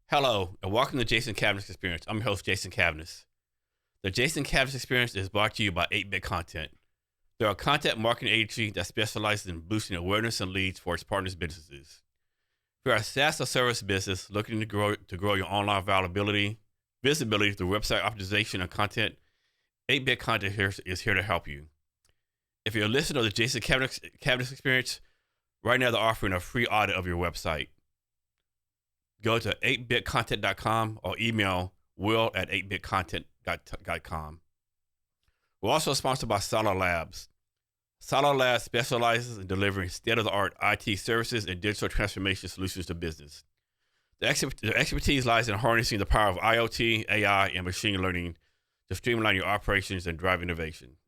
Hello, and welcome to Jason Cavness Experience. I'm your host, Jason Cavness. The Jason Cavness Experience is brought to you by 8-Bit Content. They're a content marketing agency that specializes in boosting awareness and leads for its partners' businesses. If you're a SaaS or service business looking to grow your online visibility through website optimization and content, 8-Bit Content is here to help you. If you're a listener of the Jason Cavness Experience, right now they're offering a free audit of your website. Go to 8bitcontent.com or email will@8bitcontent.com. We're also sponsored by Solar Labs. Solar Labs specializes in delivering state-of-the-art IT services and digital transformation solutions to business. The expertise lies in harnessing the power of IoT, AI, and machine learning to streamline your operations and drive innovation.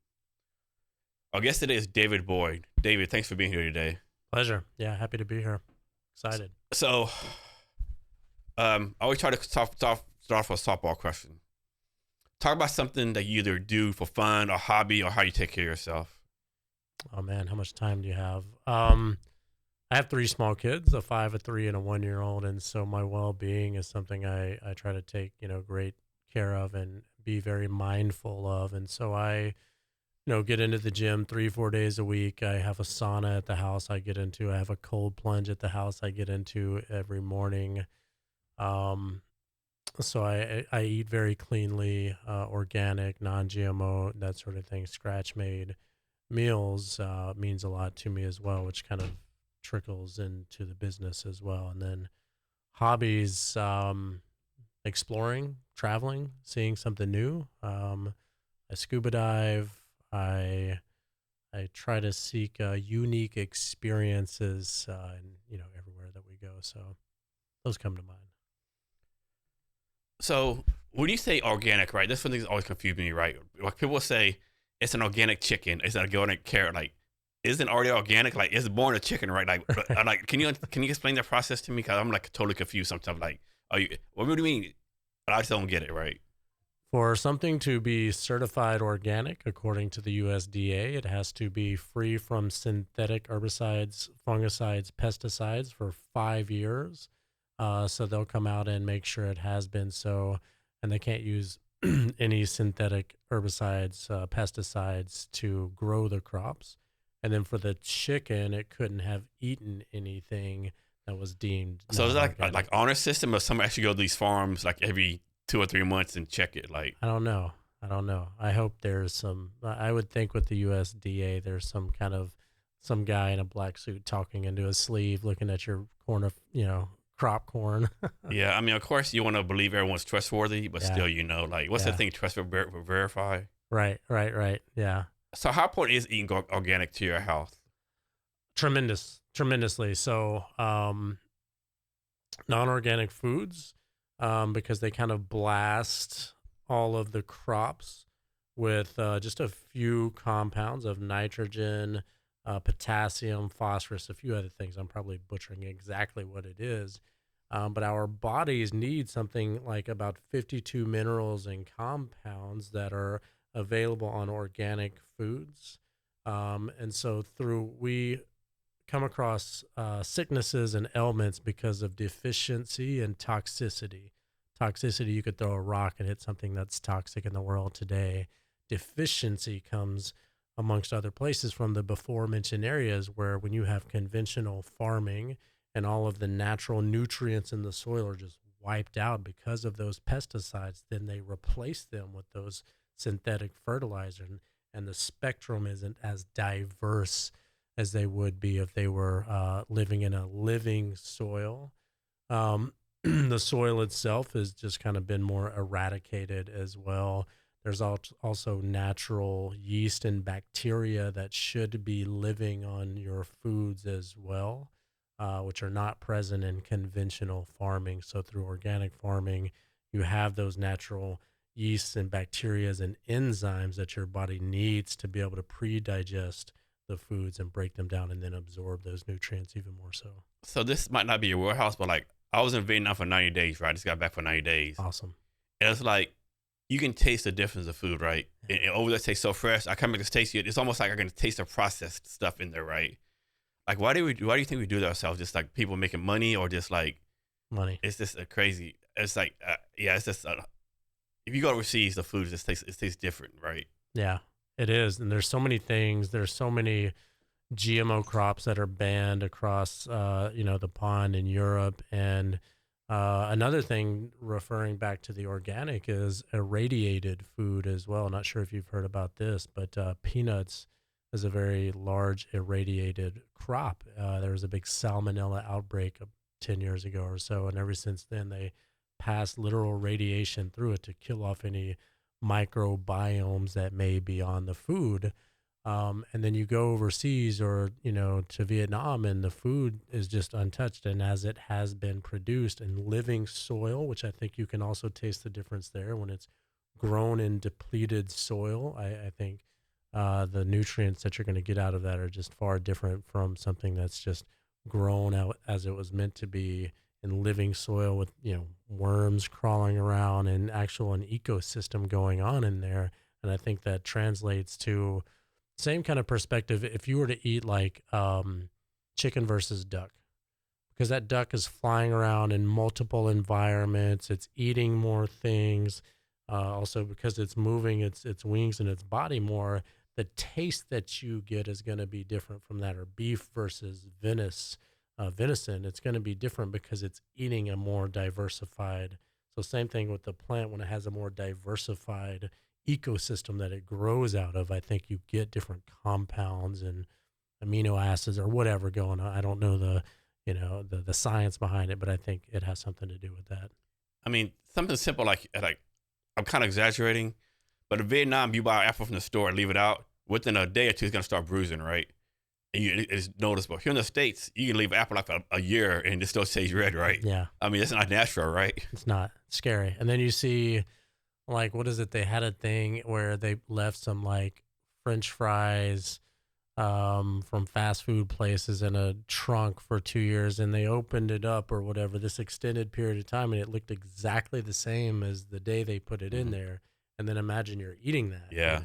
Our guest today is David Boyd. David, thanks for being here today. Pleasure. Yeah, happy to be here. Excited. So, I always try to start off with a softball question. Talk about something that you either do for fun, a hobby, or how you take care of yourself. Oh man, how much time do you have? I have 3 small kids, a 5, a 3, and a 1-year-old, and so my well-being is something I try to take great care of and be very mindful of. And so I get into the gym 3-4 days a week. I have a sauna at the house I get into. I have a cold plunge at the house I get into every morning. So I eat very cleanly, organic, non-GMO, that sort of thing. Scratch made meals means a lot to me as well, which kind of trickles into the business as well. And then hobbies, exploring, traveling, seeing something new. I scuba dive. I try to seek unique experiences, everywhere that we go. So those come to mind. So when you say organic, right, this one thing always confused me, right? Like people say it's an organic chicken, it's an organic carrot. Like, isn't already organic? Like, it's born a chicken, right? Like, like, can you explain that process to me? Because I'm like totally confused sometimes. Like, what do you mean? I just don't get it, right? For something to be certified organic, according to the USDA, it has to be free from synthetic herbicides, fungicides, pesticides for 5 years. So they'll come out and make sure it has been so, and they can't use any synthetic herbicides, pesticides to grow the crops. And then for the chicken, it couldn't have eaten anything that was deemed. So is that like honor system, or someone actually go to these farms like every 2 or 3 months and check it? Like, I don't know. I hope there's some. I would think with the USDA, there's some guy in a black suit talking into his sleeve, looking at your corn of crop corn. yeah, I mean, of course, you want to believe everyone's trustworthy, but Yeah. still, like, what's the thing? Trust verify. Right. Yeah. So, how important is eating organic to your health? Tremendously. So, non-organic foods, because they kind of blast all of the crops with just a few compounds of nitrogen, potassium, phosphorus, a few other things. I'm probably butchering exactly what it is. But our bodies need something like about 52 minerals and compounds that are available on organic foods. And so we come across sicknesses and ailments because of deficiency and toxicity. Toxicity, you could throw a rock and hit something that's toxic in the world today. Deficiency comes amongst other places from the before mentioned areas where when you have conventional farming and all of the natural nutrients in the soil are just wiped out because of those pesticides, then they replace them with those synthetic fertilizers, and the spectrum isn't as diverse as they would be if they were living in a living soil. The soil itself has just kind of been more eradicated as well. There's also natural yeast and bacteria that should be living on your foods as well, which are not present in conventional farming. So through organic farming, you have those natural yeasts and bacteria and enzymes that your body needs to be able to pre-digest the foods and break them down and then absorb those nutrients even more so. So this might not be your warehouse, but like I was in Vietnam for 90 days, right? I just got back for 90 days. Awesome. And it's like, you can taste the difference of food, right? And over there tastes so fresh. I can't make this taste it. It's almost like I can taste the processed stuff in there, right? Like, why do you think we do that ourselves? Just like people making money, or just like money? It's just a crazy. it's like yeah, it's just if you go overseas, the food just tastes different, right? Yeah, it is. And there's so many things. There's so many GMO crops that are banned across, the pond in Europe. And another thing, referring back to the organic, is irradiated food as well. Not sure if you've heard about this, but peanuts is a very large irradiated crop. There was a big salmonella outbreak 10 years ago or so. And ever since then, they passed literal radiation through it to kill off any microbiomes that may be on the food. And then you go overseas or, to Vietnam, and the food is just untouched. And as it has been produced in living soil, which I think you can also taste the difference there when it's grown in depleted soil, I think the nutrients that you're going to get out of that are just far different from something that's just grown out as it was meant to be in living soil with, worms crawling around and actual an ecosystem going on in there. And I think that translates to same kind of perspective if you were to eat like chicken versus duck, because that duck is flying around in multiple environments, it's eating more things, also because it's moving its wings and its body more. The taste that you get is going to be different from that. Or beef versus venison, it's going to be different because it's eating a more diversified. So same thing with the plant. When it has a more diversified ecosystem that it grows out of, I think you get different compounds and amino acids or whatever going on. I don't know the science behind it, but I think it has something to do with that. I mean, something simple like I'm kind of exaggerating, but in Vietnam, you buy an apple from the store and leave it out. Within a day or two, it's gonna start bruising, right? And it's noticeable. Here in the States, you can leave an apple like a year and it still stays red, right? Yeah, I mean, it's not natural, right? it's not. It's scary. And then you see, like, what is it? They had a thing where they left some like French fries from fast food places in a trunk for 2 years, and they opened it up or whatever this extended period of time, and it looked exactly the same as the day they put it in there. And then imagine you're eating that. Yeah.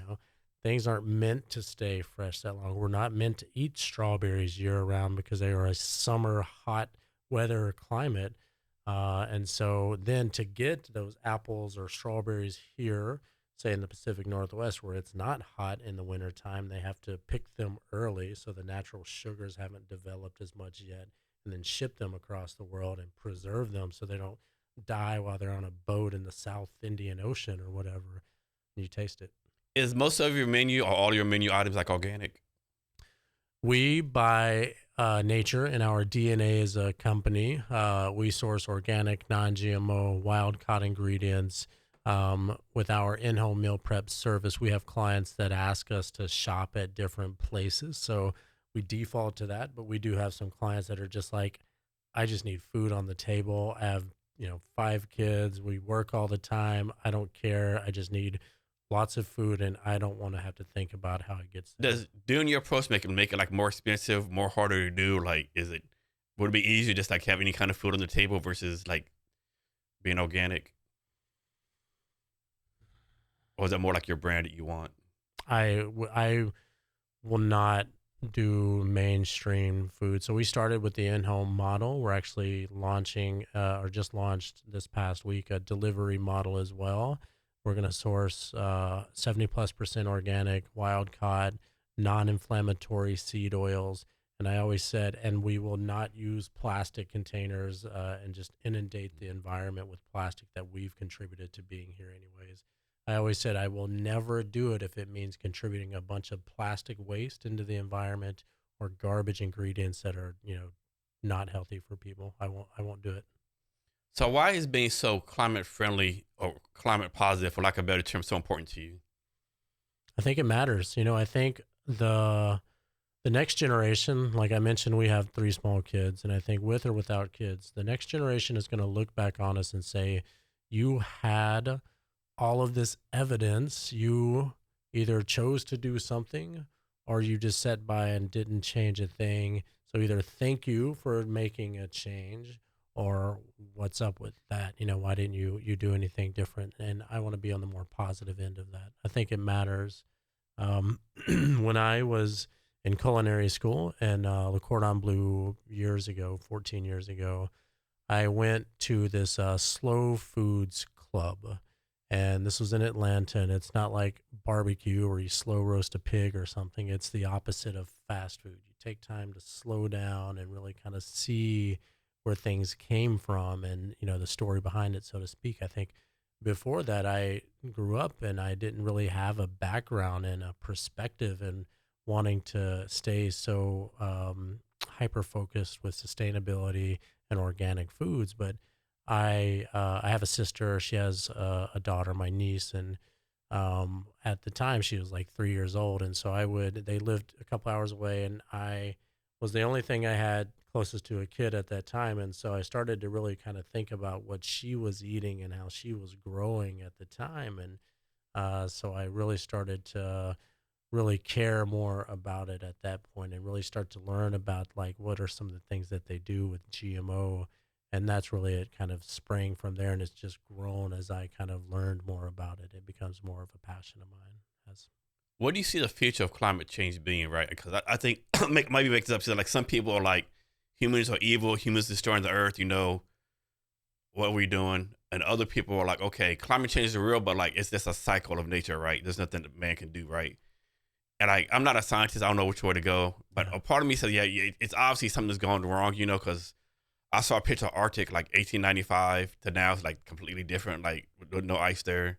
Things aren't meant to stay fresh that long. We're not meant to eat strawberries year round because they are a summer hot weather climate. And so then to get those apples or strawberries here, say in the Pacific Northwest, where it's not hot in the wintertime, they have to pick them early so the natural sugars haven't developed as much yet, and then ship them across the world and preserve them so they don't die while they're on a boat in the South Indian Ocean or whatever. And you taste it. Is most of your menu or all your menu items like organic? We by nature in our DNA as a company, we source organic, non-GMO, wild-caught ingredients. With our in-home meal prep service, we have clients that ask us to shop at different places, so we default to that. But we do have some clients that are just like, I just need food on the table. I have 5 kids. We work all the time. I don't care. I just need lots of food, and I don't want to have to think about how it gets there. Does doing your approach make it like more expensive, more harder to do? Like, would it be easier just like have any kind of food on the table versus like being organic? Or is that more like your brand that you want? I will not do mainstream food. So we started with the in-home model. We're actually launching or just launched this past week a delivery model as well. We're going to source 70+% organic, wild caught, non-inflammatory seed oils. And I always said, and we will not use plastic containers and just inundate the environment with plastic that we've contributed to being here anyways. I always said I will never do it if it means contributing a bunch of plastic waste into the environment or garbage ingredients that are, not healthy for people. I won't do it. So why is being so climate friendly or climate positive, for lack of a better term, so important to you? I think it matters. I think the next generation, like I mentioned, we have 3 small kids, and I think with or without kids, the next generation is going to look back on us and say, you had all of this evidence. You either chose to do something or you just sat by and didn't change a thing. So either thank you for making a change, or what's up with that? Why didn't you do anything different? And I want to be on the more positive end of that. I think it matters. When I was in culinary school and Le Cordon Bleu years ago, 14 years ago, I went to this slow foods club, and this was in Atlanta. And it's not like barbecue where you slow roast a pig or something. It's the opposite of fast food. You take time to slow down and really kind of see where things came from and, the story behind it, so to speak. I think before that, I grew up and I didn't really have a background and a perspective in wanting to stay so hyper focused with sustainability and organic foods. But I have a sister. She has a daughter, my niece, and at the time she was like 3 years old, and so they lived a couple hours away, and I was the only thing I had closest to a kid at that time, and so I started to really kind of think about what she was eating and how she was growing at the time, and so I really started to really care more about it at that point and really start to learn about like what are some of the things that they do with GMO. And that's really it kind of sprang from there. And it's just grown as I kind of learned more about it. It becomes more of a passion of mine. As What do you see the future of climate change being, right? Because I think maybe make this up. So like some people are like, humans are evil, humans destroying the earth, what are we doing? And other people are like, okay, climate change is real, but like it's just a cycle of nature, right? There's nothing that man can do, right? And I'm not a scientist, I don't know which way to go, but yeah, a part of me said, yeah, it's obviously something that's going wrong, because I saw a picture of Arctic like 1895 to now it's like completely different, like with no ice there.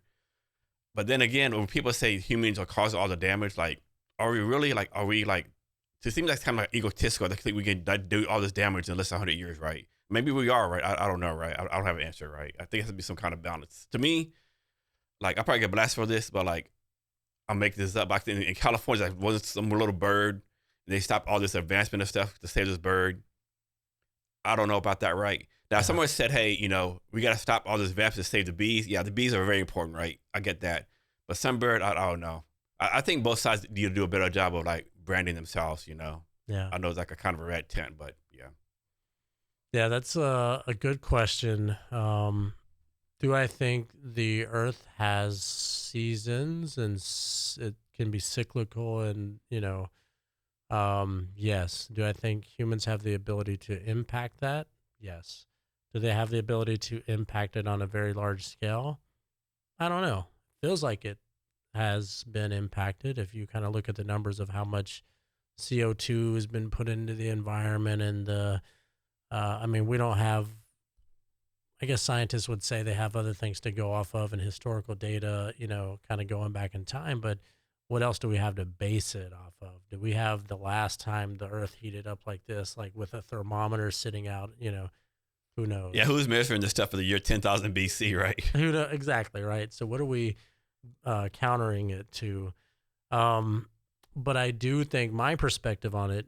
But then again, when people say humans are causing all the damage, like, are we really like, it seems like kind of like egotistical. I think we can do all this damage in less than 100 years, right? Maybe we are, right? I don't know, right? I don't have an answer, right? I think it has to be some kind of balance. To me, like, I probably get blasted for this, but like, I'll make this up. Back in California, like, was some little bird. They stopped all this advancement of stuff to save this bird. I don't know about that, right? Now, yeah, someone said, hey, we got to stop all this advancement to save the bees. Yeah, the bees are very important, right? I get that. But some bird, I don't know. I think both sides need to do a better job of like branding themselves. yeah. I know it's like a kind of a red tent, but yeah. Yeah, that's a good question. Do I think the earth has seasons and it can be cyclical and, yes. Do I think humans have the ability to impact that? Yes. Do they have the ability to impact it on a very large scale? I don't know. Feels like it has been impacted. If you kind of look at the numbers of how much CO2 has been put into the environment and I mean, we don't have, I guess scientists would say they have other things to go off of and historical data, kind of going back in time. But what else do we have to base it off of? Do we have the last time the earth heated up like this, like with a thermometer sitting out, who Yeah, knows? who's measuring this stuff for the year 10,000 BC, right? Who know exactly, right? So what are we countering it to? Um, but I do think my perspective on it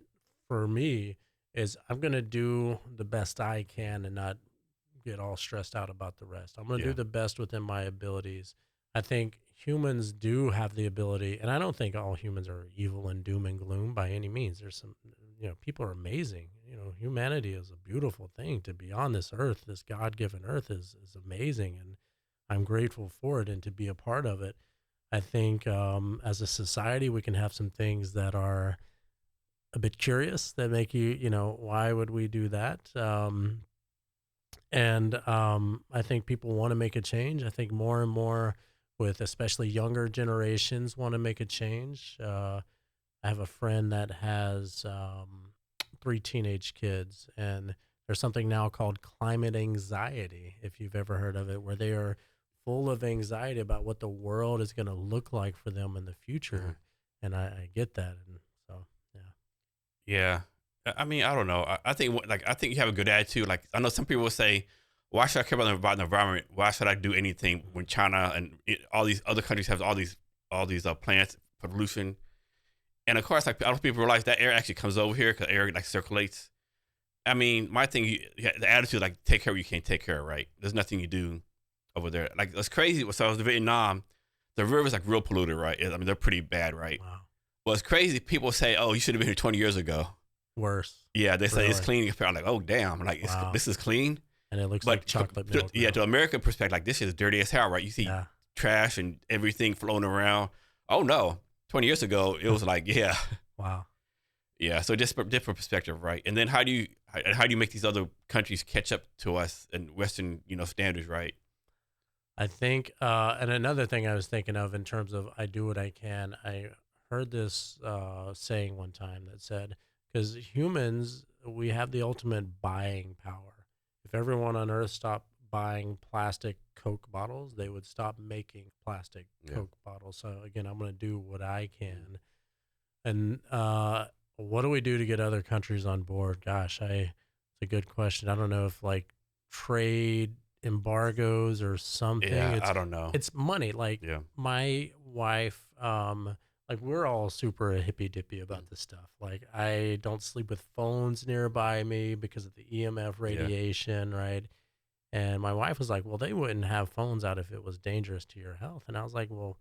for me is I'm going to do the best I can and not get all stressed out about the rest. I'm going to do Yeah. the best within my abilities. I think humans do have the ability, and I don't think all humans are evil and doom and gloom by any means. There's some, people are amazing. Humanity is a beautiful thing to be on this earth. This God given earth is amazing. And I'm grateful for it and to be a part of it. I think as a society, we can have some things that are a bit curious that make why would we do that? And I think people want to make a change. I think more and more with especially younger generations want to make a change. I have a friend that has three teenage kids, and there's something now called climate anxiety, if you've ever heard of it, where they are full of anxiety about what the world is going to look like for them in the Mhm. future. And I get that. And so, yeah. Yeah. I mean, I don't know. I think I think you have a good attitude. Like I know some people will say, "Why should I care about the environment? Why should I do anything when China and all these other countries have all these plants pollution?" And of course, like a lot of people realize that air actually comes over here because air like circulates. I mean, my thing, the attitude like take care of what you can't take care of, right? There's nothing you do over there. Like it's crazy. So I was in Vietnam, the rivers like real polluted, right? I mean, they're pretty bad, right? Wow. Well, it's crazy. People say, "Oh, you should have been here 20 years ago." Worse. Yeah, they say it's Really. clean. I'm like, "Oh, damn!" Like Wow. this is clean. And it looks like But chocolate milk yeah, now. to American perspective, like this is dirty as hell, right? You see Yeah. trash and everything floating around. Oh no, 20 years ago, it was like, yeah, Wow. yeah. So just different perspective, right? And then how do you How do you make these other countries catch up to us and Western, standards, right? I think, and another thing I was thinking of in terms of I do what I can, I heard this saying one time that said, because humans, we have the ultimate buying power. If everyone on Earth stopped buying plastic Coke bottles, they would stop making plastic Yeah. Coke bottles. So again, I'm going to do what I can. And what do we do to get other countries on board? Gosh, it's a good question. I don't know if like trade embargoes or something. Yeah, I don't know. It's money. Like Yeah. my wife, like we're all super hippy dippy about this stuff. Like I don't sleep with phones nearby me because of the EMF Yeah. radiation, right? And my wife was like, "Well, they wouldn't have phones out if it was dangerous to your health." And I was like, "Well,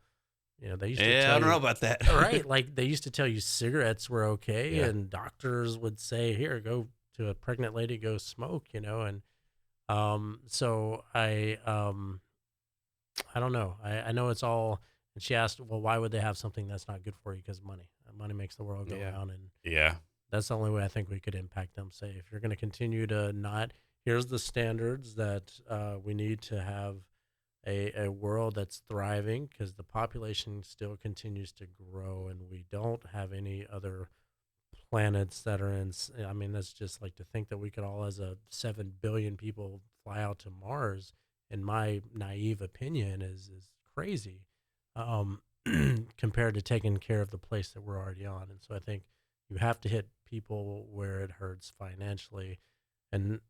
they used to Yeah, I tell don't know you." about that. Right, like, they used to tell you cigarettes were okay, Yeah. and doctors would say, "Here, go to a pregnant lady, go smoke," and, so I don't know. I know it's all and she asked, "Well, why would they have something that's not good for you? Because money. Money makes the world go Yeah. round, and Yeah. that's the only way I think we could impact them. Say, if you're gonna continue to not here's the standards that, we need to have a world that's thriving because the population still continues to grow and we don't have any other planets that are I mean, that's just like to think that we could all, as a 7 billion people, fly out to Mars, in my naive opinion, is crazy, um, compared to taking care of the place that we're already on. And so I think you have to hit people where it hurts financially. And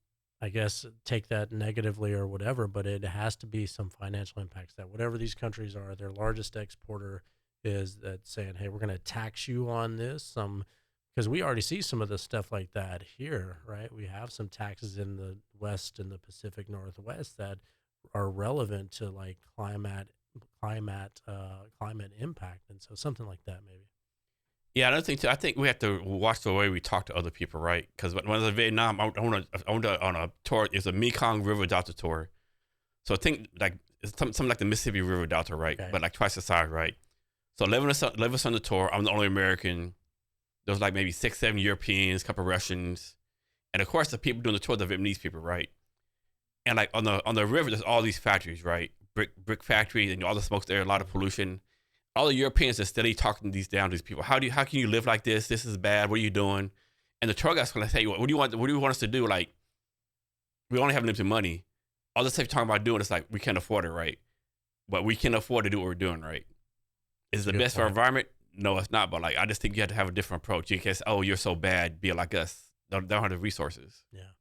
I guess take that negatively or whatever, but it has to be some financial impacts that whatever these countries are, their largest exporter is that saying, hey, we're going to tax you on this. Because we already see some of the stuff like that here, right? We have some taxes in the West and the Pacific Northwest that are relevant to like climate impact. And so something like that, maybe. Yeah, another thing too. I think we have to watch the way we talk to other people, right? Because when I was in Vietnam, I went on a tour. It's a Mekong River Delta tour. So I think like it's something like the Mississippi River Delta, right? Okay. But like twice the size, right? So 11 us on the tour. I'm the only American. There was like maybe 6, 7 Europeans, a couple Russians, and of course the people doing the tour, the Vietnamese people, right? And like on the river, there's all these factories, right? Brick factories, and all the smoke's there, a lot of pollution. All the Europeans are steadily talking to these people. How can you live like this? This is bad. What are you doing? And the tour guide's gonna say, what do you want? What do you want us to do? Like, we only have limited money. All the stuff you're talking about doing, it's like we can't afford it, right? But we can afford to do what we're doing, right? Is it the Good best for our point. environment? No, it's not. But like, I just think you have to have a different approach. You can't say, oh, you're so bad, be like us. Don't have the resources. Yeah,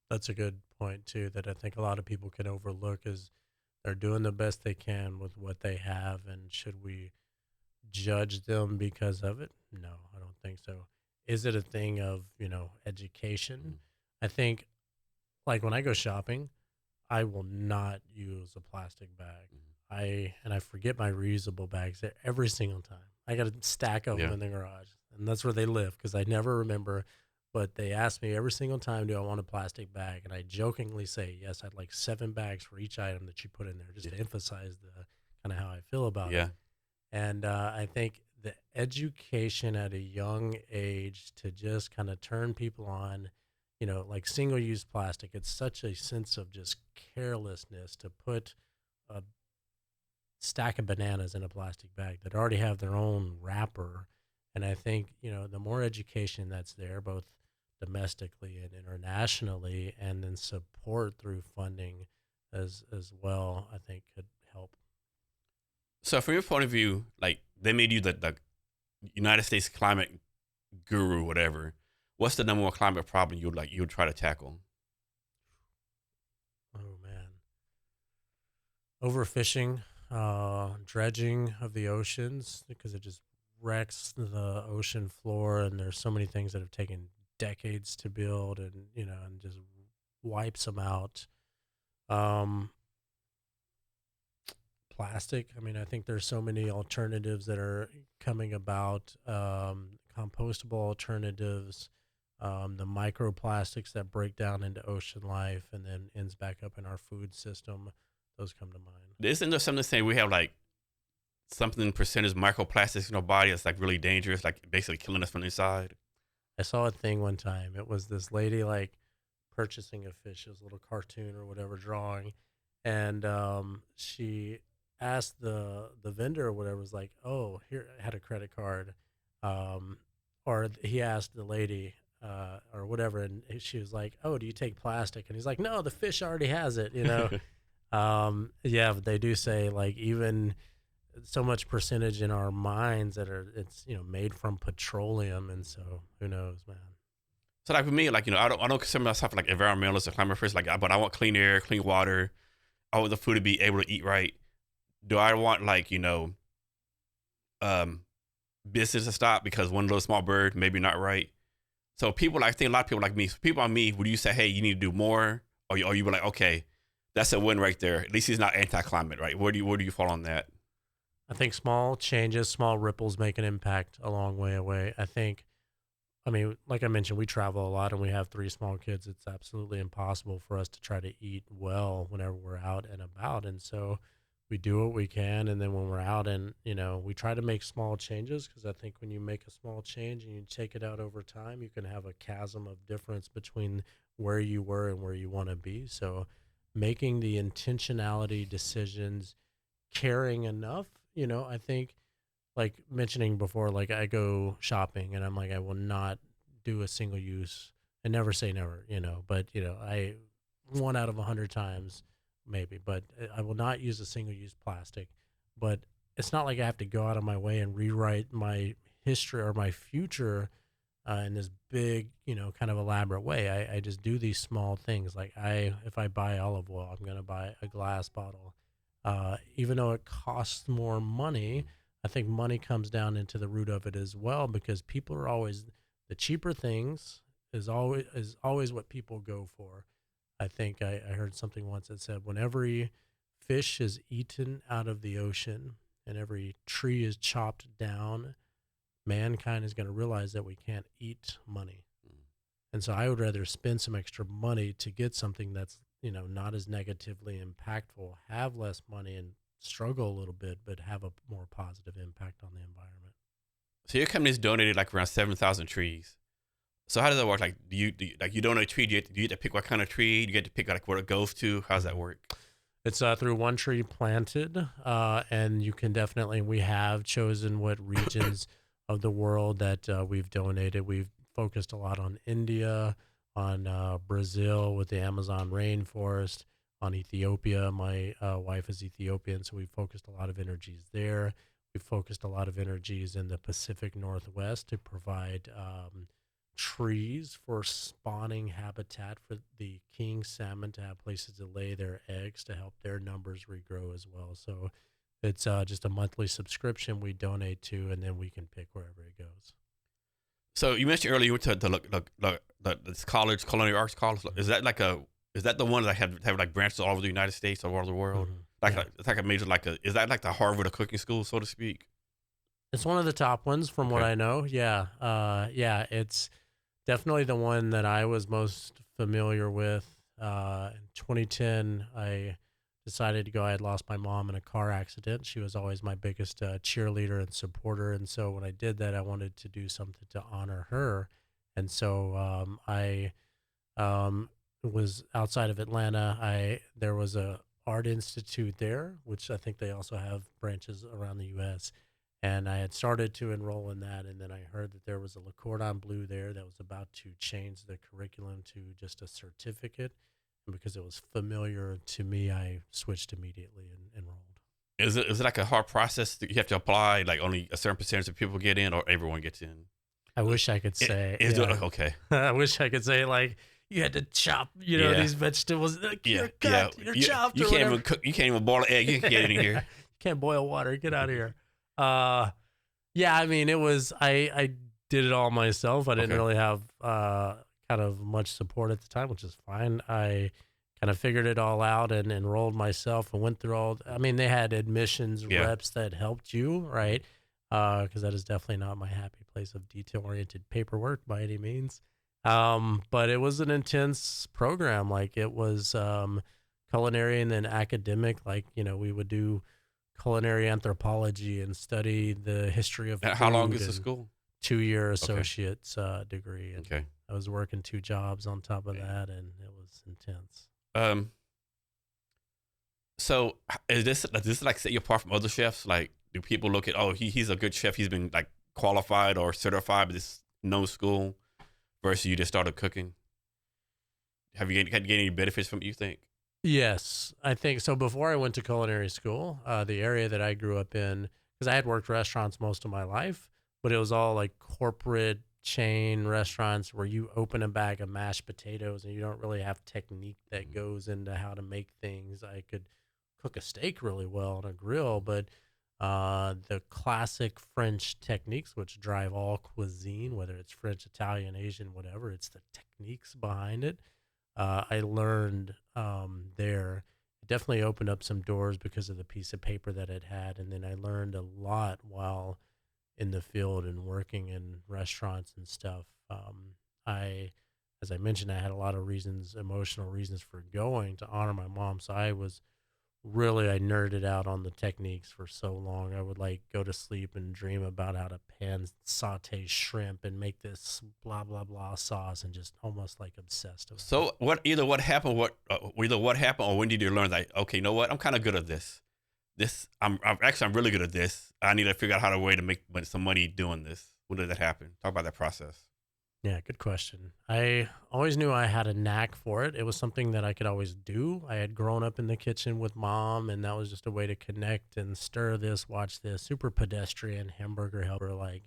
that's a good point too. That I think a lot of people can overlook is they're doing the best they can with what they have, and should we judge them because of it? No, I don't think so. Is it a thing of education? Mm-hmm. I think like when I go shopping, I will not use a plastic bag. I forget my reusable bags every single time. I got a stack of them Yeah. in the garage, and that's where they live because I never remember. But they ask me every single time, "Do I want a plastic bag?" And I jokingly say, "Yes, I'd like 7 bags for each item that you put in there," just to emphasize the kind of how I feel about it. Yeah. And I think the education at a young age to just kind of turn people on, like single use plastic, it's such a sense of just carelessness to put a stack of bananas in a plastic bag that already have their own wrapper. And I think, the more education that's there, both domestically and internationally, and then support through funding as well, I think could help. So from your point of view, like they made you the United States climate guru, whatever. What's the number one climate problem you'd try to tackle? Oh man. Overfishing, dredging of the oceans because it just wrecks the ocean floor, and there's so many things that have taken decades to build, and and just wipes them out. Um, Plastic. I mean, I think there's so many alternatives that are coming about. Compostable alternatives. The microplastics that break down into ocean life and then ends back up in our food system. Those come to mind. Isn't there something saying we have like something percentage microplastics in our body that's like really dangerous, like basically killing us from the inside? I saw a thing one time. It was this lady like purchasing a fish. It was a little cartoon or whatever drawing, and she asked the vendor or whatever, was like, "Oh, here," had a credit card, um, or he asked the lady or whatever, and she was like, "Oh, do you take plastic?" And he's like, "No, the fish already has it," you know. Yeah, but they do say like even so much percentage in our minds that are it's made from petroleum, and so who knows, man. So like for me, like I don't consider myself like environmentalist or climate first, like but I want clean air, clean water. I want the food to be able to eat right. Do I want like um business to stop because one little small bird maybe not right? So people, I think a lot of people like me, so people on me, would you say, hey, you need to do more, or you were like, okay, that's a win right there. At least he's not anti-climate, right? Where do you fall on that? I think small changes, small ripples make an impact a long way away. I mean, like I mentioned, we travel a lot and we have three small kids. It's absolutely impossible for us to try to eat well whenever we're out and about. And so we do what we can. And then when we're out and, we try to make small changes, because I think when you make a small change and you take it out over time, you can have a chasm of difference between where you were and where you want to be. So making the intentionality decisions, caring enough, I think like mentioning before, like I go shopping and I'm like, I will not do a single use and never say never, but I one out of 100 times maybe, but I will not use a single use plastic. But it's not like I have to go out of my way and rewrite my history or my future in this big, kind of elaborate way. I just do these small things. Like if I buy olive oil, I'm going to buy a glass bottle. Even though it costs more money, I think money comes down into the root of it as well, because people are always the cheaper things is always what people go for. I think I heard something once that said when every fish is eaten out of the ocean and every tree is chopped down, mankind is going to realize that we can't eat money. And so I would rather spend some extra money to get something that's, not as negatively impactful, have less money and struggle a little bit, but have a more positive impact on the environment. So your company's donated like around 7,000 trees. So how does that work? Like, do you like you donate a tree? Do you get to pick what kind of tree? Do you get to pick like where it goes to? How does that work? It's through one tree planted, and you can definitely, we have chosen what regions of the world that we've donated. We've focused a lot on India, on Brazil with the Amazon rainforest, on Ethiopia. My wife is Ethiopian, so we focused a lot of energies there. We focused a lot of energies in the Pacific Northwest to provide trees for spawning habitat for the king salmon to have places to lay their eggs to help their numbers regrow as well. So it's just a monthly subscription we donate to, and then we can pick wherever it goes. So you mentioned earlier you went to this college, Culinary Arts College. Is that the one that have like branches all over the United States or all over the world? Mhm. Like, Yeah. it's like a major is that like the Harvard of cooking school, so to speak? It's one of the top ones from what Okay. I know. Yeah. Yeah, it's definitely the one that I was most familiar with. In 2010, I decided to go. I had lost my mom in a car accident. She was always my biggest cheerleader and supporter. And so when I did that, I wanted to do something to honor her. And so I was outside of Atlanta. There was a art institute there, which I think they also have branches around the U.S. And I had started to enroll in that, and then I heard that there was a Le Cordon Bleu there that was about to change the curriculum to just a certificate. And because it was familiar to me, I switched immediately and enrolled. Is it like a hard process that you have to apply? Like only a certain percentage of people get in, or everyone gets in? I wish I could say, Is it yeah. okay? I wish I could say like you had to chop, Yeah, these vegetables. Like, yeah, you're yeah. cut, you're You chopped, you or can't whatever. even cook. You can't even boil an egg. You can get in You here. can't boil water. Get out of here. Uh, yeah, I mean, it was I did it all myself. I didn't Okay. really have kind of much support at the time, which is fine. I kind of figured it all out and enrolled myself and went through all. I mean, they had admissions Yeah. reps that helped you, right? Because that is definitely not my happy place of detail-oriented paperwork by any means. But it was an intense program. Like it was culinary and then academic. Like we would do culinary anthropology and study the history of How long food is the and school? 2-year Okay. associate's degree, and Okay. I was working 2 jobs on top of Man. that, and it was intense. Um. So does this like set you apart from other chefs? Like, do people look at, oh, he's a good chef. He's been like qualified or certified by this no school versus you just started cooking. Have you gained any benefits from it, you think? Yes, I think so. Before I went to culinary school, the area that I grew up in, because I had worked restaurants most of my life, but it was all like corporate chain restaurants where you open a bag of mashed potatoes and you don't really have technique that Mhm. goes into how to make things. I could cook a steak really well on a grill, but the classic French techniques, which drive all cuisine, whether it's French, Italian, Asian, whatever, it's the techniques behind it. I learned there. It definitely opened up some doors because of the piece of paper that it had. And then I learned a lot while in the field and working in restaurants and stuff. I, as I mentioned, I had a lot of reasons, emotional reasons for going to honor my mom. So I nerded out on the techniques for so long. I would like go to sleep and dream about how to pan saute shrimp and make this blah blah blah sauce, and just almost like obsessed about it. So either what happened or when did you learn that, okay, you know what, I'm kind of good at this. I'm really good at this. I need to figure out how to way to make some money doing this. When did that happen? Talk about that process. Yeah, good question. I always knew I had a knack for it. It was something that I could always do. I had grown up in the kitchen with mom, and that was just a way to connect and stir this, watch this. Super pedestrian hamburger helper, like,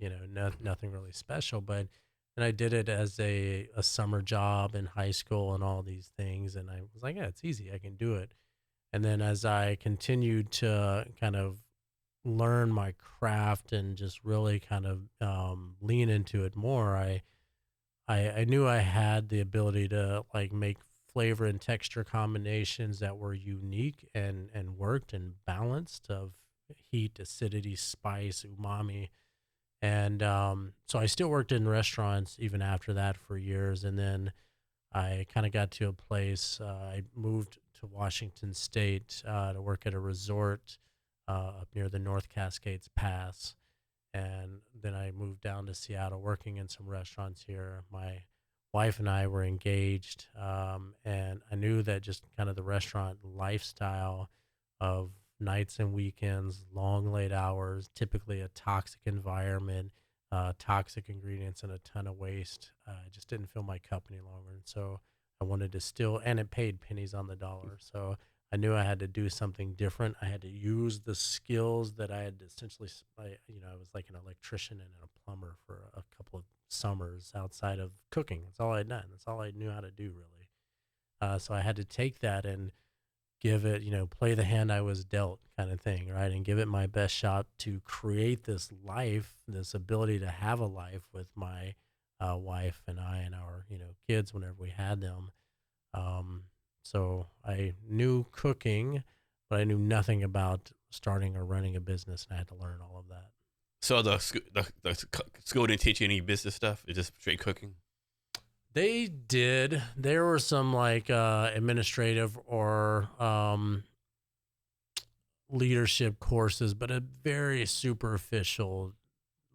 nothing really special. But and I did it as a summer job in high school and all these things. And I was like, yeah, it's easy. I can do it. And then as I continued to kind of learn my craft and just really kind of lean into it more, I knew I had the ability to like make flavor and texture combinations that were unique and worked and balanced of heat, acidity, spice, umami. And so I still worked in restaurants even after that for years. And then I kind of got to a place, I moved to Washington State to work at a resort up near the North Cascades Pass, and then I moved down to Seattle, working in some restaurants here. My wife and I were engaged, and I knew that just kind of the restaurant lifestyle of nights and weekends, long late hours, typically a toxic environment, toxic ingredients, and a ton of waste. I just didn't fill my cup any longer, and so I wanted to still, and it paid pennies on the dollar. So I knew I had to do something different. I had to use the skills that I had essentially, I was like an electrician and a plumber for a couple of summers outside of cooking. That's all I'd done. That's all I knew how to do, really. So I had to take that and give it, play the hand I was dealt kind of thing, right? And give it my best shot to create this life, this ability to have a life with my wife and I and our, kids whenever we had them. um, so I knew cooking, but I knew nothing about starting or running a business, and I had to learn all of that. So the school didn't teach you any business stuff. It's just straight cooking. They did. There were some like administrative or leadership courses, but at very superficial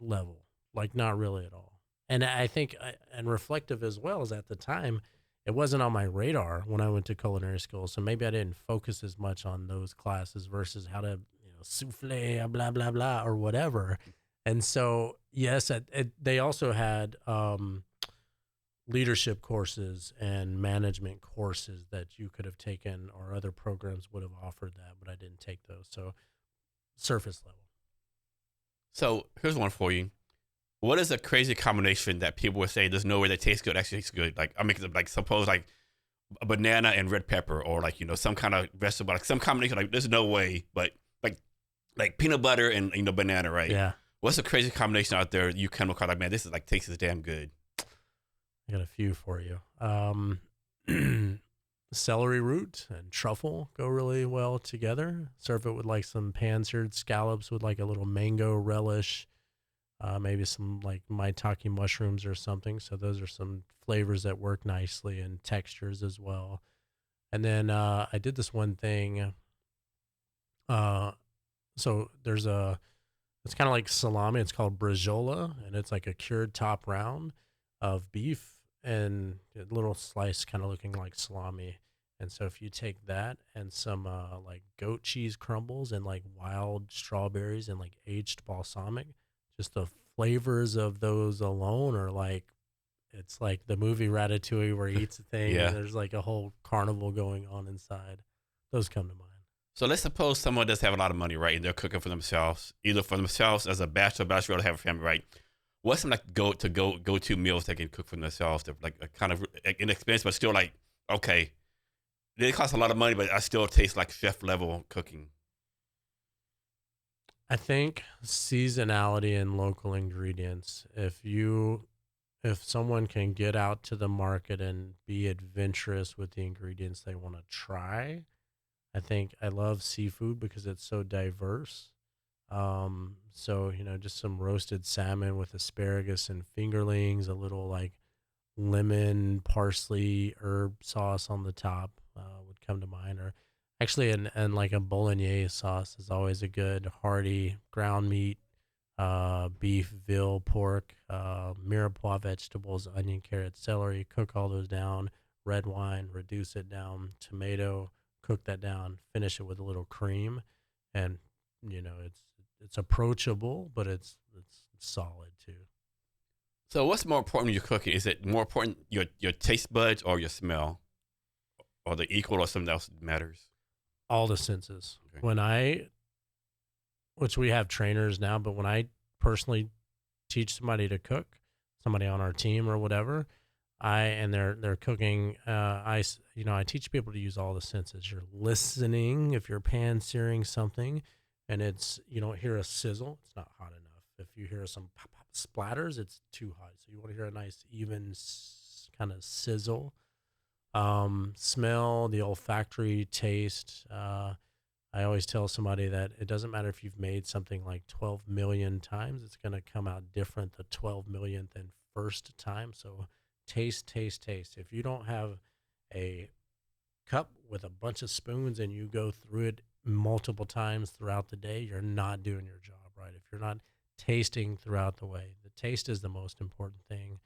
level, like not really at all. And I think, and reflective as well, as at the time, it wasn't on my radar when I went to culinary school. So maybe I didn't focus as much on those classes versus how to, souffle, blah, blah, blah, or whatever. And so, yes, they also had leadership courses and management courses that you could have taken, or other programs would have offered that, but I didn't take those. So, surface level. So here's one for you. What is a crazy combination that people would say there's no way that tastes good actually tastes good? Like I mean, like suppose like a banana and red pepper, or like some kind of vegetable, like some combination. Like there's no way, but like peanut butter and banana, right? Yeah. What's a crazy combination out there you come across like, man, this is like tastes damn good? I got a few for you. Celery root and truffle go really well together. Serve it with like some pan-seared scallops with like a little mango relish, maybe some like maitake mushrooms or something. So those are some flavors that work nicely, and textures as well. And then I did this one thing. Uh, so there's a It's kind of like salami. It's called bresaola, and it's like a cured top round of beef and a little slice, kind of looking like salami. And so, if you take that and some like goat cheese crumbles and like wild strawberries and like aged balsamic, just the flavors of those alone are like it's like the movie Ratatouille where he eats a thing and Yeah. there's like a whole carnival going on inside. Those come to mind. So let's suppose someone does have a lot of money, right, and they're cooking for themselves, either for themselves as a bachelor, to have a family, right? What's some like go to meals they can cook for themselves that like kind of like, inexpensive, but still like okay, they cost a lot of money, but I still taste like chef level cooking. I think seasonality and local ingredients. If someone can get out to the market and be adventurous with the ingredients they want to try, I think I love seafood because it's so diverse. So just some roasted salmon with asparagus and fingerlings, a little like lemon, parsley, herb sauce on the top would come to mind. Or actually, and like a bolognese sauce is always a good hearty ground meat, beef, veal, pork, mirepoix vegetables, onion, carrot, celery. Cook all those down. Red wine, reduce it down. Tomato, cook that down. Finish it with a little cream, and it's approachable, but it's solid too. So what's more important when you're cooking? Is it more important your taste buds or your smell, or the equal, or something else matters? All the senses. Okay. Which we have trainers now, but when I personally teach somebody to cook, somebody on our team or whatever, and they're cooking, I teach people to use all the senses. You're listening if you're pan searing something, and you don't hear a sizzle, it's not hot enough. If you hear some pop, pop splatters, it's too hot. So you want to hear a nice even kind of sizzle. Smell, the olfactory taste. I always tell somebody that it doesn't matter if you've made something like 12 million times, it's going to come out different the 12 millionth and first time. So taste, taste, taste. If you don't have a cup with a bunch of spoons and you go through it multiple times throughout the day, you're not doing your job right. If you're not tasting throughout the way, the taste is the most important thing.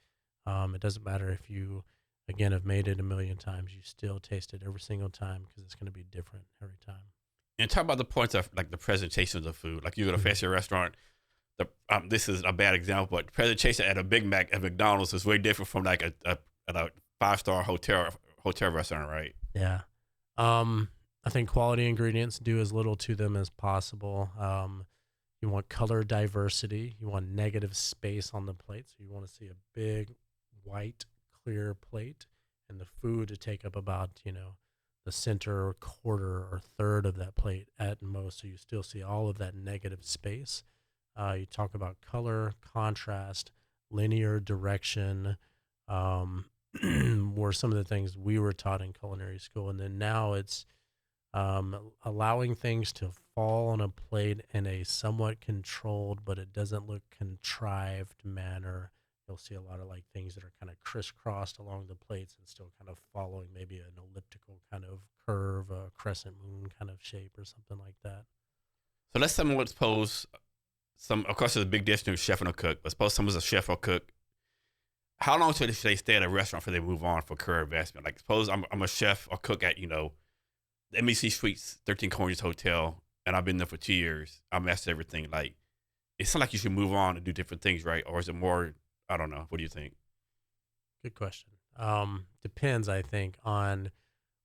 It doesn't matter if you, again, have made it a million times, you still taste it every single time because it's going to be different every time. And talk about the points of like the presentation of the food. Like you go to a fancy restaurant. This is a bad example, but presentation at a Big Mac at McDonald's is way different from like at a 5-star hotel restaurant, right? Yeah. I think quality ingredients, do as little to them as possible. You want color diversity. You want negative space on the plate. So you want to see a big, white, clear plate, and the food to take up about, the center or quarter or third of that plate at most. So you still see all of that negative space. You talk about color, contrast, linear direction, were some of the things we were taught in culinary school. And then now it's allowing things to fall on a plate in a somewhat controlled, but it doesn't look contrived manner. You'll see a lot of like things that are kind of crisscrossed along the plates and still kind of following maybe an elliptical kind of curve, a crescent moon kind of shape or something like that. So let's someone suppose some. Of course, there's a big difference between a chef and a cook. But suppose someone's a chef or cook. How long should they stay at a restaurant before they move on for career advancement? Like, suppose I'm a chef or cook at the MEC Suites 13 Corners Hotel, and I've been there for 2 years. I mastered everything. Like, it's not like you should move on and do different things, right? Or is it more? I don't know. What do you think? Good question. Depends, I think, on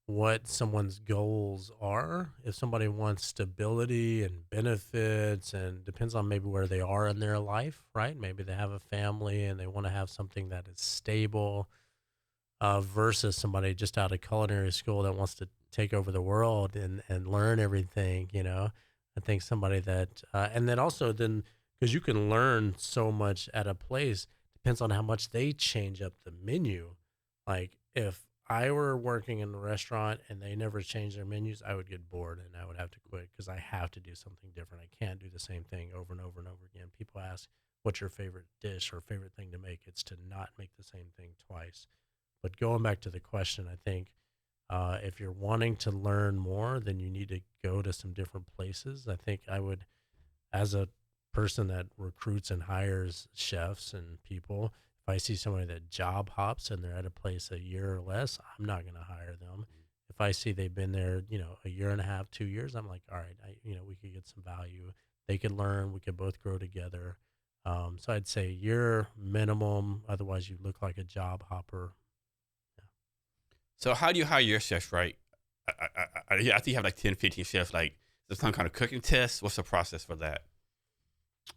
what someone's goals are. If somebody wants stability and benefits, and depends on maybe where they are in their life, right? Maybe they have a family and they want to have something that is stable, versus somebody just out of culinary school that wants to take over the world and learn everything. I think somebody that, and then also then, because you can learn so much at a place, depends on how much they change up the menu. Like if I were working in a restaurant and they never changed their menus, I would get bored and I would have to quit because I have to do something different. I can't do the same thing over and over and over again. People ask, what's your favorite dish or favorite thing to make? It's to not make the same thing twice. But going back to the question, I think if you're wanting to learn more, then you need to go to some different places. I think I would, as a person that recruits and hires chefs and people, if I see somebody that job hops and they're at a place a year or less, I'm not going to hire them. If I see they've been there, a year and a half, 2 years, I'm like, all right, we could get some value. They could learn. We could both grow together. So I'd say year minimum. Otherwise, you look like a job hopper. So how do you hire your chefs, right? I think you have like 10, 15 chefs. Like, is there some kind of cooking test? What's the process for that?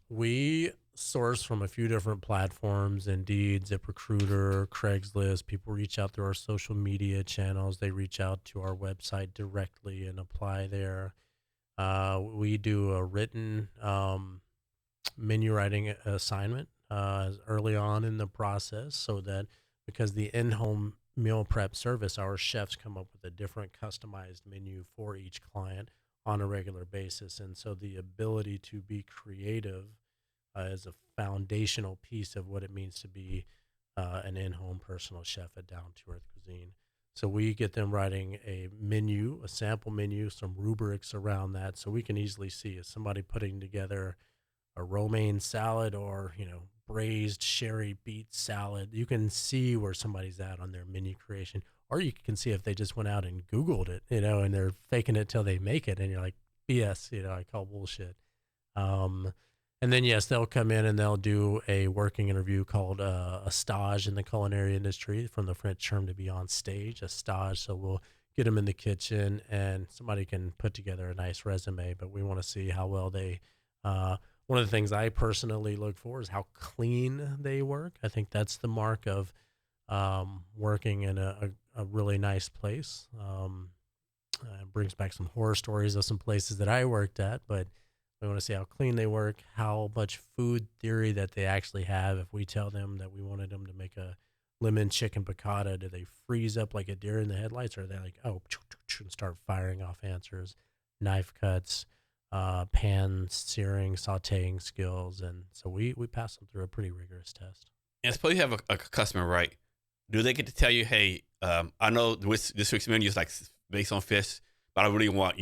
We source from a few different platforms: Indeed, ZipRecruiter, Craigslist. People reach out through our social media channels. They reach out to our website directly and apply there. We do a written menu writing assignment early on in the process, so that because the in-home meal prep service, our chefs come up with a different customized menu for each client on a regular basis. And so the ability to be creative is a foundational piece of what it means to be an in-home personal chef at Down to Earth Cuisine. So we get them writing a menu, a sample menu, some rubrics around that, so we can easily see, is somebody putting together a romaine salad or braised sherry beet salad. You can see where somebody's at on their menu creation, or you can see if they just went out and Googled it, and they're faking it till they make it, and you're like, BS, I call bullshit. And then yes, they'll come in and they'll do a working interview called a stage in the culinary industry, from the French term to be on stage, a stage. So we'll get them in the kitchen and somebody can put together a nice resume, but we want to see how well they one of the things I personally look for is how clean they work. I think that's the mark of working in a really nice place. It brings back some horror stories of some places that I worked at, but we want to see how clean they work, how much food theory that they actually have. If we tell them that we wanted them to make a lemon chicken piccata, do they freeze up like a deer in the headlights, or are they like, oh, and start firing off answers, knife cuts, pan searing, sauteing skills? And so we pass them through a pretty rigorous test. And suppose you have a customer, right? Do they get to tell you, hey, I know this week's menu is like based on fish, but I really want,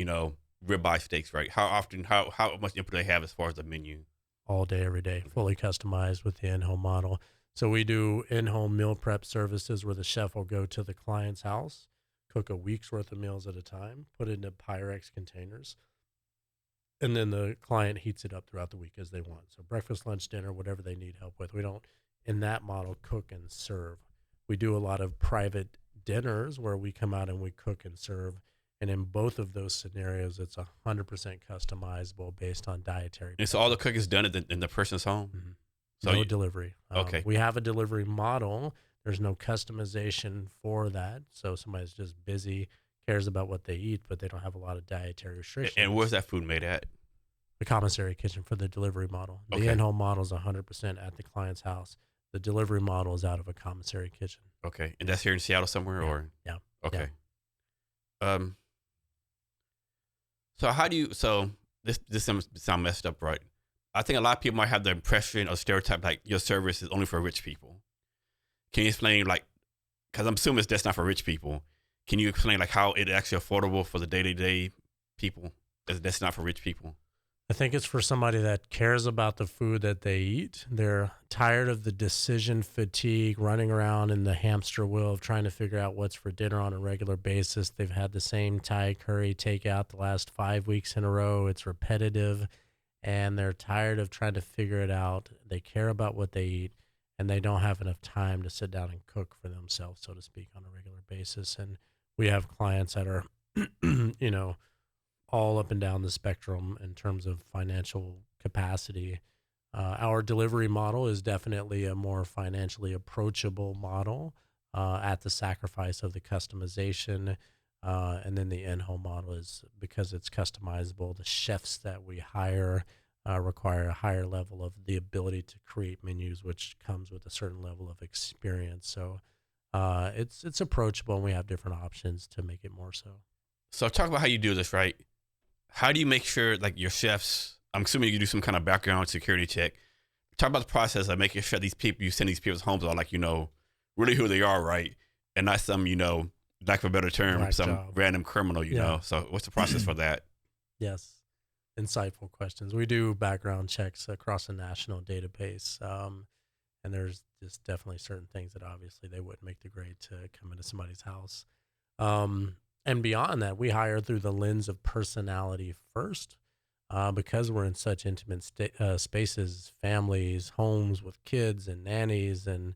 ribeye steaks, right? How often, how much input do they have as far as the menu? All day, every day, fully customized with the in-home model. So we do in-home meal prep services where the chef will go to the client's house, cook a week's worth of meals at a time, put it into Pyrex containers, and then the client heats it up throughout the week as they want. So breakfast, lunch, dinner, whatever they need help with. We don't, in that model, cook and serve. We do a lot of private dinners where we come out and we cook and serve. And in both of those scenarios, it's 100% customizable based on dietary. And so all the cooking is done in the person's home? Mm-hmm. So no delivery. Okay. We have a delivery model. There's no customization for that. So somebody's just busy, cares about what they eat, but they don't have a lot of dietary restrictions. And where's that food made at? The commissary kitchen for the delivery model. The Okay. in-home model is 100% at the client's house. The delivery model is out of a commissary kitchen. Okay. And that's here in Seattle somewhere? Yeah. Or Yeah. Okay. Yeah. So how do you, so this sound messed up, right? I think a lot of people might have the impression or stereotype like your service is only for rich people. Can you explain, like, because I'm assuming that's not for rich people. Can you explain like how it's actually affordable for the day-to-day people? That's not for rich people. I think it's for somebody that cares about the food that they eat. They're tired of the decision fatigue, running around in the hamster wheel of trying to figure out what's for dinner on a regular basis. They've had the same Thai curry takeout the last 5 weeks in a row. It's repetitive, and they're tired of trying to figure it out. They care about what they eat, and they don't have enough time to sit down and cook for themselves, so to speak, on a regular basis. And we have clients that are, all up and down the spectrum in terms of financial capacity. Our delivery model is definitely a more financially approachable model at the sacrifice of the customization. And then the in-home model is, because it's customizable, the chefs that we hire require a higher level of the ability to create menus, which comes with a certain level of experience. So it's approachable, and we have different options to make it more so. So talk about how you do this, right? How do you make sure, like, your chefs, I'm assuming you do some kind of background security check. Talk about the process of making sure these people, you send these people's homes are like, really who they are, right? And not some, lack of a better term, Black some job. random criminal, know. So what's the process for that? Yes. insightful questions. We do background checks across a national database, and there's just definitely certain things that obviously they wouldn't make the grade to come into somebody's house. Um, and beyond that, we hire through the lens of personality first, because we're in such intimate spaces, families, homes with kids and nannies, and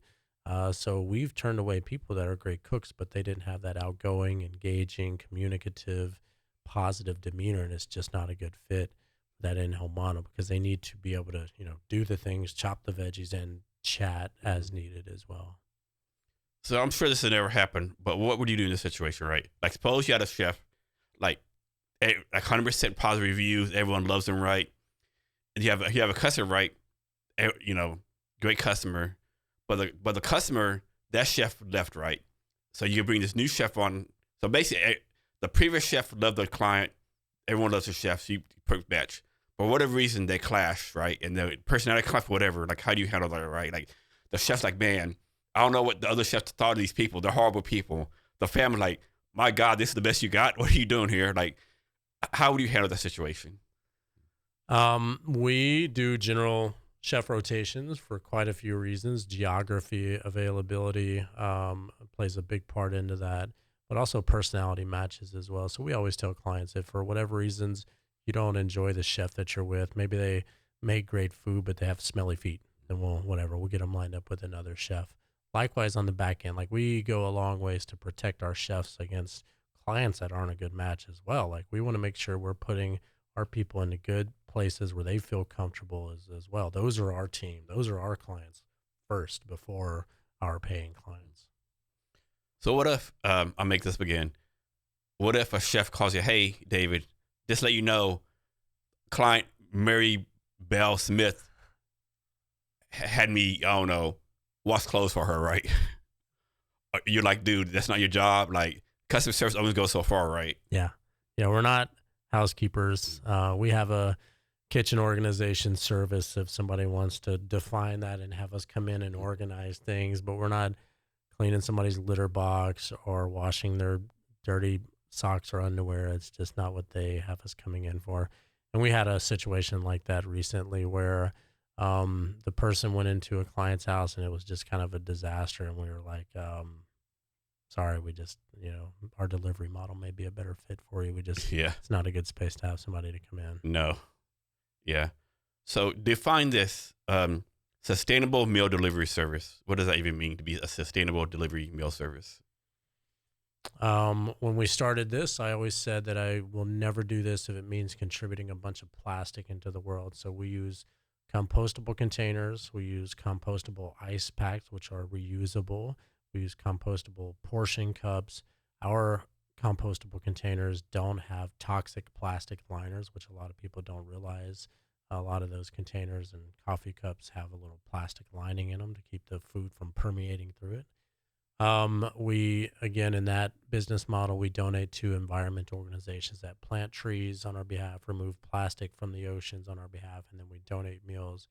so we've turned away people that are great cooks, but they didn't have that outgoing, engaging, communicative, positive demeanor, and it's just not a good fit for that in-home model because they need to be able to, do the things, chop the veggies, and chat as needed as well. So I'm sure this has never happened, but what would you do in this situation, right? Like, suppose you had a chef, like, 100% positive reviews, everyone loves them, right? And you have a customer, right? You know, great customer, but the customer, that chef left, right? So you bring this new chef on. So basically, the previous chef loved the client, everyone loves the chef, so you perfect match. For whatever reason, they clash, right? And the personality clash, whatever. Like, how do you handle that, right? Like, the chef's like, man, I don't know what the other chefs thought of these people. They're horrible people. The family's like, my God, this is the best you got. What are you doing here? Like, how would you handle that situation? We do general chef rotations for quite a few reasons. Geography, availability, plays a big part into that, but also personality matches as well. So we always tell clients if for whatever reasons you don't enjoy the chef that you're with, maybe they make great food, but they have smelly feet, then we'll get them lined up with another chef. Likewise on the back end, like we go a long ways to protect our chefs against clients that aren't a good match as well. Like we want to make sure we're putting our people into good places where they feel comfortable as well. Those are our team. Those are our clients first before our paying clients. So what if I make this begin? What if a chef calls you, hey, David, just let you know, client Mary Bell Smith had me, I don't know, wash clothes for her, right? You're like, dude, that's not your job. Like, customer service always goes so far, right? Yeah. Yeah. We're not housekeepers. We have a kitchen organization service if somebody wants to define that and have us come in and organize things, but we're not cleaning somebody's litter box or washing their dirty socks or underwear. It's just not what they have us coming in for. And we had a situation like that recently where the person went into a client's house and it was just kind of a disaster. And we were like, sorry, we just, our delivery model may be a better fit for you. Yeah. It's not a good space to have somebody to come in. No. Yeah. So define this sustainable meal delivery service. What does that even mean to be a sustainable delivery meal service? When we started this, I always said that I will never do this if it means contributing a bunch of plastic into the world. So we use compostable containers. We use compostable ice packs, which are reusable. We use compostable portion cups. Our compostable containers don't have toxic plastic liners, which a lot of people don't realize. A lot of those containers and coffee cups have a little plastic lining in them to keep the food from permeating through it. We, again, in that business model, we donate to environmental organizations that plant trees on our behalf, remove plastic from the oceans on our behalf, and then we donate meals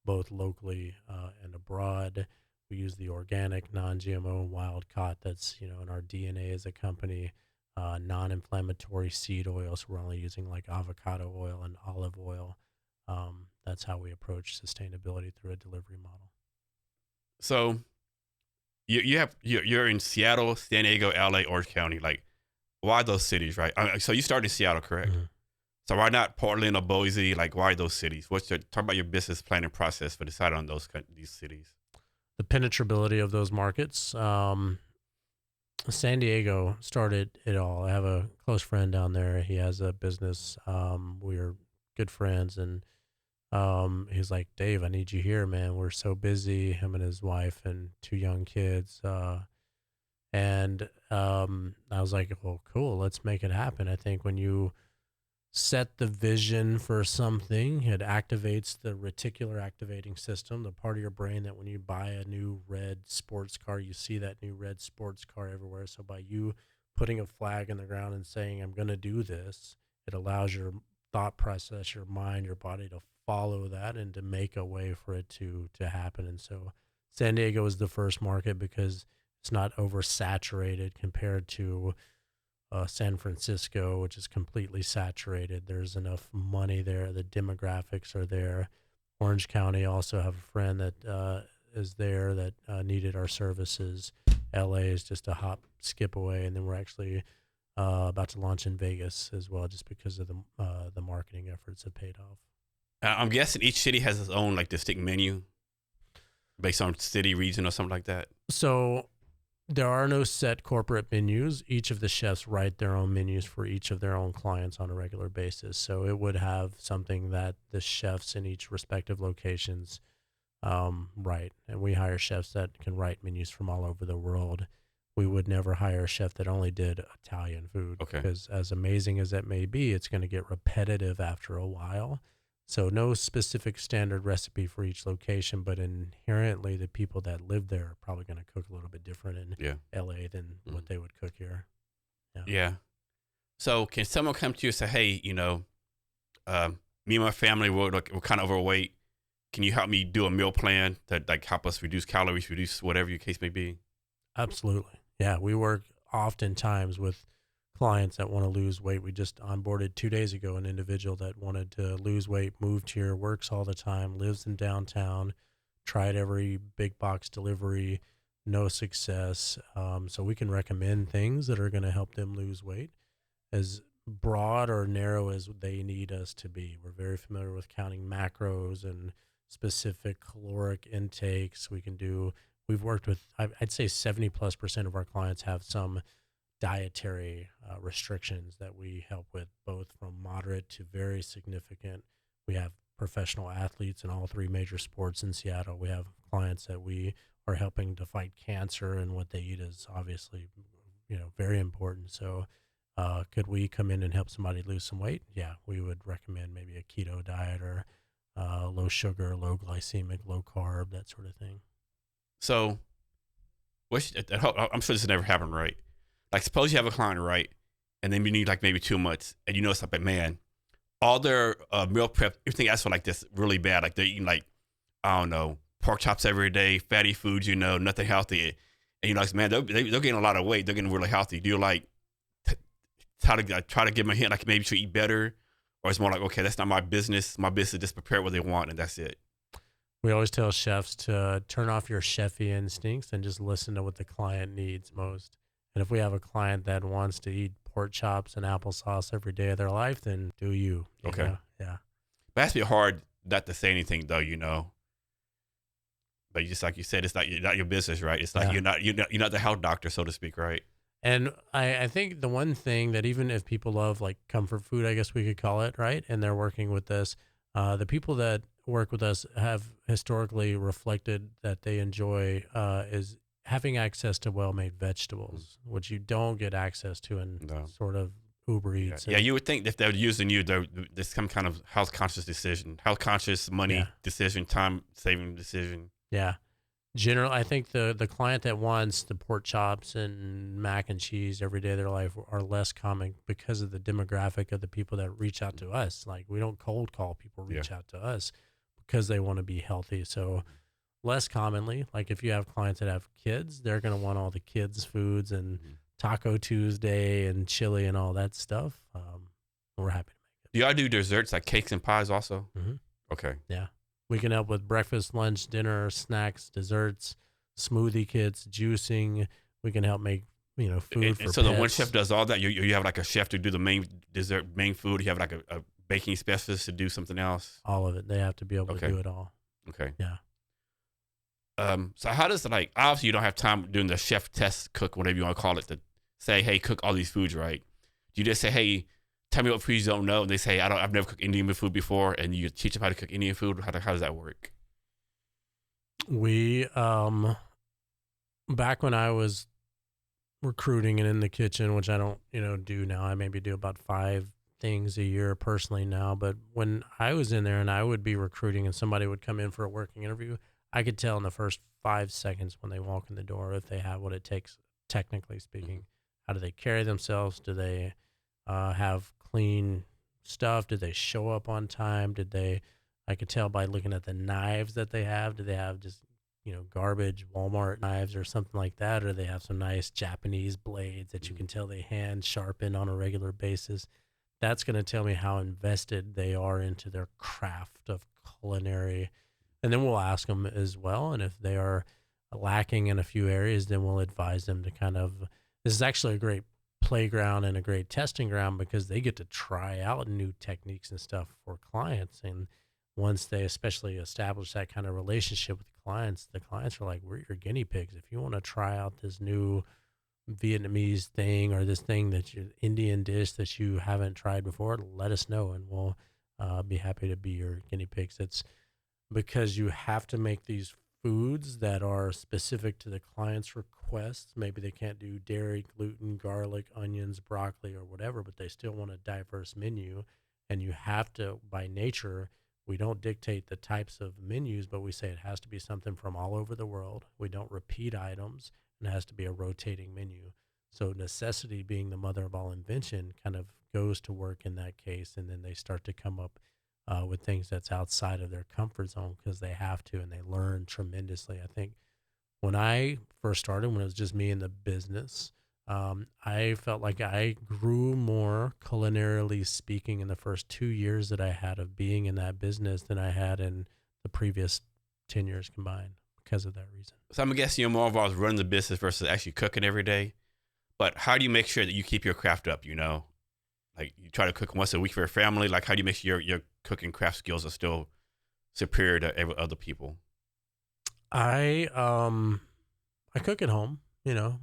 both locally and abroad. We use the organic, non-GMO, wild caught that's, in our DNA as a company, non-inflammatory seed oil. So we're only using like avocado oil and olive oil. That's how we approach sustainability through a delivery model. So you're in Seattle, San Diego, LA, Orange County. Like, why those cities, right? So you started in Seattle, correct? Mm-hmm. So why not Portland or Boise? Like, why those cities? Talk about your business planning process for deciding on these cities? The penetrability of those markets. San Diego started it all. I have a close friend down there. He has a business. We are good friends, and he's like, Dave, I need you here, man. We're so busy, him and his wife and two young kids. And I was like, well, cool, let's make it happen. I think when you set the vision for something, it activates the reticular activating system, the part of your brain that when you buy a new red sports car, you see that new red sports car everywhere. So by you putting a flag in the ground and saying, I'm going to do this, it allows your thought process, your mind, your body to follow that and to make a way for it to happen. And so San Diego is the first market because it's not oversaturated compared to San Francisco, which is completely saturated. There's enough money there. The demographics are there. Orange County also have a friend that is there that needed our services. LA is just a hop, skip away, and then we're actually about to launch in Vegas as well, just because of the marketing efforts have paid off. I'm guessing each city has its own like distinct menu based on city, region, or something like that. So there are no set corporate menus. Each of the chefs write their own menus for each of their own clients on a regular basis. So it would have something that the chefs in each respective locations write. And we hire chefs that can write menus from all over the world. We would never hire a chef that only did Italian food, Okay. because as amazing as that may be, it's going to get repetitive after a while. So no specific standard recipe for each location, but inherently the people that live there are probably going to cook a little bit different in Yeah. LA than what they would cook here. Yeah. Yeah. So can someone come to you and say, hey, me and my family, we're kind of overweight. Can you help me do a meal plan that like help us reduce calories, reduce whatever your case may be? Absolutely. Yeah. We work oftentimes with clients that want to lose weight. We just onboarded 2 days ago an individual that wanted to lose weight, moved here, works all the time, lives in downtown, tried every big box delivery, no success. So we can recommend things that are going to help them lose weight, as broad or narrow as they need us to be. We're very familiar with counting macros and specific caloric intakes. We've worked with, I'd say 70+% of our clients have some dietary restrictions that we help with, both from moderate to very significant. We have professional athletes in all three major sports in Seattle. We have clients that we are helping to fight cancer, and what they eat is obviously, very important. So could we come in and help somebody lose some weight? Yeah, we would recommend maybe a keto diet or low sugar, low glycemic, low carb, that sort of thing. So, I'm sure this has never happened, right? Like, suppose you have a client, right? And then you need like maybe 2 months, and you know something, man, all their meal prep, everything else for like this really bad. Like they're eating like, I don't know, pork chops every day, fatty foods, nothing healthy. And man, they're getting a lot of weight. They're getting really healthy. Do you like try to give them a hint, like maybe to eat better? Or it's more like, okay, that's not my business. My business is just prepare what they want, and that's it. We always tell chefs to turn off your chefy instincts and just listen to what the client needs most. And if we have a client that wants to eat pork chops and applesauce every day of their life, then do you. Okay. Yeah. But it has to be hard not to say anything, though. But just like you said, it's not your business, right? It's like Yeah. you're not the health doctor, so to speak, right? And I think the one thing that, even if people love like comfort food, I guess we could call it, right? And they're working with us, the people that work with us have historically reflected that they enjoy is having access to well-made vegetables, which you don't get access to in No. sort of Uber Eats. Yeah, you would think if they're using you, there's some kind of health conscious decision, health conscious money decision, time saving decision. Yeah. Generally, I think the client that wants the pork chops and mac and cheese every day of their life are less common because of the demographic of the people that reach out to us. Like, we don't cold call people reach out to us because they want to be healthy. So less commonly, like if you have clients that have kids, they're going to want all the kids' foods and Taco Tuesday and chili and all that stuff. We're happy to make it. Do y'all do desserts like cakes and pies also? Mm-hmm. Okay. Yeah. We can help with breakfast, lunch, dinner, snacks, desserts, smoothie kits, juicing. We can help make, food for so pets. the one chef does all that. You have like a chef to do the main dessert, main food. You have like a baking specialist to do something else. All of it. They have to be able to do it all. Okay. Yeah. So how does obviously you don't have time doing the chef test, cook, whatever you want to call it, to say, hey, cook all these foods, right? Do you just say, hey, tell me what foods you don't know? And they say, I've never cooked Indian food before, and you teach them how to cook Indian food. How does that work? We, back when I was recruiting and in the kitchen, which I don't, do now, I maybe do about 5 things a year personally now. But when I was in there and I would be recruiting and somebody would come in for a working interview, I could tell in the first 5 seconds when they walk in the door if they have what it takes, technically speaking. How do they carry themselves? Do they have clean stuff? Did they show up on time? I could tell by looking at the knives that they have. Do they have just garbage Walmart knives or something like that, or they have some nice Japanese blades that you can tell they hand sharpen on a regular basis. That's going to tell me how invested they are into their craft of culinary. And then we'll ask them as well. And if they are lacking in a few areas, then we'll advise them to this is actually a great playground and a great testing ground because they get to try out new techniques and stuff for clients. And once they especially establish that kind of relationship with the clients are like, we're your guinea pigs. If you want to try out this new Vietnamese thing or this thing Indian dish that you haven't tried before, let us know and we'll be happy to be your guinea pigs. It's because you have to make these foods that are specific to the client's requests. Maybe they can't do dairy, gluten, garlic, onions, broccoli, or whatever, but they still want a diverse menu. And you have to, by nature, we don't dictate the types of menus, but we say it has to be something from all over the world. We don't repeat items, and it has to be a rotating menu. So necessity being the mother of all invention kind of goes to work in that case, and then they start to come up with things that's outside of their comfort zone because they have to, and they learn tremendously. I think when I first started, when it was just me in the business, I felt like I grew more culinarily speaking in the first 2 years that I had of being in that business than I had in the previous 10 years combined because of that reason. So I'm guessing you're more involved running the business versus actually cooking every day. But how do you make sure that you keep your craft up, Like you try to cook once a week for your family. Like how do you make sure your cooking craft skills are still superior to other people? I cook at home.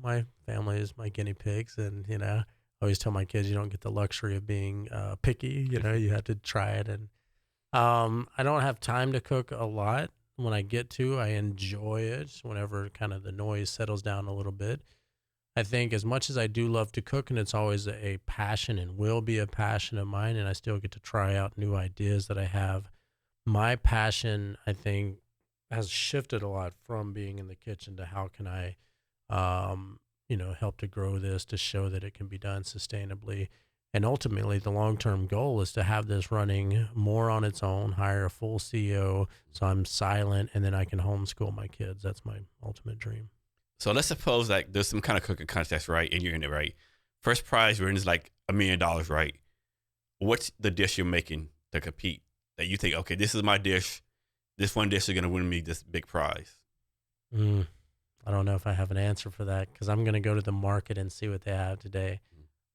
My family is my guinea pigs, and I always tell my kids you don't get the luxury of being picky. You have to try it, and I don't have time to cook a lot. When I get to, I enjoy it whenever kind of the noise settles down a little bit. I think as much as I do love to cook, and it's always a passion and will be a passion of mine, and I still get to try out new ideas that I have, my passion, I think, has shifted a lot from being in the kitchen to how can I, help to grow this, to show that it can be done sustainably. And ultimately, the long-term goal is to have this running more on its own, hire a full CEO so I'm silent, and then I can homeschool my kids. That's my ultimate dream. So let's suppose like there's some kind of cooking contest, right? And you're in it, right? First prize wins like $1 million, right? What's the dish you're making to compete that you think, okay, this is my dish. This one dish is going to win me this big prize? I don't know if I have an answer for that because I'm going to go to the market and see what they have today.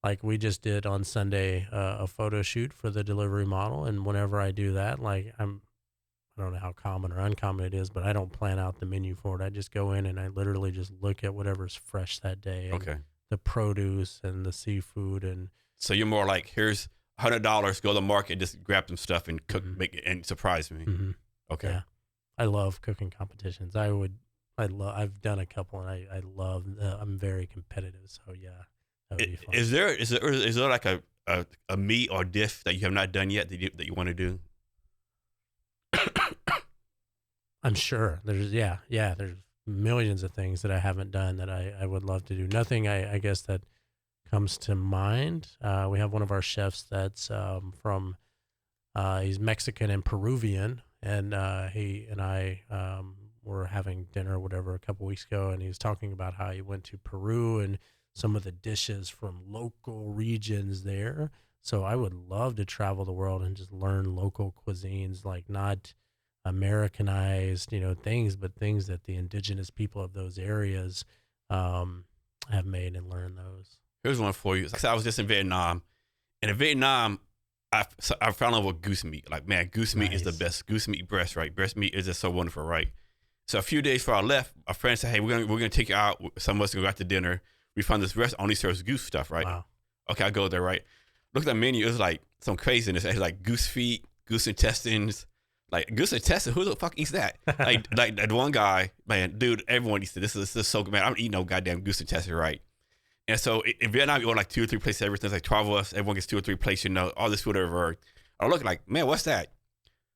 Like we just did on Sunday a photo shoot for the delivery model. And whenever I do that, I don't know how common or uncommon it is, but I don't plan out the menu for it. I just go in and I literally just look at whatever's fresh that day. And Okay. the produce and the seafood. And so you're more like, here's $100, go to the market, just grab some stuff and cook, make it, and surprise me. Mm-hmm. Okay. Yeah. I love cooking competitions. I've done a couple and I love, I'm very competitive. So yeah, that would be fun. Is there like a meat or dish that you have not done yet that you want to do? I'm sure there's millions of things that I haven't done that I would love to do. Nothing I guess that comes to mind. We have one of our chefs that's from he's Mexican and Peruvian, and he and I were having dinner or whatever a couple weeks ago, and he was talking about how he went to Peru and some of the dishes from local regions there. So I would love to travel the world and just learn local cuisines, like not Americanized, things, but things that the indigenous people of those areas have made and learn those. Here's one for you. I was just in Vietnam, and in Vietnam, I found out with goose meat. Like, man, goose meat is the best. Goose meat breast, right? Breast meat is just so wonderful, right? So a few days before I left, a friend said, "Hey, we're gonna take you out. Some of us gonna go out to dinner. We found this restaurant only serves goose stuff, right?" Wow. Okay, I go there, right? Look at the menu. It was like some craziness. It's like goose feet, goose intestines. Like goose intestines, who the fuck eats that? like that one guy, man, dude, everyone eats it. This is so good, man. I don't eat no goddamn goose intestine, right? And so in Vietnam, you order like 2 or 3 plates. Everything's like 12 of us. Everyone gets 2 or 3 plates. All this food over. I look like, man, what's that?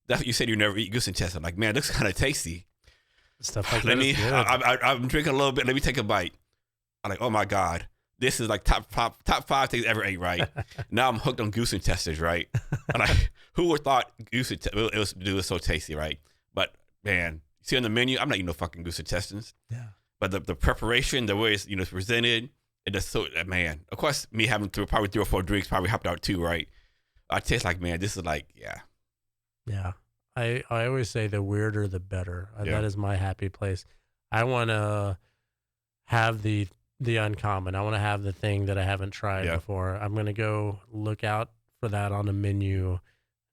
That's what you said you never eat goose intestine. I'm like, man, it looks kind of tasty. Stuff like that. I'm drinking a little bit. Let me take a bite. I'm like, oh my god, this is like top 5 things I ever ate, right? Now I'm hooked on goose intestines, right? I'm like, who would thought goose intestines? It was so tasty, right? But man, see on the menu, I'm not eating no fucking goose intestines. Yeah. But the preparation, the way it's it's presented, it just so man. Of course, me having probably 3 or 4 drinks probably helped out too, right? I taste like, man, this is like, yeah. Yeah. I always say the weirder the better. Yeah. That is my happy place. I want to have the uncommon. I want to have the thing that I haven't tried before. I'm going to go look out for that on the menu,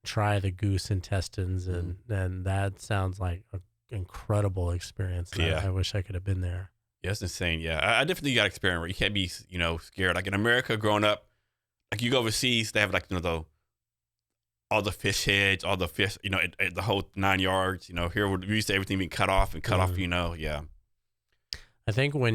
try the goose intestines, and that sounds like an incredible experience. Yeah. I wish I could have been there. Yeah, it's insane. Yeah, I definitely got to experiment. You can't be, scared. Like in America, growing up, like you go overseas, they have like, all the fish heads, all the fish, the whole 9 yards. Here we're used to everything being cut off and cut off. Yeah. I think we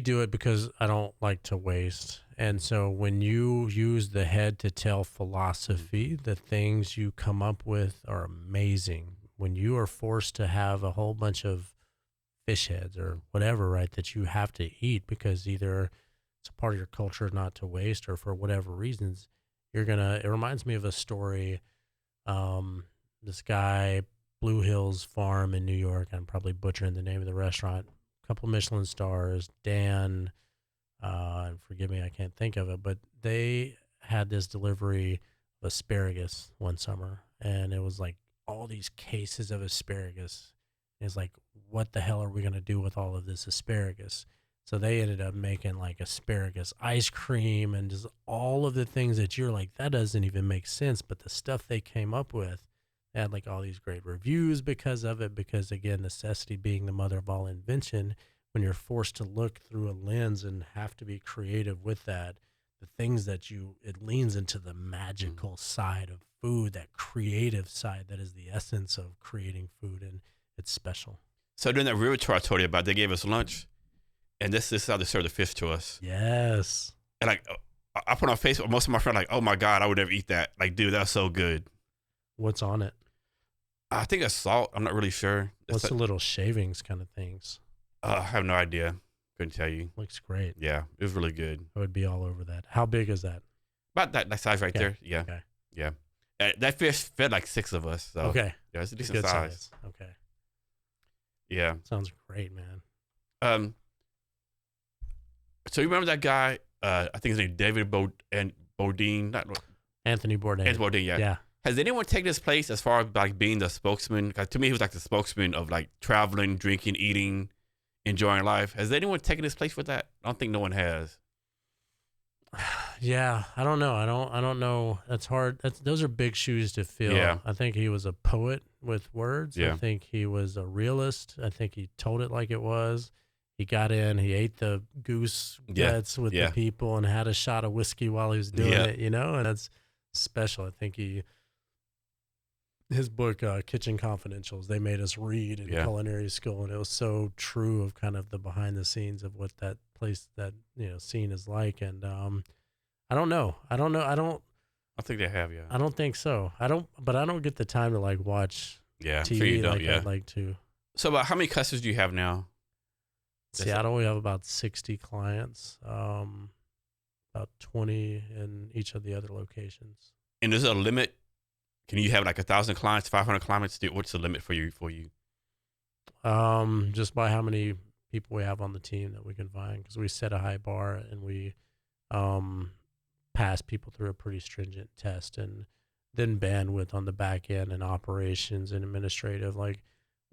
do it because I don't like to waste. And so when you use the head to tail philosophy, the things you come up with are amazing. When you are forced to have a whole bunch of fish heads or whatever, right, that you have to eat because either it's a part of your culture not to waste or for whatever reasons, it reminds me of a story. This guy, Blue Hills Farm in New York, I'm probably butchering the name of the restaurant, a couple Michelin stars, Dan, forgive me, I can't think of it, but they had this delivery of asparagus one summer, and it was like all these cases of asparagus. It's like, what the hell are we going to do with all of this asparagus? So they ended up making like asparagus ice cream and just all of the things that you're like, that doesn't even make sense. But the stuff they came up with, they had like all these great reviews because of it. Because again, necessity being the mother of all invention, when you're forced to look through a lens and have to be creative with that, the things that it leans into the magical side of food, that creative side that is the essence of creating food. And it's special. So during that river tour I told you about, they gave us lunch, and this is how they serve the fish to us. Yes. And like, I put on Facebook, most of my friends like, oh my God, I would never eat that. Like, dude, that's so good. What's on it? I think it's salt. I'm not really sure. What's the little shavings kind of things? I have no idea. Couldn't tell you. Looks great. Yeah, it was really good. I would be all over that. How big is that? About that size right there. Yeah. Okay. Yeah. That fish fed like 6 of us. So okay. Yeah, it's a decent size. Okay. Yeah. Sounds great, man. So you remember that guy? I think his name David Bodine. Anthony Bourdain. Anthony Bourdain, yeah. Yeah. Has anyone taken his place as far as like being the spokesman? 'Cause to me, he was like the spokesman of like traveling, drinking, eating, enjoying life. Has anyone taken his place with that? I don't think no one has. Yeah, I don't know. I don't know. That's hard. Those are big shoes to fill. Yeah. I think he was a poet with words. Yeah. I think he was a realist. I think he told it like it was. He got in, he ate the goose guts with the people and had a shot of whiskey while he was doing it, and that's special. I think his book, Kitchen Confidentials, they made us read in culinary school, and it was so true of kind of the behind the scenes of what that place, that, scene is like. And I don't know. I think they have, I don't think so. But I don't get the time to like watch TV I'd like to. So about how many customers do you have now? Seattle, we have about 60 clients, about 20 in each of the other locations. And is there a limit? Can you have like 1,000 clients, 500 clients? What's the limit for you? Just by how many people we have on the team that we can find, because we set a high bar and we pass people through a pretty stringent test, and then bandwidth on the back end and operations and administrative. Like,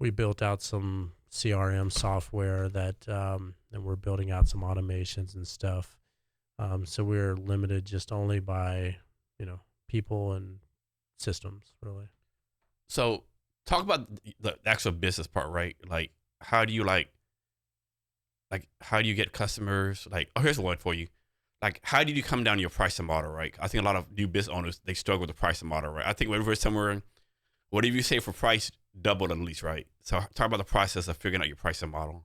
we built out some CRM software that, and we're building out some automations and stuff. So we're limited just only by, people and systems, really. So talk about the actual business part, right? Like, how do you how do you get customers? Like, here's one for you. Like, how did you come down to your pricing model, right? I think a lot of new business owners, they struggle with the pricing model, right? I think whenever somewhere, whatever you say for price, double at least, right? So talk about the process of figuring out your pricing model.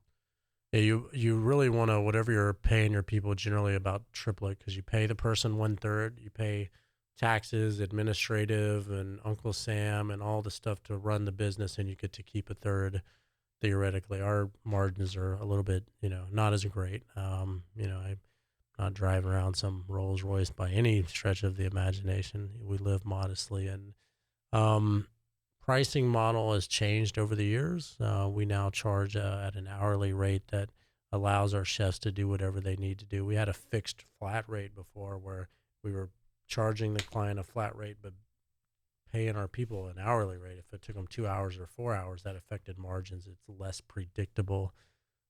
Yeah, you really want to, whatever you're paying your people, generally about triple it, because you pay the person 1/3, you pay taxes, administrative, and Uncle Sam, and all the stuff to run the business, and you get to keep 1/3. Theoretically, our margins are a little bit, not as great. I'm not driving around some Rolls Royce by any stretch of the imagination. We live modestly, and pricing model has changed over the years. We now charge at an hourly rate that allows our chefs to do whatever they need to do. We had a fixed flat rate before where we were charging the client a flat rate, but paying our people an hourly rate. If it took them 2 hours or 4 hours, that affected margins. It's less predictable.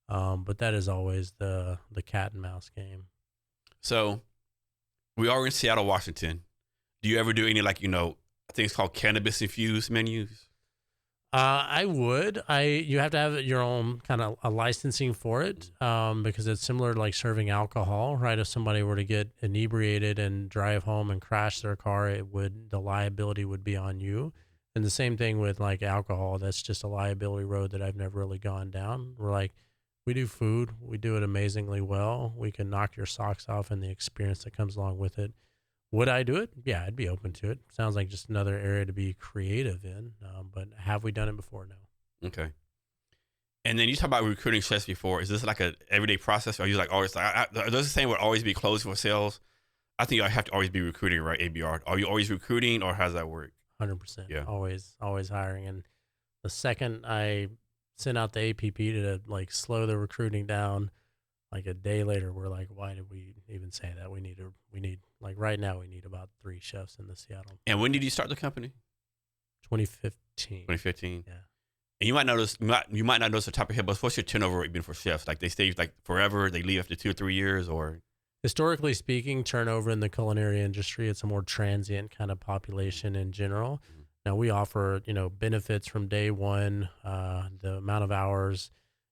But that is always the cat and mouse game. So we are in Seattle, Washington. Do you ever do any things called cannabis infused menus? I would. You have to have your own kind of a licensing for it, because it's similar to like serving alcohol, right? If somebody were to get inebriated and drive home and crash their car, the liability would be on you. And the same thing with like alcohol. That's just a liability road that I've never really gone down. We do food, we do it amazingly well. We can knock your socks off and the experience that comes along with it. Would I do it? Yeah, I'd be open to it. Sounds like just another area to be creative in. But have we done it before? No. Okay. And then you talk about recruiting chefs before. Is this like a everyday process? Or are you like always like, does the same would always be closed for sales? I think I have to always be recruiting, right? ABR. Are you always recruiting, or how does that work? 100%. Yeah. Always hiring. And the second I sent out the APP to like slow the recruiting down, like a day later, we're like, why did we even say that? We need like right now, we need about 3 chefs in the Seattle. And when did you start the company? 2015. 2015. Yeah. And you might not notice the top of your head, but what's your turnover rate been for chefs? Like they stay like forever, they leave after 2 or 3 years, or? Historically speaking, turnover in the culinary industry, it's a more transient kind of population in general. Mm-hmm. Now we offer, benefits from day one, the amount of hours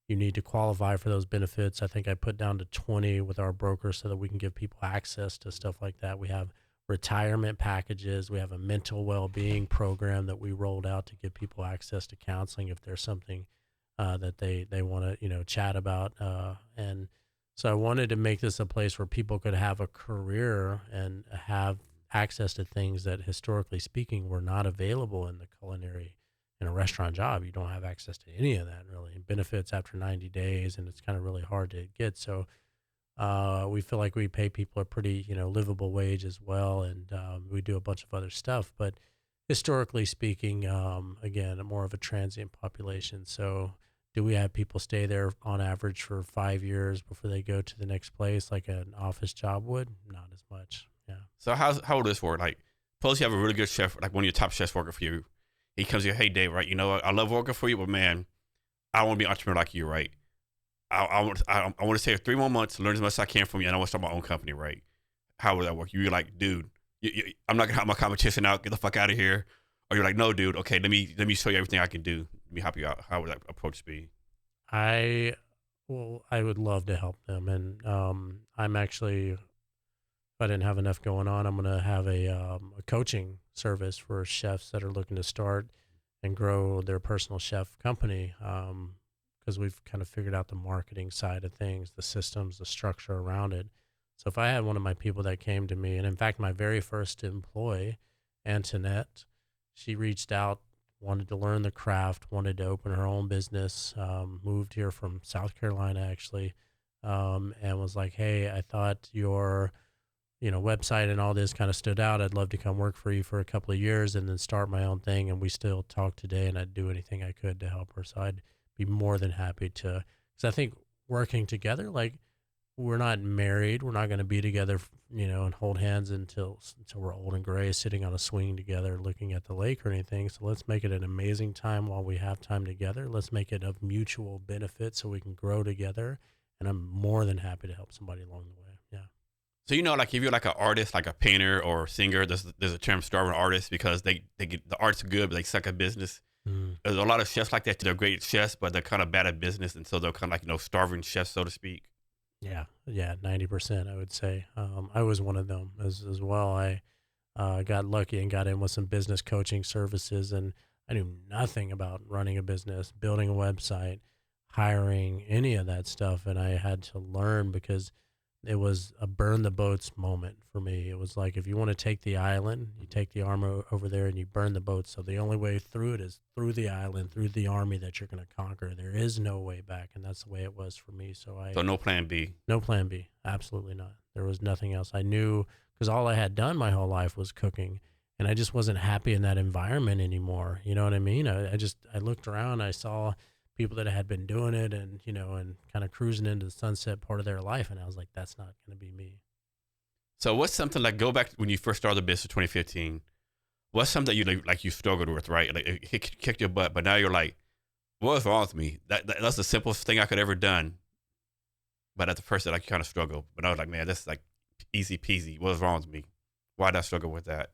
you need to qualify for those benefits. I think I put down to 20 with our broker so that we can give people access to stuff like that. We have retirement packages. We have a mental well-being program that we rolled out to give people access to counseling if there's something that they want to, chat about. And so I wanted to make this a place where people could have a career and have access to things that historically speaking were not available in the culinary. In a restaurant job, you don't have access to any of that really. Benefits after 90 days, and it's kind of really hard to get. So we feel like we pay people a pretty, livable wage as well, and we do a bunch of other stuff. But historically speaking, again, more of a transient population. So do we have people stay there on average for 5 years before they go to the next place, like an office job would? Not as much. Yeah. So how would this work? Like, suppose you have a really good chef, like one of your top chefs working for you. He comes here, hey, Dave, right? You know what? I love working for you, but man, I want to be an entrepreneur like you, right? I want to stay 3 more months, learn as much as I can from you, and I want to start my own company, right? How would that work? You're like, dude, I'm not gonna have my competition out. Get the fuck out of here. Or you're like, no, dude. Okay, let me show you everything I can do. Let me help you out. How would that approach be? I would love to help them, and I'm actually, if I didn't have enough going on, I'm gonna have a coaching service for chefs that are looking to start and grow their personal chef company, because we've kind of figured out the marketing side of things, the systems, the structure around it. So if I had one of my people that came to me, and in fact, my very first employee, Antoinette, she reached out, wanted to learn the craft, wanted to open her own business, moved here from South Carolina actually, and was like, hey, I thought your website and all this kind of stood out. I'd love to come work for you for a couple of years and then start my own thing. And we still talk today, and I'd do anything I could to help her. So I'd be more than happy to, because I think working together, like, we're not married. We're not going to be together, and hold hands until we're old and gray, sitting on a swing together, looking at the lake or anything. So let's make it an amazing time while we have time together. Let's make it of mutual benefit so we can grow together. And I'm more than happy to help somebody along the way. Yeah. So like if you're like an artist, like a painter or a singer, there's a term starving artist because they get the art's good, but they suck at business. Mm. There's a lot of chefs like that. They're great chefs, but they're kind of bad at business, and so they're kind of like starving chefs, so to speak. Yeah, 90%, I would say. I was one of them as well. I got lucky and got in with some business coaching services, and I knew nothing about running a business, building a website, hiring, any of that stuff. And I had to learn because it was a burn the boats moment for me. It was like, if you want to take the island, you take the army over there and you burn the boat. So the only way through it is through the island, through the army that you're going to conquer. There is no way back. And that's the way it was for me. So no plan B. No plan B. Absolutely not. There was nothing else. I knew, because all I had done my whole life was cooking. and I just wasn't happy in that environment anymore. You know what I mean? I looked around, I saw people that had been doing it, and and kind of cruising into the sunset part of their life, and I was like, that's not going to be me. So what's something like go back when you first started the business in 2015? What's something that you like you struggled with, right? Like it kicked your butt, but now you're like, what was wrong with me? That's the simplest thing I could ever done. But at the first, like, you kind of struggle. But I was like, man, that's like easy peasy. What was wrong with me? Why did I struggle with that?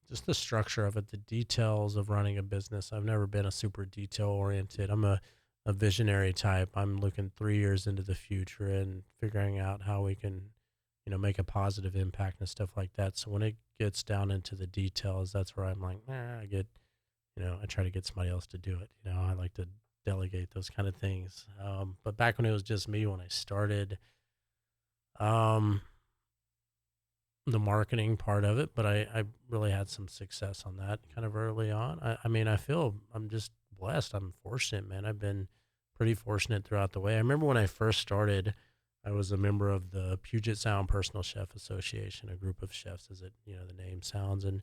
Just the structure of it, the details of running a business. I've never been a super detail oriented. I'm a visionary type. I'm looking 3 years into the future and figuring out how we can, make a positive impact and stuff like that. So when it gets down into the details, that's where I'm like, I try to get somebody else to do it. I like to delegate those kind of things. But back when it was just me, when I started, um, the marketing part of it, but I really had some success on that kind of early on. I mean, I feel I'm just blessed. I'm fortunate, man. I've been pretty fortunate throughout the way. I remember when I first started, I was a member of the Puget Sound Personal Chef Association, a group of chefs, as the name sounds. And I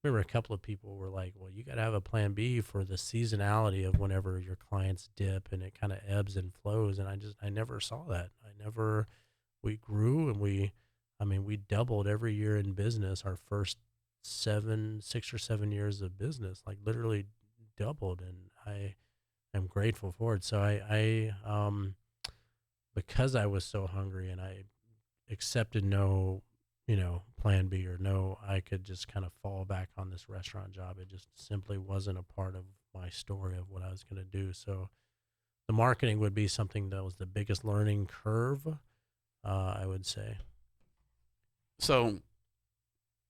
remember a couple of people were like, well, you got to have a plan B for the seasonality of whenever your clients dip and it kind of ebbs and flows. And I never saw that. We grew and we doubled every year in business. Our first 6 or 7 years of business, like literally doubled. And I am grateful for it. So because I was so hungry and I accepted no, plan B or no, I could just kind of fall back on this restaurant job. It just simply wasn't a part of my story of what I was going to do. So the marketing would be something that was the biggest learning curve, I would say. So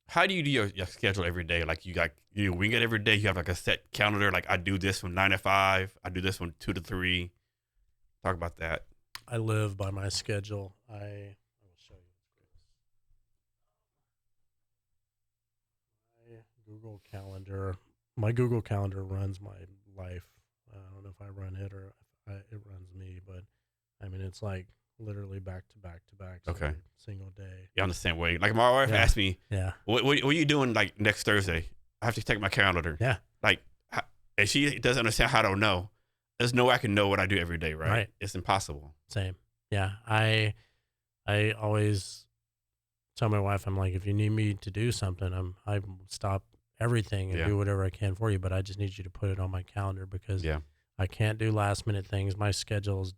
how do you do your schedule every day? Like you wing it every day. You have like a set calendar. Like I do this from 9 to 5. I do this from 2 to 3. Talk about that. I live by my schedule. I will show you. My Google Calendar. My Google Calendar runs my life. I don't know if I run it or if it runs me, but I mean it's like literally back to back to back Okay. every single day. Yeah, I'm the same way. Like my wife Yeah. asked me, Yeah. what are you doing like next Thursday? I have to take my calendar. Yeah. Like, and she doesn't understand how I don't know. There's no way I can know what I do every day, right? Right. It's impossible. Same. Yeah. I always tell my wife, I'm like, if you need me to do something, I stop everything and Yeah. do whatever I can for you, but I just need you to put it on my calendar because Yeah. I can't do last minute things. My schedule's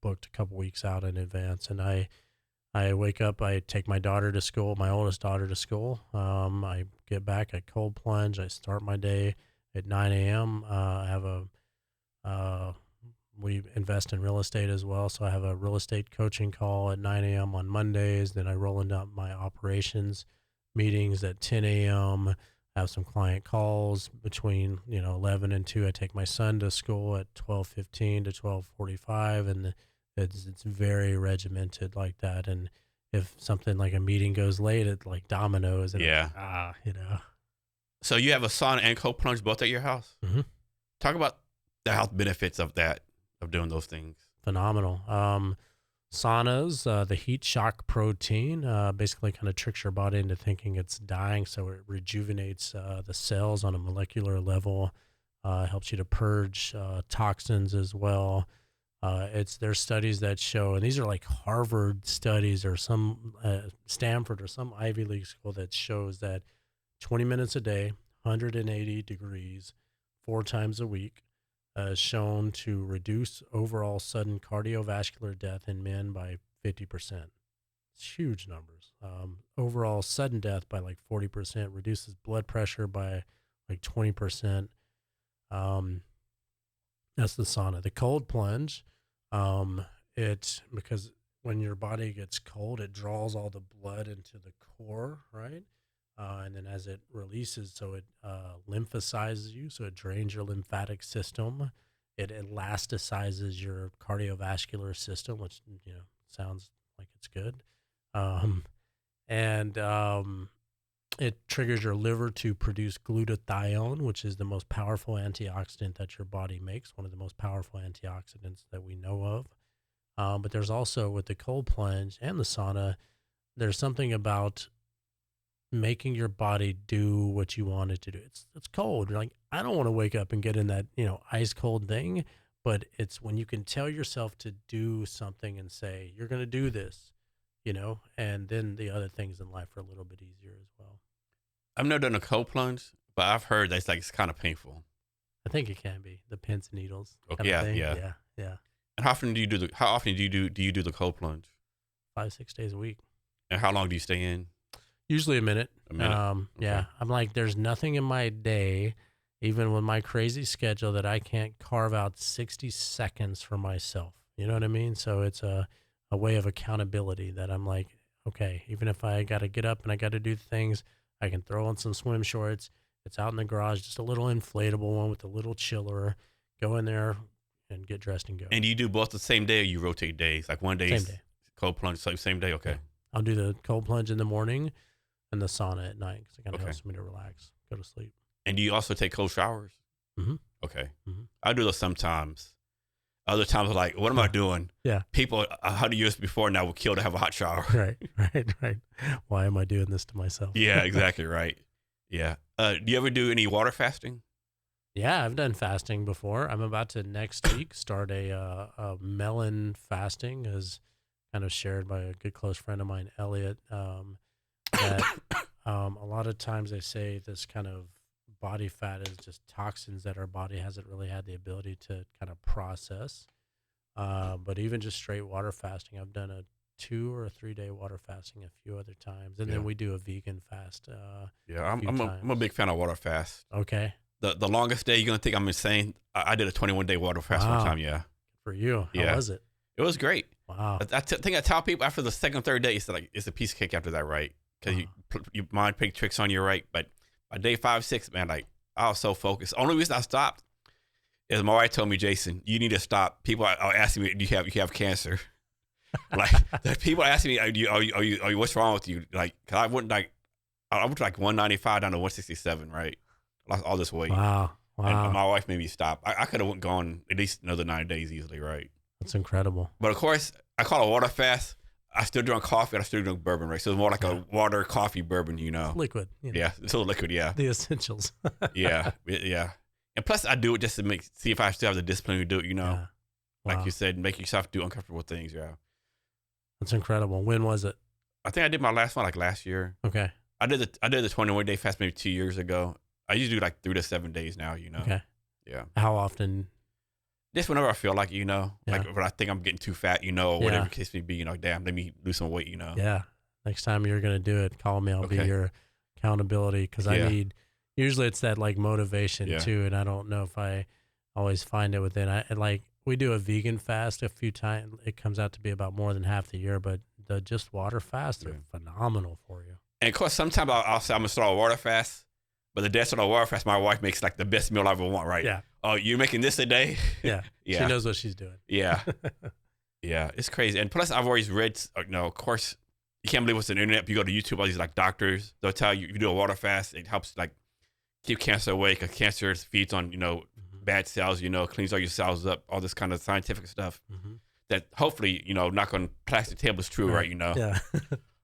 booked a couple weeks out in advance, and I wake up, I take my daughter to school, my oldest daughter to school. I get back, I cold plunge, I start my day at 9 a.m. I have we invest in real estate as well. So I have a real estate coaching call at 9 a.m. on Mondays. Then I roll into my operations meetings at 10 a.m. Have some client calls between 11 and 2. I take my son to school at 12:15 to 12:45, and it's very regimented like that. And if something like a meeting goes late, it like dominoes. And Yeah. it's, So you have a sauna and cold plunge both at your house? Mhm. Talk about the health benefits of that, of doing those things. Phenomenal. Saunas, the heat shock protein, basically kind of tricks your body into thinking it's dying, so it rejuvenates the cells on a molecular level. Helps you to purge toxins as well. There's studies that show, and these are like Harvard studies or some Stanford or some Ivy League school that shows that 20 minutes a day, 180 degrees, 4 times a week, shown to reduce overall sudden cardiovascular death in men by 50%. It's huge numbers. Overall sudden death by like 40%, reduces blood pressure by like 20%. That's the sauna. The cold plunge, because when your body gets cold, it draws all the blood into the core, right? And then as it releases, so it lymphosizes you, so it drains your lymphatic system. It elasticizes your cardiovascular system, which sounds like it's good. Um, and It triggers your liver to produce glutathione, which is the most powerful antioxidant that your body makes, one of the most powerful antioxidants that we know of. But there's also, with the cold plunge and the sauna, there's something about making your body do what you want it to do. It's cold. You're like, I don't want to wake up and get in that, ice cold thing, but it's when you can tell yourself to do something and say, you're going to do this, and then the other things in life are a little bit easier as well. I've never done a cold plunge, but I've heard that it's kind of painful. I think it can be the pins and needles. Okay, Kind of thing. yeah. Yeah. And how often do you do the cold plunge? 5-6 days a week. And how long do you stay in? Usually a minute. A minute. Yeah. Okay. I'm like, there's nothing in my day, even with my crazy schedule, that I can't carve out 60 seconds for myself. You know what I mean? So it's a way of accountability that I'm like, okay, even if I got to get up and I got to do things, I can throw on some swim shorts. It's out in the garage, just a little inflatable one with a little chiller. Go in there and get dressed and go. And do you do both the same day, or you rotate days? Like one day Same is day. cold plunge, same day? Okay. Yeah. I'll do the cold plunge in the morning and the sauna at night because it kind of Okay. helps me to relax, go to sleep. And do you also take cold showers? Mhm. Okay. Mhm. I do those sometimes. Other times I'm like, what am I doing? Yeah. People 100 years before now would kill to have a hot shower. Right. Why am I doing this to myself? Yeah, exactly right. Yeah. Do you ever do any water fasting? Yeah, I've done fasting before. I'm about to next week start a melon fasting, as kind of shared by a good close friend of mine, Elliot. That a lot of times they say this kind of body fat is just toxins that our body hasn't really had the ability to kind of process. But even just straight water fasting, I've done a 2 or 3 day water fasting a few other times, and Yeah. then we do a vegan fast. Yeah, few I'm a big fan of water fast. Okay, The longest day, you're going to think I'm insane. I did a 21-day water fast Wow. one time, yeah. for you, how Yeah. was it? It was great. Wow. Think I tell people after the second, third day, it's a piece of cake after that, right? Because your mind playing tricks on you, right? But by day 5, 6, man, like I was so focused. Only reason I stopped is my wife told me, Jason, you need to stop. People are asking me, do you have cancer? Like the people are asking me, are you what's wrong with you? Like, cause I went like 195 down to 167, right? Lost all this weight. Wow. And my wife made me stop. I could have gone at least another 9 days easily, right? That's incredible. But of course, I call it a water fast. I still drink coffee. I still drink bourbon, right? So it's more like a water, coffee, bourbon, Liquid. Yeah, it's still liquid, yeah. The essentials. Yeah. And plus, I do it just to see if I still have the discipline to do it, Yeah. Like Wow. you said, make yourself do uncomfortable things, yeah. That's incredible. When was it? I think I did my last one like last year. Okay. I did the 21-day fast maybe 2 years ago. I usually do like 3 to 7 days now, Okay. Yeah. How often? Just whenever I feel like, Yeah. like when I think I'm getting too fat, or whatever Yeah. the case may be, damn, let me lose some weight, Yeah. Next time you're going to do it, call me. I'll be Okay. your accountability because I Yeah. need, usually it's that like motivation Yeah. too. And I don't know if I always find it within. We do a vegan fast a few times. It comes out to be about more than half the year, but the just water fasts are phenomenal for you. And of course, sometimes I'll say I'm going to start a water fast, but the day I start a water fast, my wife makes like the best meal I ever want, right? Yeah. Oh, you're making this a day? Yeah. Yeah. She knows what she's doing. Yeah. Yeah, it's crazy. And plus, I've always read, of course, you can't believe what's on the internet. If you go to YouTube, all these like doctors, they'll tell you, if you do a water fast, it helps like keep cancer away because cancer feeds on, bad cells, cleans all your cells up, all this kind of scientific stuff Mhm. that hopefully, knock on plastic table is true, right? Yeah.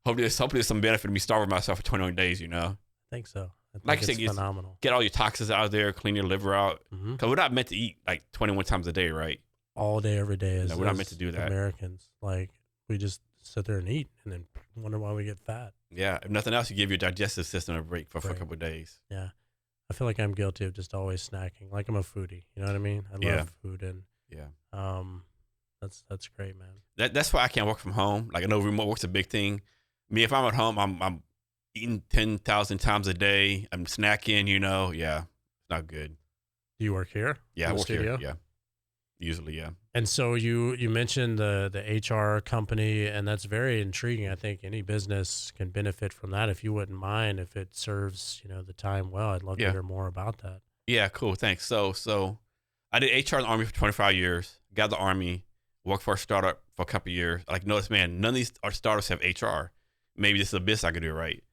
Hopefully there's some benefit of me starving myself for 21 days, I think so. I think Like you it's said, it's- phenomenal. Get all your toxins out of there, clean your liver out. Mhm. Because we're not meant to eat like 21 times a day, right? All day, every day. No, we're not meant to do that. Americans, like we just sit there and eat, and then wonder why we get fat. Yeah. If nothing else, you give your digestive system a break for a Right. couple of days. Yeah, I feel like I'm guilty of just always snacking. Like I'm a foodie. You know what I mean? I Yeah. love food, and Yeah. that's great, man. That's why I can't work from home. Like I know remote work's a big thing. Me, if I'm at home, I'm eating 10,000 times a day. I'm snacking, yeah. It's not good. Do you work here? Yeah, in I the work studio? here. Yeah. Usually, yeah. And so you mentioned the HR company, and that's very intriguing. I think any business can benefit from that. If you wouldn't mind, if it serves the time well, I'd love to Yeah. hear more about that. Yeah, cool. Thanks. So I did HR in the Army for 25 years. Got out of the Army, worked for a startup for a couple of years. Like, notice, man, none of these startups have HR. Maybe this is a business I could do, right?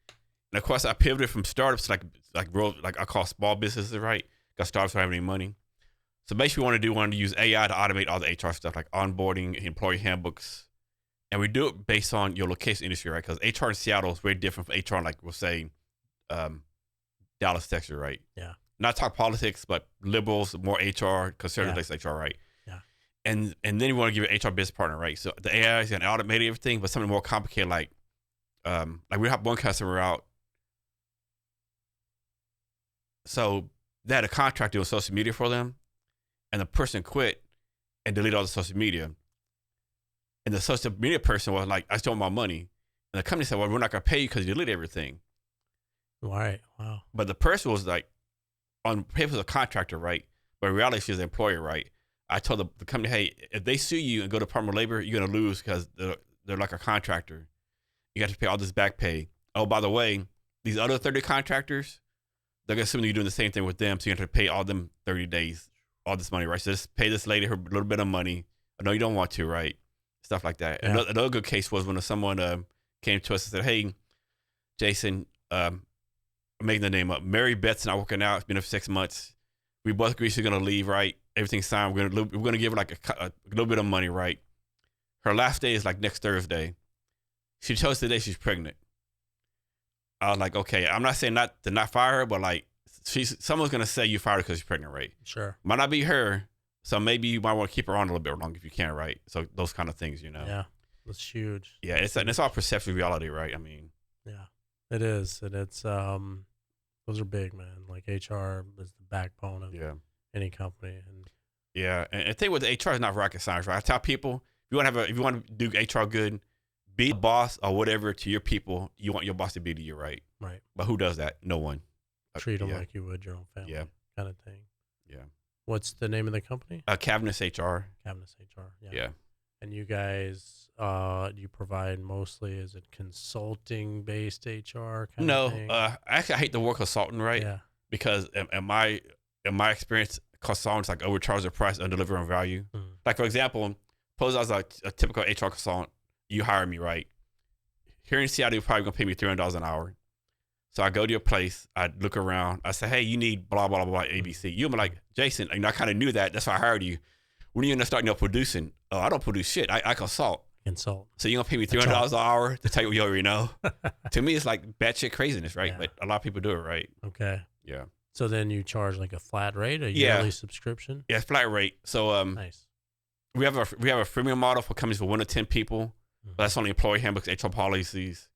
And of course, I pivoted from startups to like I call small businesses, right? Because startups don't have any money. So basically, we wanted to use AI to automate all the HR stuff, like onboarding, employee handbooks. And we do it based on your location industry, right? Because HR in Seattle is very different from HR in, like, we'll say, Dallas, Texas, right? Yeah. Not talk politics, but liberals, more HR, conservatives, HR, right? Yeah. And then you want to give an HR business partner, right? So the AI is gonna automate everything, but something more complicated, like we have one customer out. So they had a contract doing social media for them, and the person quit and deleted all the social media. And the social media person was like, I still want my money. And the company said, well, we're not going to pay you because you deleted everything. Right. Wow. But the person was like, on paper, was a contractor, right? But in reality, she was an employer, right? I told the company, hey, if they sue you and go to Department of Labor, you're going to lose because they're like a contractor. You got to pay all this back pay. Oh, by the way, these other 30 contractors, they're going to assume you're doing the same thing with them. So you have to pay all them 30 days, all this money, right? So just pay this lady her little bit of money. I know you don't want to, right? Stuff like that. Yeah. Another good case was when someone came to us and said, hey, Jason, I'm making the name up. Mary Beth's not working out. It's been there for 6 months. We both agree she's going to leave, right? Everything's signed. We're going to give her like a little bit of money, right? Her last day is like next Thursday. She chose today she's pregnant. I was like, okay, I'm not saying not to not fire her, but like someone's going to say you fired her because she's pregnant, right? Sure. Might not be her. So maybe you might want to keep her on a little bit longer if you can, right? So those kind of things, Yeah. That's huge. Yeah, it's all perception reality, right? I mean, yeah, it is. And it's, those are big, man. Like HR is the backbone of any company. And yeah. And the thing with HR is not rocket science, right? I tell people, if you want to do HR good, be a boss or whatever to your people you want your boss to be to you, right? Right. But who does that? No one. Treat them like you would your own family. Yeah. Kind of thing. Yeah. What's the name of the company? Cavness HR. Cavness HR. Yeah. And you guys, you provide mostly, is it consulting based HR kind of thing? Actually I hate the word consultant, right? Yeah. Because in my experience, consultants like overcharge the price and deliver on value. Mm. Like for example, suppose I was a typical HR consultant. You hire me, right? Here in Seattle, you're probably gonna pay me $300 an hour. So I go to your place, I look around, I say, hey, you need blah, blah, blah, ABC. You're like, Jason, I kind of knew that. That's why I hired you. When are you going to start producing? Oh, I don't produce shit. I consult. Consult. So you're going to pay me $300 an hour to tell you what you already know? To me, it's like batshit craziness, right? Yeah. But a lot of people do it, right? Okay. Yeah. So then you charge like a flat rate, a yearly subscription? Yeah, flat rate. So nice. We have a freemium model for companies for 1 to 10 people. Mm-hmm. But that's only employee handbooks, HR policies.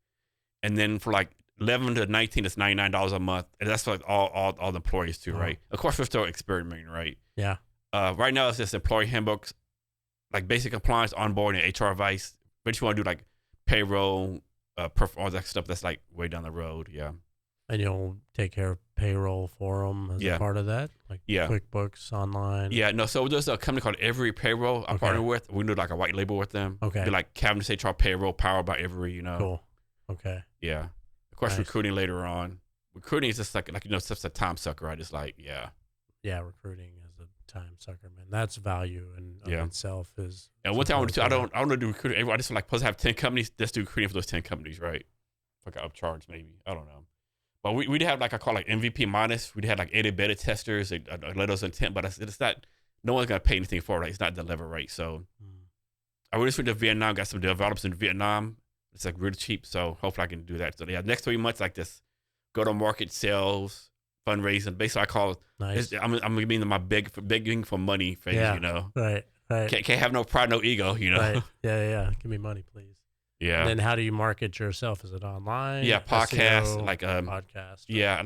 And then for like 11 to 19, it's $99 a month, and that's like all the employees too, right? Of course, we're still experimenting, right? Yeah. Right now, it's just employee handbooks, like basic compliance, onboarding, HR advice. But you want to do like payroll, all that stuff that's like way down the road, yeah. And you'll take care of payroll for them as a part of that, like QuickBooks Online. Yeah, no. So there's a company called Every Payroll I partner with. We do like a white label with them. Okay. Do like Cavness HR Payroll, powered by Every. Cool. Okay. Yeah. Of course, recruiting later on. Recruiting is just like such a time sucker, right? It's like, yeah, recruiting is a time sucker, man. That's value in itself is. And one thing I want to do, I don't want to do recruiting. I just like supposed to have 10 companies. Let's do recruiting for those 10 companies, right? Like an upcharge, maybe. I don't know. But we have like I call like MVP minus. We had like aided beta testers, letters of intent, but it's not. No one's gonna pay anything for it. Right? It's not delivered right. So I went to Vietnam, got some developers in Vietnam. It's like really cheap, so hopefully I can do that. So yeah, next 3 months like this, go to market, sales, fundraising. Basically, I call it. Nice. I'm being my begging for money phase. Right. Can't have no pride, no ego. Right. Yeah. Give me money, please. Yeah. And then how do you market yourself? Is it online? Yeah, podcast, SEO, like podcast. Yeah,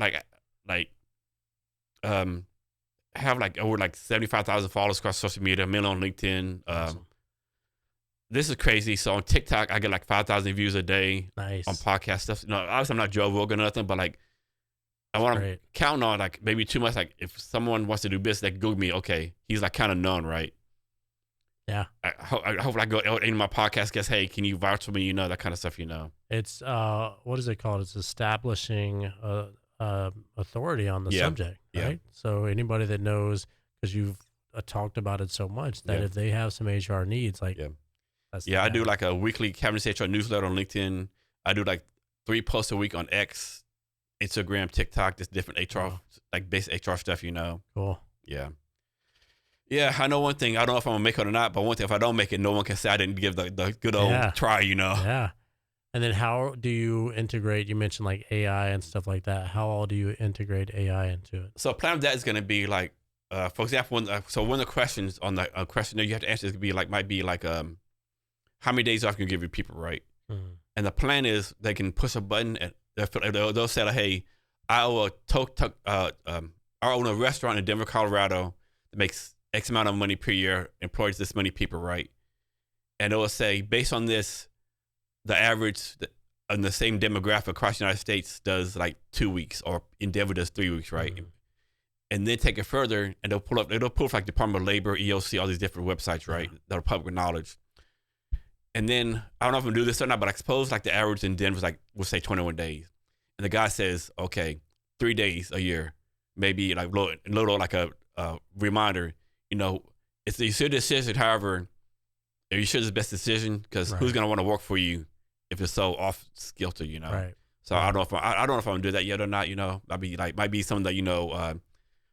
have like over like 75,000 followers across social media, mainly on LinkedIn. Awesome. This is crazy. So on TikTok, I get like 5,000 views a day. Nice. On podcast stuff. Obviously I'm not Joe Rogan or nothing, but like I want to count on like maybe 2 months. Like if someone wants to do business, they can Google me. Okay, he's like kind of known, right? Yeah. I hope I go in my podcast guess, hey, can you vouch for me? That kind of stuff. It's what is it called? It's establishing authority on the subject, right? Yeah. So anybody that knows, because you've talked about it so much, that if they have some HR needs, like I do like a weekly Cavness HR newsletter on LinkedIn. I do like 3 posts a week on X, Instagram, TikTok, just different HR, like basic HR stuff. Cool. Yeah. Yeah, I know one thing. I don't know if I'm gonna make it or not, but one thing, if I don't make it, no one can say I didn't give the good old try. Yeah. And then how do you integrate? You mentioned like AI and stuff like that. How all do you integrate AI into it? So a plan of that is going to be like, for example, so one of the questions on the questionnaire you have to answer is going to be like, might be like, how many days off can you give your people, right? Mhm. And the plan is they can push a button and they'll say, like, hey, I owe I own a restaurant in Denver, Colorado that makes X amount of money per year, employs this many people, right? And it will say, based on this, the average on the same demographic across the United States does like 2 weeks, or in Denver does 3 weeks, right? Mhm. And then take it further, and they'll pull up like Department of Labor, EOC, all these different websites, right? Yeah. That are public knowledge. And then I don't know if I'm gonna do this or not, but I suppose like the average in Denver is like, we'll say 21 days. And the guy says, okay, 3 days a year, maybe like little like a reminder, you know, it's your decision. However, are you sure it's the best decision? Because who's Right. gonna want to work for you if it's so off skilted, you know? Right. So I don't know if I don't know if I'm gonna do that yet or not. You know, might be something that, you know,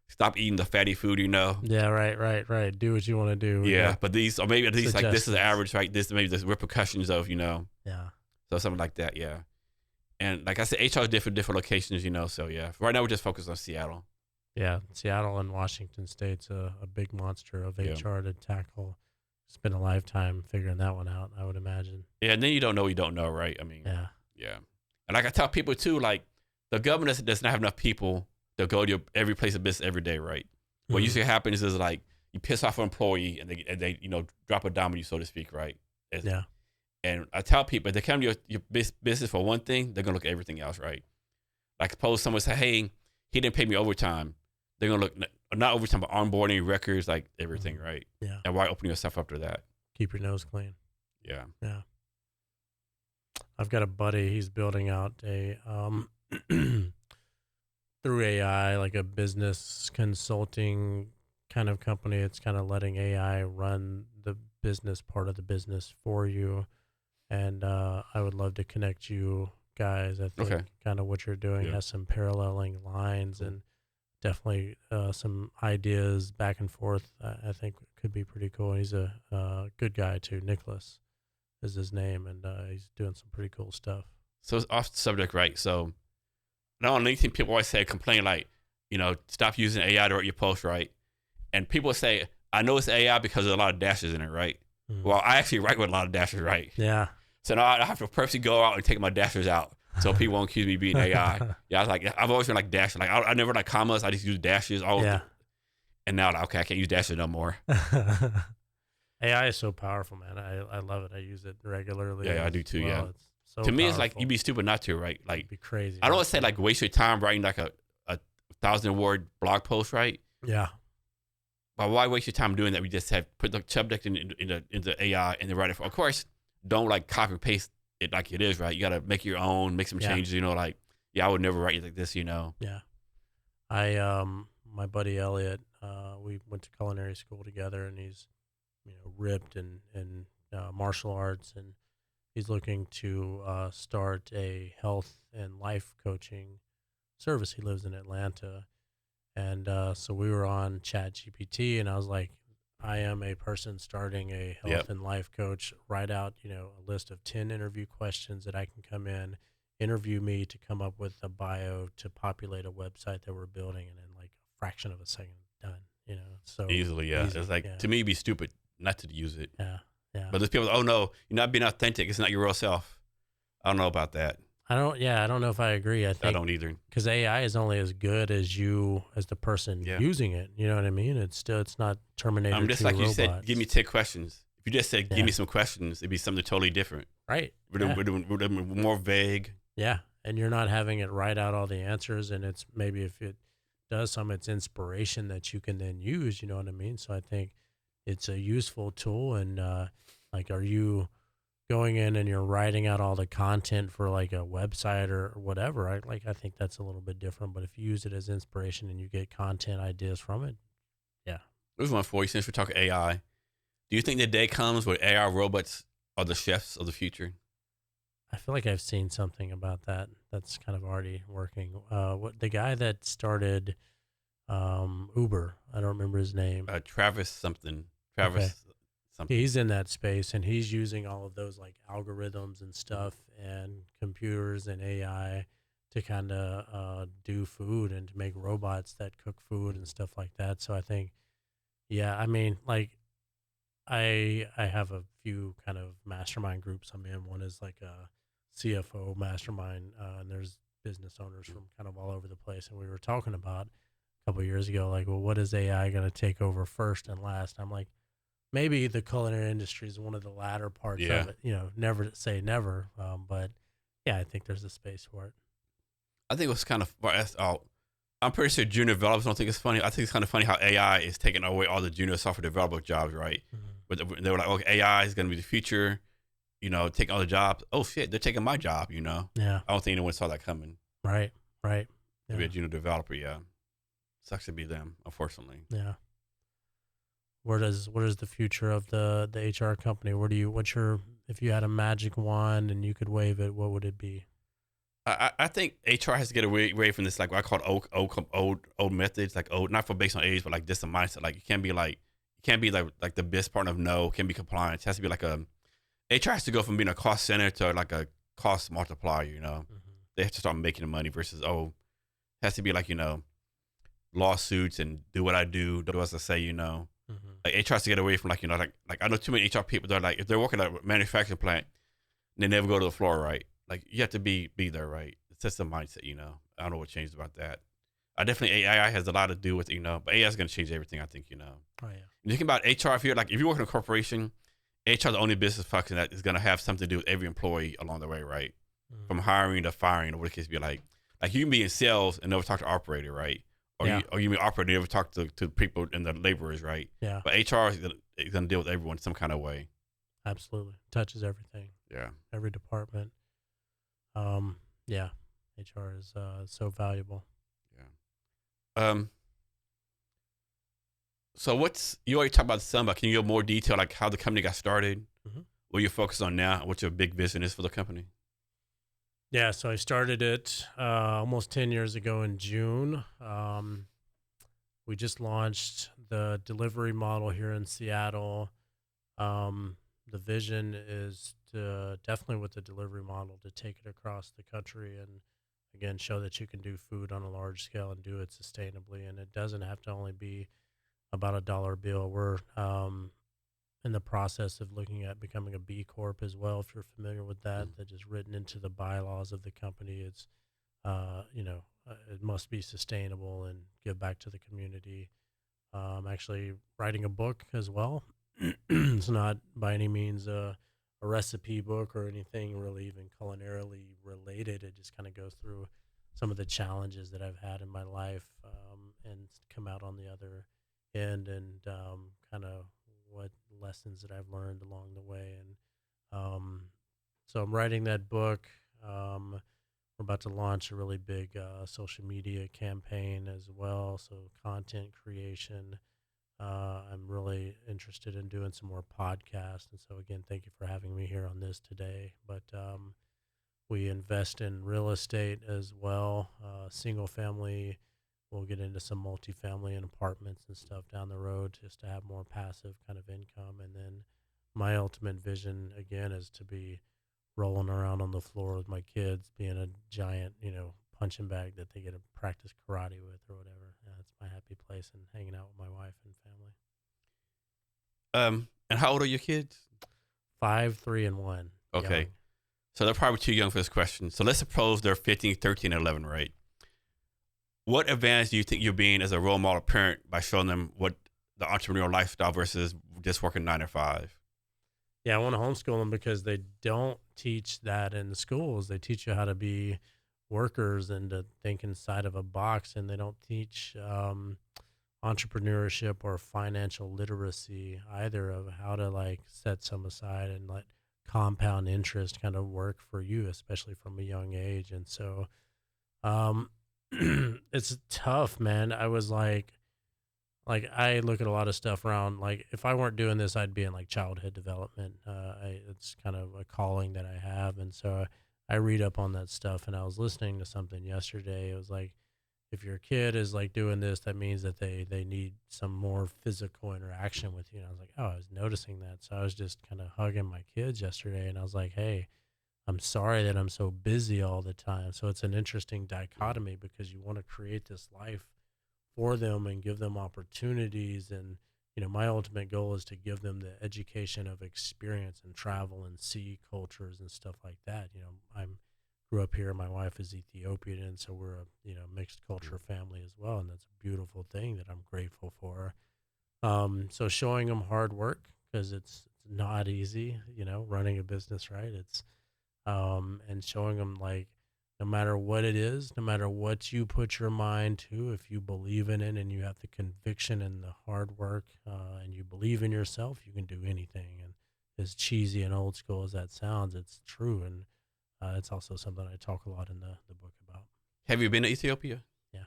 stop eating the fatty food. You know. Yeah. Right. Right. Right. Do what you want to do. Yeah, but these, or maybe at least like this is the Suggestions. average, right? This maybe the repercussions of, you know, Yeah. so something like that. Yeah, and like I said, HR is different locations, you know. So yeah, right now we're just focused on Seattle. Yeah. Seattle and Washington State's a big monster of Yeah, HR to tackle. Spend a lifetime figuring that one out, I would imagine. yeah, and then you don't know what you don't know, right? I mean, Yeah. yeah, and like I tell people too, like the government does not have enough people to go to every place of business every day, right? What Mhm. usually happens is like you piss off an employee and they you know drop a dime on you, so to speak, right? Yeah. And I tell people, if they come to your business for one thing, they're gonna look at everything else, right? Like suppose someone say, hey, he didn't pay me overtime. They're gonna look not overtime, but onboarding records, like everything, Mhm. right? Yeah. And why open yourself up to that? Keep your nose clean. Yeah. Yeah. I've got a buddy. He's building out a through AI, like a business consulting kind of company. It's kind of letting AI run the business part of the business for you. And I would love to connect you guys. I Okay. think kind of what you're doing Yeah. has some paralleling lines Cool. and definitely some ideas back and forth. I think could be pretty cool. He's a good guy too. Nicholas is his name, and he's doing some pretty cool stuff. So it's off the subject, right? So now on LinkedIn, people always say complain like, you know, stop using AI to write your post, right? And people say, I know it's AI because there's a lot of dashes in it, right? Mm. Well, I actually write with a lot of dashes, right? Yeah. So now I have to purposely go out and take my dashes out so people won't accuse me of being AI. Yeah, I was like, I've always been like dashes. Like I never like commas. I just use dashes. Yeah. And now, like, okay, I can't use dashes no more. AI is so powerful, man. I love it. I use it regularly. Yeah, I as do too. well. Yeah. It's so To me, it's like powerful. you'd be stupid not to, right? Like It'd be crazy. I don't not want to say to. like waste your time writing like a 1,000-word blog post, right? Yeah. But why waste your time doing that? We just have put the subject into AI and then write it. Of course, don't like copy and paste it like it is, right? You got to make your own, make some Yeah. changes. You know, like I would never write it like this. You know. Yeah. I my buddy Elliot, we went to culinary school together, and he's ripped in martial arts, and he's looking to start a health and life coaching service. He lives in Atlanta, and so we were on Chat GPT, and I was like, I am a person starting a health Yep. and life coach. Write out a list of 10 interview questions that I can come in, interview me to come up with a bio to populate a website that we're building, and in like a fraction of a second done. So Easily, yeah. easy. It's like Yeah. to me, it'd be stupid not to use it. Yeah. Yeah. But there's people, oh no, you're not being authentic. It's not your real self. I don't know about that. I don't know if I agree. I I think don't either. because AI is only as good as you, as the person Yeah. using it. You know what I mean? It's not Terminator Just 2 like you robots. said, give me 10 questions. If you just said, Yeah. give me some questions, it'd be something totally different. Right. Would Yeah. have more vague. Yeah. And you're not having it write out all the answers. And it's maybe if it does some, it's inspiration that you can then use. You know what I mean? So I think it's a useful tool. And like, are you going in and you're writing out all the content for like a website or whatever? I think that's a little bit different. But if you use it as inspiration and you get content ideas from it, yeah. There's one for you since we're talking AI. Do you think the day comes where AI robots are the chefs of the future? I feel like I've seen something about that. That's kind of already working. What the guy that started Uber? I don't remember his name. Travis something. Okay. something. He's in that space and he's using all of those like algorithms and stuff and computers and AI to kind of do food and to make robots that cook food and stuff like that. So I think, yeah, I mean, like I have a few kind of mastermind groups I'm in. One is like a CFO mastermind, and there's business owners from kind of all over the place. And we were talking about a couple of years ago, like, well, what is AI going to take over first and last? I'm like, maybe the culinary industry is one of the latter parts Yeah. of it. You know, never to say never, but yeah, I think there's a space for it. I think it was kind of, I'm pretty sure junior developers don't think it's funny. I think it's kind of funny how AI is taking away all the junior software developer jobs, right? Mhm. But they were like, okay, AI is going to be the future, taking all the jobs. Oh shit, they're taking my job. Yeah. I don't think anyone saw that coming. Right. Right. To be Yeah. a junior developer, yeah. Sucks to be them, unfortunately. Yeah. What is the future of the HR company? What's your, if you had a magic wand and you could wave it, what would it be? I think HR has to get away from this, like what I call old methods, like old, not for based on age, but like just a mindset. Like you can't be like the best partner of no, can be compliant. It has to be like HR has to go from being a cost center to like a cost multiplier. Hmm. They have to start making the money versus, it has to be like, lawsuits and do what I do as I say. Hmm. Like HR has to get away from like I know too many HR people that are like, if they're working at a manufacturing plant, they never go to the floor, right? Like you have to be there, right? It's just a mindset. I don't know what changed about that. I definitely AI has a lot to do with, but AI is going to change everything. I think. Oh yeah. You think about HR, if you work in a corporation, HR is the only business function that is going to have something to do with every employee along the way, right? Hmm. From hiring to firing, or what the case be like. Like you can be in sales and never talk to operator, right? Or Yeah. you be operator never talk to people and the laborers, right? Yeah. But HR is going to deal with everyone some kind of way. Absolutely. Touches everything, Yeah. every department. Um, yeah. HR is so valuable. Yeah. So you already talked about some, but can you give more detail, like how the company got started, Hmm. what you're focused on now, and what your big vision is for the company? Yeah, so I started it almost 10 years ago in June. We just launched the delivery model here in Seattle. The vision is to definitely with the delivery model to take it across the country and again show that you can do food on a large scale and do it sustainably. And it doesn't have to only be about a dollar bill. We're in the process of looking at becoming a B Corp as well. If you're familiar with that, Mm. that is written into the bylaws of the company. It's it must be sustainable and give back to the community. Actually writing a book as well. It's not by any means a recipe book or anything really even culinarily related. It just kind of goes through some of the challenges that I've had in my life and come out on the other end and kind of what lessons that I've learned along the way. And so I'm writing that book. We're about to launch a really big social media campaign as well. So content creation. I'm really interested in doing some more podcasts. And so, again, thank you for having me here on this today. But we invest in real estate as well, single family. We'll get into some multifamily and apartments and stuff down the road just to have more passive kind of income. And then my ultimate vision, again, is to be rolling around on the floor with my kids, being a giant, punching bag that they get to practice karate with or whatever. Yeah, that's my happy place and hanging out with my wife and family. And how old are your kids? 5, 3, and 1. Okay. Young. So they're probably too young for this question. So let's suppose they're 15, 13, and 11, right? What advantage do you think you're being as a role model parent by showing them what the entrepreneurial lifestyle versus just working 9 to 5? Yeah, I want to homeschool them because they don't teach that in the schools. They teach you how to be workers and to think inside of a box, and they don't teach entrepreneurship or financial literacy either of how to like set some aside and let compound interest kind of work for you, especially from a young age. And so um, it's tough, man. I was like I look at a lot of stuff around like if I weren't doing this, I'd be in like childhood development. It's kind of a calling that I have, and so I read up on that stuff. And I was listening to something yesterday. It was like, if your kid is like doing this, that means that they need some more physical interaction with you. And I was like, oh, I was noticing that. So I was just kind of hugging my kids yesterday, and I was like, hey, I'm sorry that I'm so busy all the time. So it's an interesting dichotomy because you want to create this life for them and give them opportunities. And my ultimate goal is to give them the education of experience and travel and see cultures and stuff like that. I'm grew up here. My wife is Ethiopian, and so we're a mixed culture family as well, and that's a beautiful thing that I'm grateful for. So showing them hard work, because it's not easy, running a business, right? It's and showing them, like, no matter what it is, no matter what you put your mind to, if you believe in it and you have the conviction and the hard work, and you believe in yourself, you can do anything. And as cheesy and old school as that sounds, it's true. And it's also something I talk a lot in the book about. Have you been to Ethiopia? Yeah.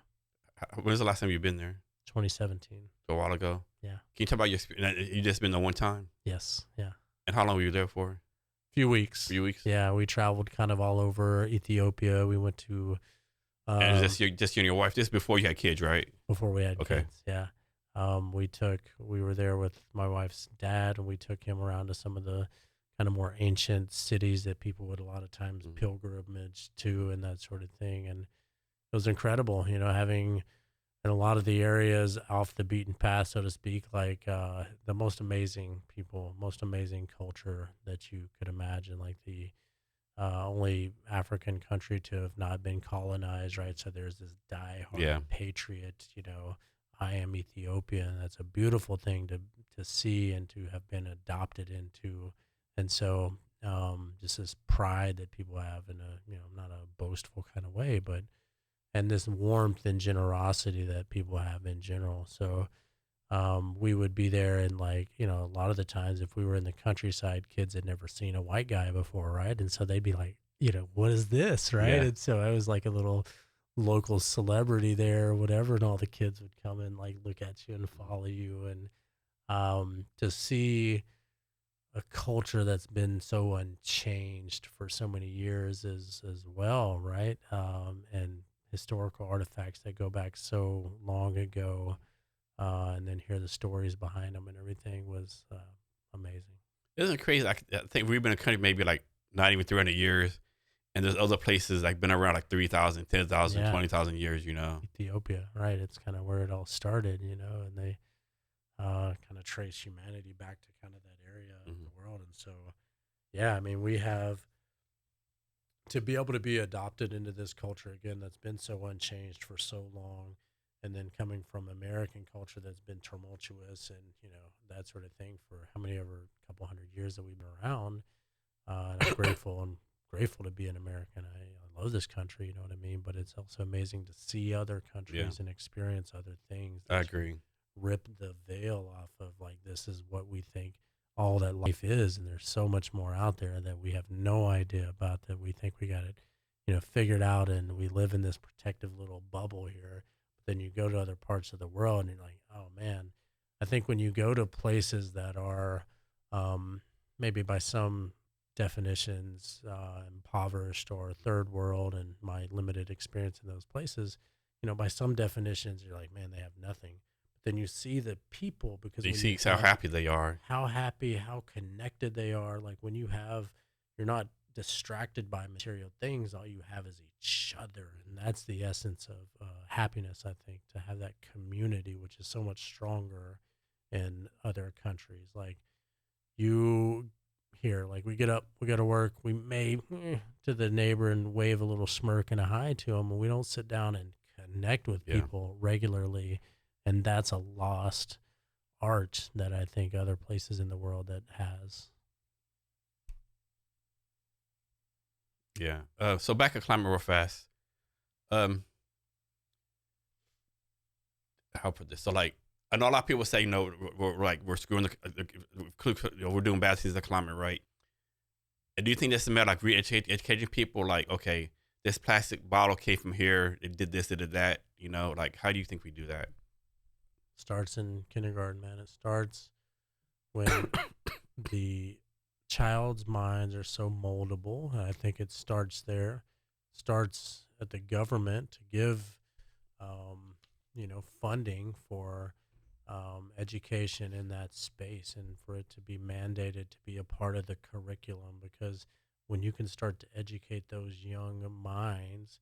When's the last time you've been there? 2017. A while ago. Yeah. Can you talk about your experience? You just been there one time? Yes. Yeah. And how long were you there for? Few weeks. Few weeks? Yeah, we traveled kind of all over Ethiopia. We went to And just you and your wife. This before you had kids, right? before we had Okay. kids. Yeah. We were there with my wife's dad, and we took him around to some of the kind of more ancient cities that people would a lot of times pilgrimage to and that sort of thing. And it was incredible, having in a lot of the areas off the beaten path, so to speak, like the most amazing people, most amazing culture that you could imagine, like the only African country to have not been colonized, right? So there's this Yeah. diehard patriot, I am Ethiopian. That's a beautiful thing to see and to have been adopted into. And so just this pride that people have in a, not a boastful kind of way, but and this warmth and generosity that people have in general. So we would be there, and, like, a lot of the times if we were in the countryside, kids had never seen a white guy before, right? And so they'd be like, what is this, right? Yeah. And so I was like a little local celebrity there or whatever, and all the kids would come and like look at you and follow you. And to see a culture that's been so unchanged for so many years as well, right? And historical artifacts that go back so long ago, and then hear the stories behind them and everything was amazing. Isn't it crazy? I think we've been in a country maybe like not even 300 years. And there's other places like been around like 3,000, 10,000, Yeah. 20,000 years, Ethiopia, right? It's kind of where it all started, and they kind of trace humanity back to kind of that area of the world. And so, yeah, I mean, we have to be able to be adopted into this culture again that's been so unchanged for so long, and then coming from American culture that's been tumultuous and that sort of thing for how many ever couple hundred years that we've been around. And I'm grateful to be an American. I love this country, you know what I mean? But it's also amazing to see other countries and experience other things. I agree. Rip the veil off of, like, this is what we think all that life is, and there's so much more out there that we have no idea about, that we think we got it figured out, and we live in this protective little bubble here. But then you go to other parts of the world and you're like, oh man. I think when you go to places that are maybe by some definitions impoverished or third world, and my limited experience in those places, by some definitions you're like, man, they have nothing. Then you see the people, because You when see how happy they are. how happy, how connected they are. Like, when you're not distracted by material things, all you have is each other. And that's the essence of happiness, I think, to have that community, which is so much stronger in other countries. Like, you here, like, we get up, we go to work, we may to the neighbor and wave a little smirk and a hi to them, and we don't sit down and connect with people regularly. And that's a lost art that I think other places in the world that has. Yeah. So back to climate real fast. How put this? So, like, I know a lot of people say, we're screwing we're doing bad things to the climate, right? And do you think that's a matter like educating people, like, okay, this plastic bottle came from here, it did this, it did that, like, how do you think we do that? Starts in kindergarten, man. It starts when the child's minds are so moldable. And I think it starts there. Starts at the government to give funding for education in that space, and for it to be mandated to be a part of the curriculum. Because when you can start to educate those young minds,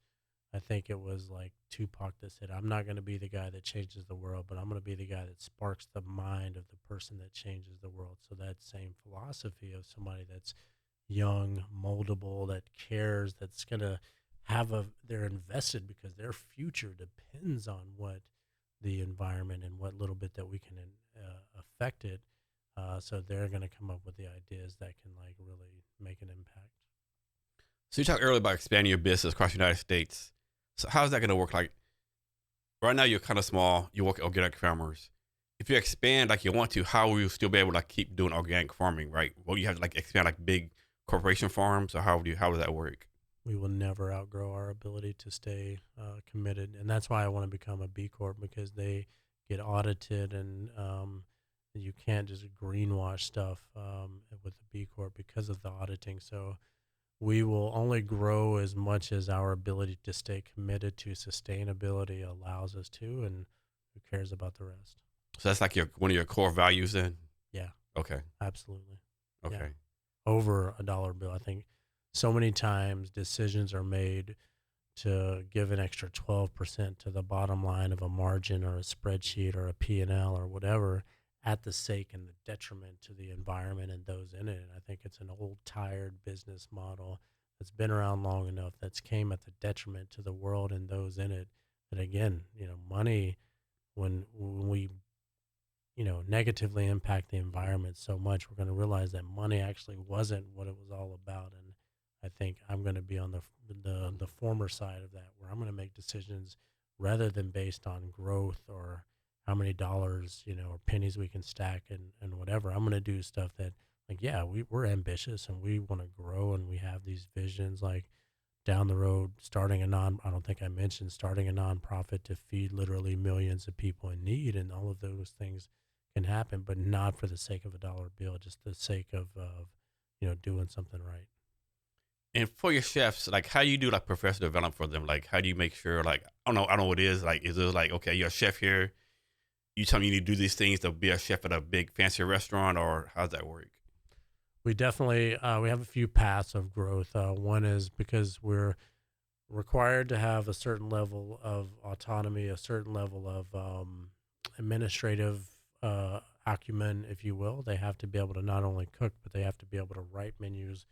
I think it was like Tupac that said, "I'm not going to be the guy that changes the world, but I'm going to be the guy that sparks the mind of the person that changes the world." So that same philosophy of somebody that's young, moldable, that cares, that's going to they're invested because their future depends on what the environment and what little bit that we can affect it. So they're going to come up with the ideas that can like really make an impact. So you talked earlier about expanding your business across the United States. So how's that going to work? Like right now, you're kind of small. You work with organic farmers. If you expand like you want to, how will you still be able to like, keep doing organic farming? Right? Well, you have to like expand like big corporation farms, or how does that work? We will never outgrow our ability to stay committed, and that's why I want to become a B Corp, because they get audited, and you can't just greenwash stuff with the B Corp because of the auditing. So we will only grow as much as our ability to stay committed to sustainability allows us to, and who cares about the rest? So that's like one of your core values then? Yeah, Okay. absolutely. Yeah. Okay. Over a dollar bill. I think so many times decisions are made to give an extra 12% to the bottom line of a margin or a spreadsheet or a P&L or whatever, at the sake and the detriment to the environment and those in it. And I think it's an old, tired business model that's been around long enough, that's came at the detriment to the world and those in it. That again, money, when we negatively impact the environment so much, we're going to realize that money actually wasn't what it was all about. And I think I'm going to be on the former side of that, where I'm going to make decisions rather than based on growth or how many dollars, or pennies we can stack and whatever. I'm going to do stuff that, like, yeah, we're ambitious and we want to grow, and we have these visions, like down the road, I don't think I mentioned starting a nonprofit to feed literally millions of people in need, and all of those things can happen, but not for the sake of a dollar bill, just the sake of doing something right. And for your chefs, like how do you do like professional development for them? Like how do you make sure like I don't know what it is. Like is it like, okay, you're a chef here, you tell me you need to do these things to be a chef at a big fancy restaurant, or how's that work? We definitely we have a few paths of growth. One is because we're required to have a certain level of autonomy, a certain level of administrative acumen, if you will. They have to be able to not only cook, but they have to be able to write menus,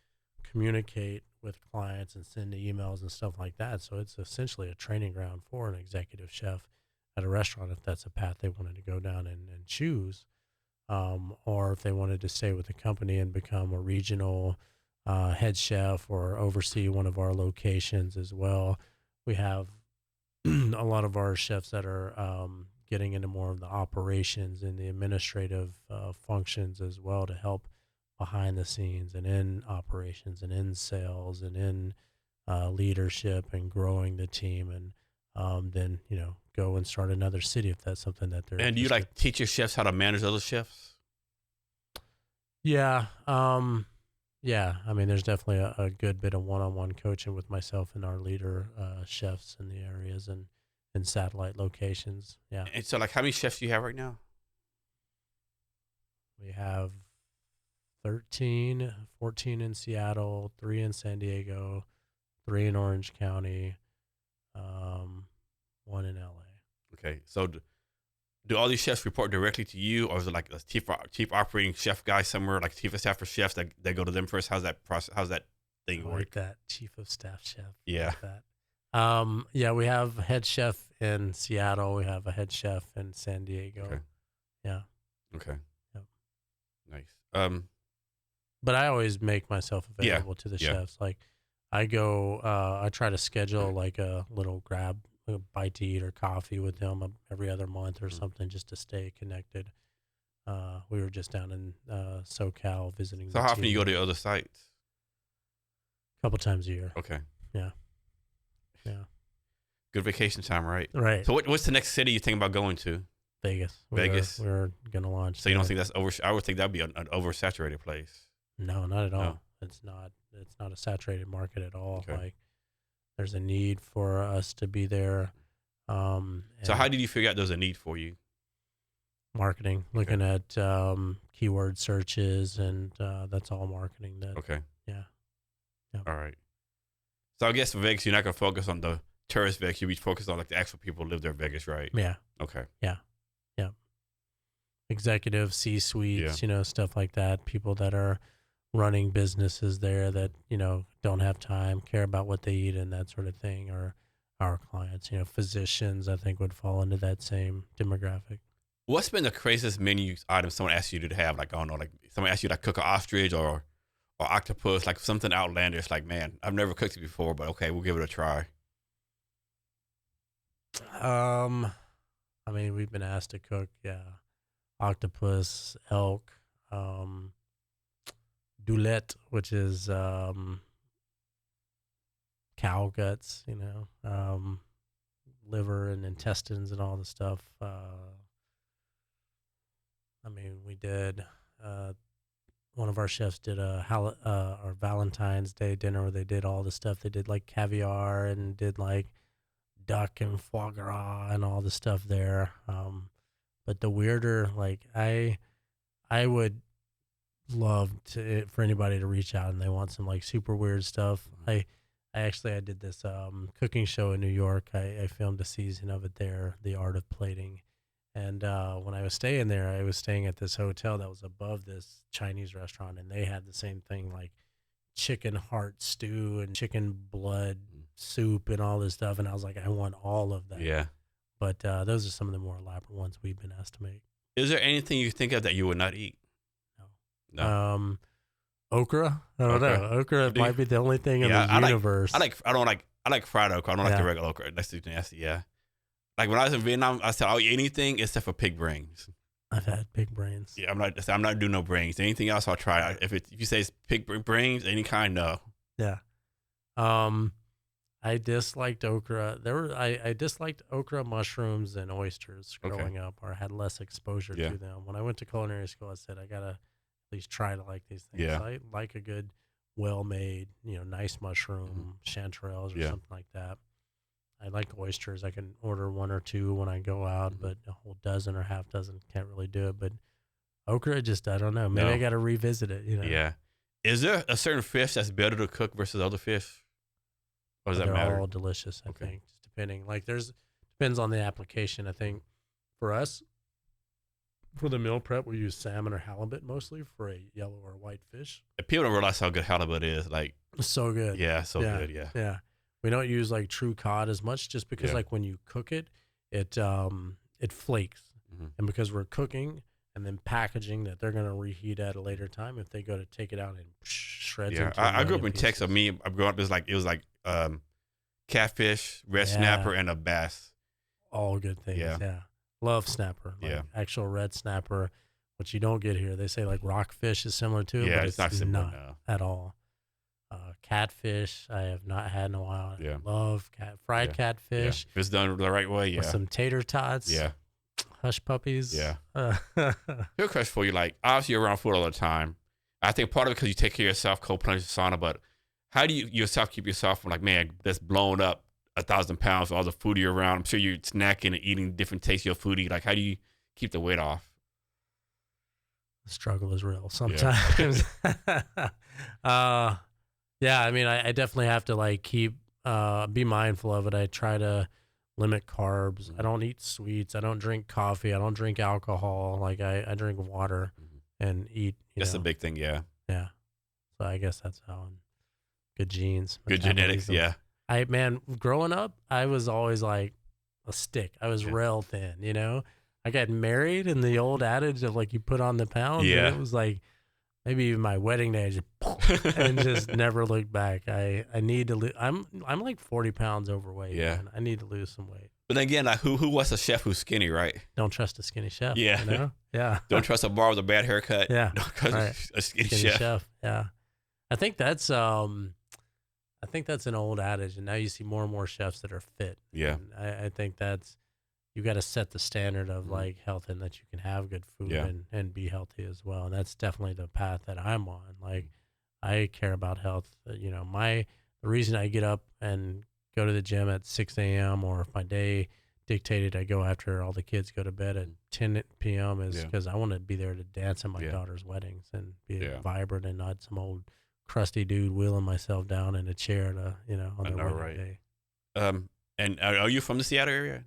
communicate with clients, and send emails and stuff like that. So it's essentially a training ground for an executive chef at a restaurant, if that's a path they wanted to go down and choose. Or if they wanted to stay with the company and become a regional head chef or oversee one of our locations as well. We have a lot of our chefs that are getting into more of the operations and the administrative functions as well, to help behind the scenes and in operations and in sales and in leadership and growing the team, and then go and start another city if that's something that they're And do you interested. like teach your chefs how to manage other chefs? Yeah. Yeah. I mean, there's definitely a good bit of one-on-one coaching with myself and our leader chefs in the areas and in satellite locations. Yeah. And so like how many chefs do you have right now? We have 13, 14 in Seattle, 3 in San Diego, 3 in Orange County, 1 in LA. Okay. So do all these chefs report directly to you, or is it like a chief operating chef guy somewhere, like chief of staff for chefs that they go to them first? How's that process? How's that thing I work? like that. Chief of staff chef. I Yeah. like that. Yeah, we have a head chef in Seattle. We have a head chef in San Diego. Okay. Yeah. Okay. Yep. Nice. But I always make myself Yeah. available to the Yeah. chefs. Like I go, I try to schedule like a little a bite to eat or coffee with them every other month or something, just to stay connected. We were just down in SoCal visiting So the how often team you go to other sites? a couple times a year. Okay. Yeah. Yeah. Good vacation time, right? Right. So what's the next city you think about going to? Vegas. Vegas? We're going to launch. So you don't there. think that's over? I would think that'd be an oversaturated place. No, not at all. No. It's not a saturated market at all. Okay. Like there's a need for us to be there. So how And did you figure out there's a need for you? marketing, Okay. looking at keyword searches, and that's all marketing. That Okay. yeah, yeah, All right. So I guess for Vegas, you're not gonna focus on the tourist Vegas. You'll be focused on like the actual people who live there in Vegas, right? yeah, Okay. yeah, yeah. Executive C Yeah. suites, stuff like that. People that are running businesses there that don't have time, care about what they eat and that sort of thing, or our clients. Physicians, I think, would fall into that same demographic. What's been the craziest menu item someone asked you to have? Like, I don't know, like someone asked you to like, cook an ostrich or octopus, like something outlandish. Like, man, I've never cooked it before, but okay, we'll give it a try. Um, I mean, we've been asked to cook, octopus, elk, um, dulette, which is cow guts, liver and intestines and all the stuff. I mean, we did. One of our chefs did our Valentine's Day dinner where they did all the stuff. They did like caviar and did like duck and foie gras and all the stuff there. But the weirder, like I would love for anybody to reach out and they want some like super weird stuff. I did this cooking show in New York. I filmed a season of it there, The Art of Plating. And when I was staying there, I was staying at this hotel that was above this Chinese restaurant, and they had the same thing, like chicken heart stew and chicken blood soup and all this stuff. And I was like, I want all of that. Yeah. But those are some of the more elaborate ones we've been asked to make. Is there anything you think of that you would not eat? No. No. Okra? I don't know. Okra might be the only thing in the universe. I like fried okra. I don't like the regular okra. That's too nasty. Yeah. Like when I was in Vietnam, I said I'll eat anything except for pig brains. I've had pig brains. Yeah, I'm not doing no brains. Anything else I'll try. If you say it's pig brains, any kind, no. Yeah. I disliked okra. I disliked okra, mushrooms, and oysters growing up, or had less exposure to them. When I went to culinary school, I said I gotta at least try to like these things. Yeah. I like a good, well-made, nice mushroom, chanterelles or something like that. I like oysters. I can order one or two when I go out, but a whole dozen or half dozen can't really do it. But okra, just I don't know. Maybe I got to revisit it. Yeah. Is there a certain fish that's better to cook versus other fish? Or does that matter? They're all delicious. I think, just depending. Like depends on the application. I think for us, for the meal prep, we use salmon or halibut mostly for a yellow or white fish. People don't realize how good halibut is. Like, it's so good. Yeah, so good. Yeah. Yeah. We don't use like true cod as much just because like when you cook it, it flakes. And because we're cooking and then packaging that they're going to reheat at a later time, if they go to take it out and shreds it. Yeah, I grew up in Texas. I grew up, it was like catfish, red snapper, and a bass. All good things. Yeah. Love snapper. Like actual red snapper, which you don't get here. They say like rockfish is similar to it, but it's not similar at all. Catfish, I have not had in a while. I love fried catfish. If it's done the right way, with some tater tots. Hush puppies. Yeah. Good question for you. Like, obviously, you're around food all the time. I think part of it because you take care of yourself, cold plunge, sauna. But how do you yourself keep yourself from like, man, that's blown up 1,000 pounds with all the food you're around? I'm sure you're snacking and eating different tastes of your food. Like, how do you keep the weight off? The struggle is real sometimes. Yeah, I mean, I definitely have to like keep be mindful of it. I try to limit carbs. I don't eat sweets. I don't drink coffee. I don't drink alcohol. Like I drink water and eat. That's a big thing. Yeah. Yeah. So I guess that's how. Good genes. Good genetics. Yeah. Growing up, I was always like a stick. I was real thin. I got married, and the old adage of like you put on the pounds. Yeah. And it was like. Maybe even my wedding day, and just never looked back. I need to lose. I'm like 40 pounds overweight. Yeah, man. I need to lose some weight. But again, like who wants a chef who's skinny, right? Don't trust a skinny chef. Yeah, yeah. Don't trust a bar with a bad haircut. Yeah, don't trust a skinny chef. Yeah, I think that's an old adage, and now you see more and more chefs that are fit. Yeah, and I think that's. You got to set the standard of like health and that you can have good food and be healthy as well. And that's definitely the path that I'm on. Like I care about health. The reason I get up and go to the gym at 6 a.m. or if my day dictated I go after all the kids go to bed at 10 p.m. is Yeah. because I want to be there to dance at my Yeah. daughter's weddings and be Yeah. vibrant and not some old crusty dude wheeling myself down in a chair to, on I their know, wedding right? day. And are you from the Seattle area?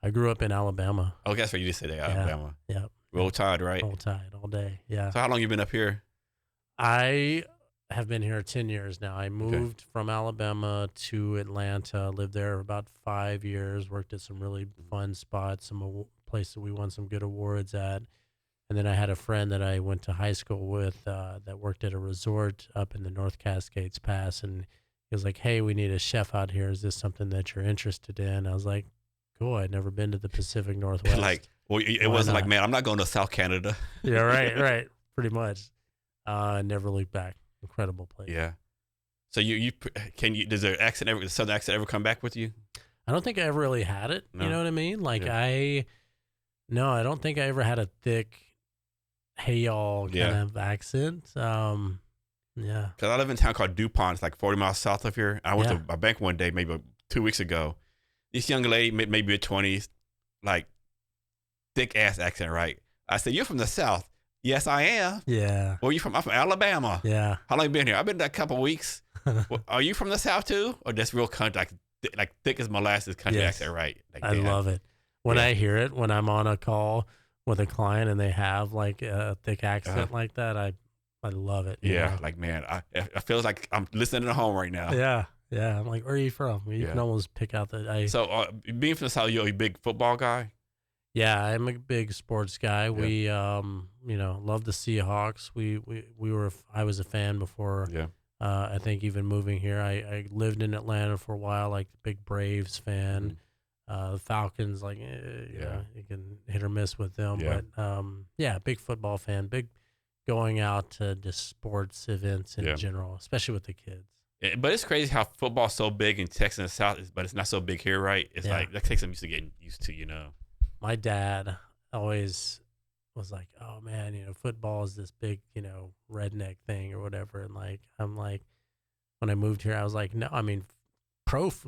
I grew up in Alabama. Oh, that's right. You just said that, Alabama. Yeah. Roll Tide, right? Roll Tide all day. Yeah. So how long you been up here? I have been here 10 years now. I moved from Alabama to Atlanta, lived there about 5 years, worked at some really fun spots, some places we won some good awards at. And then I had a friend that I went to high school with that worked at a resort up in the North Cascades Pass. And he was like, hey, we need a chef out here. Is this something that you're interested in? I was like, cool. I'd never been to the Pacific Northwest. It wasn't like, man, I'm not going to South Canada. Yeah, right. Pretty much. Never looked back. Incredible place. Yeah. So does the Southern accent ever come back with you? I don't think I ever really had it. No. You know what I mean? Like Yeah. I don't think I ever had a thick, hey y'all kind of accent. Yeah. Because I live in a town called DuPont. It's like 40 miles south of here. I went to a bank one day, maybe 2 weeks ago. This young lady, maybe mid-20s, like thick ass accent, right? I said, "You're from the South." Yes, I am. Yeah. Where are you from? I'm from Alabama. Yeah. How long you been here? I've been there a couple of weeks. Well, are you from the South too? Or just real country, like thick as molasses country accent, right? Like, I love it. When I hear it, when I'm on a call with a client and they have like a thick accent like that, I love it. Yeah. Like, man, I feel like I'm listening at home right now. Yeah. Yeah. I'm like, where are you from? You can almost pick out So being from the South, you're a big football guy? Yeah, I'm a big sports guy. Yeah. We, love the Seahawks. I was a fan before. Yeah. I think even moving here, I lived in Atlanta for a while, like big Braves fan. The Falcons, you can hit or miss with them. Yeah. But big football fan, big going out to just sports events in general, especially with the kids. But it's crazy how football's so big in Texas and the South, but it's not so big here, right? It's like that takes some getting used to. My dad always was like, oh man, football is this big, redneck thing or whatever. And I'm like, when I moved here, I was like, no, I mean,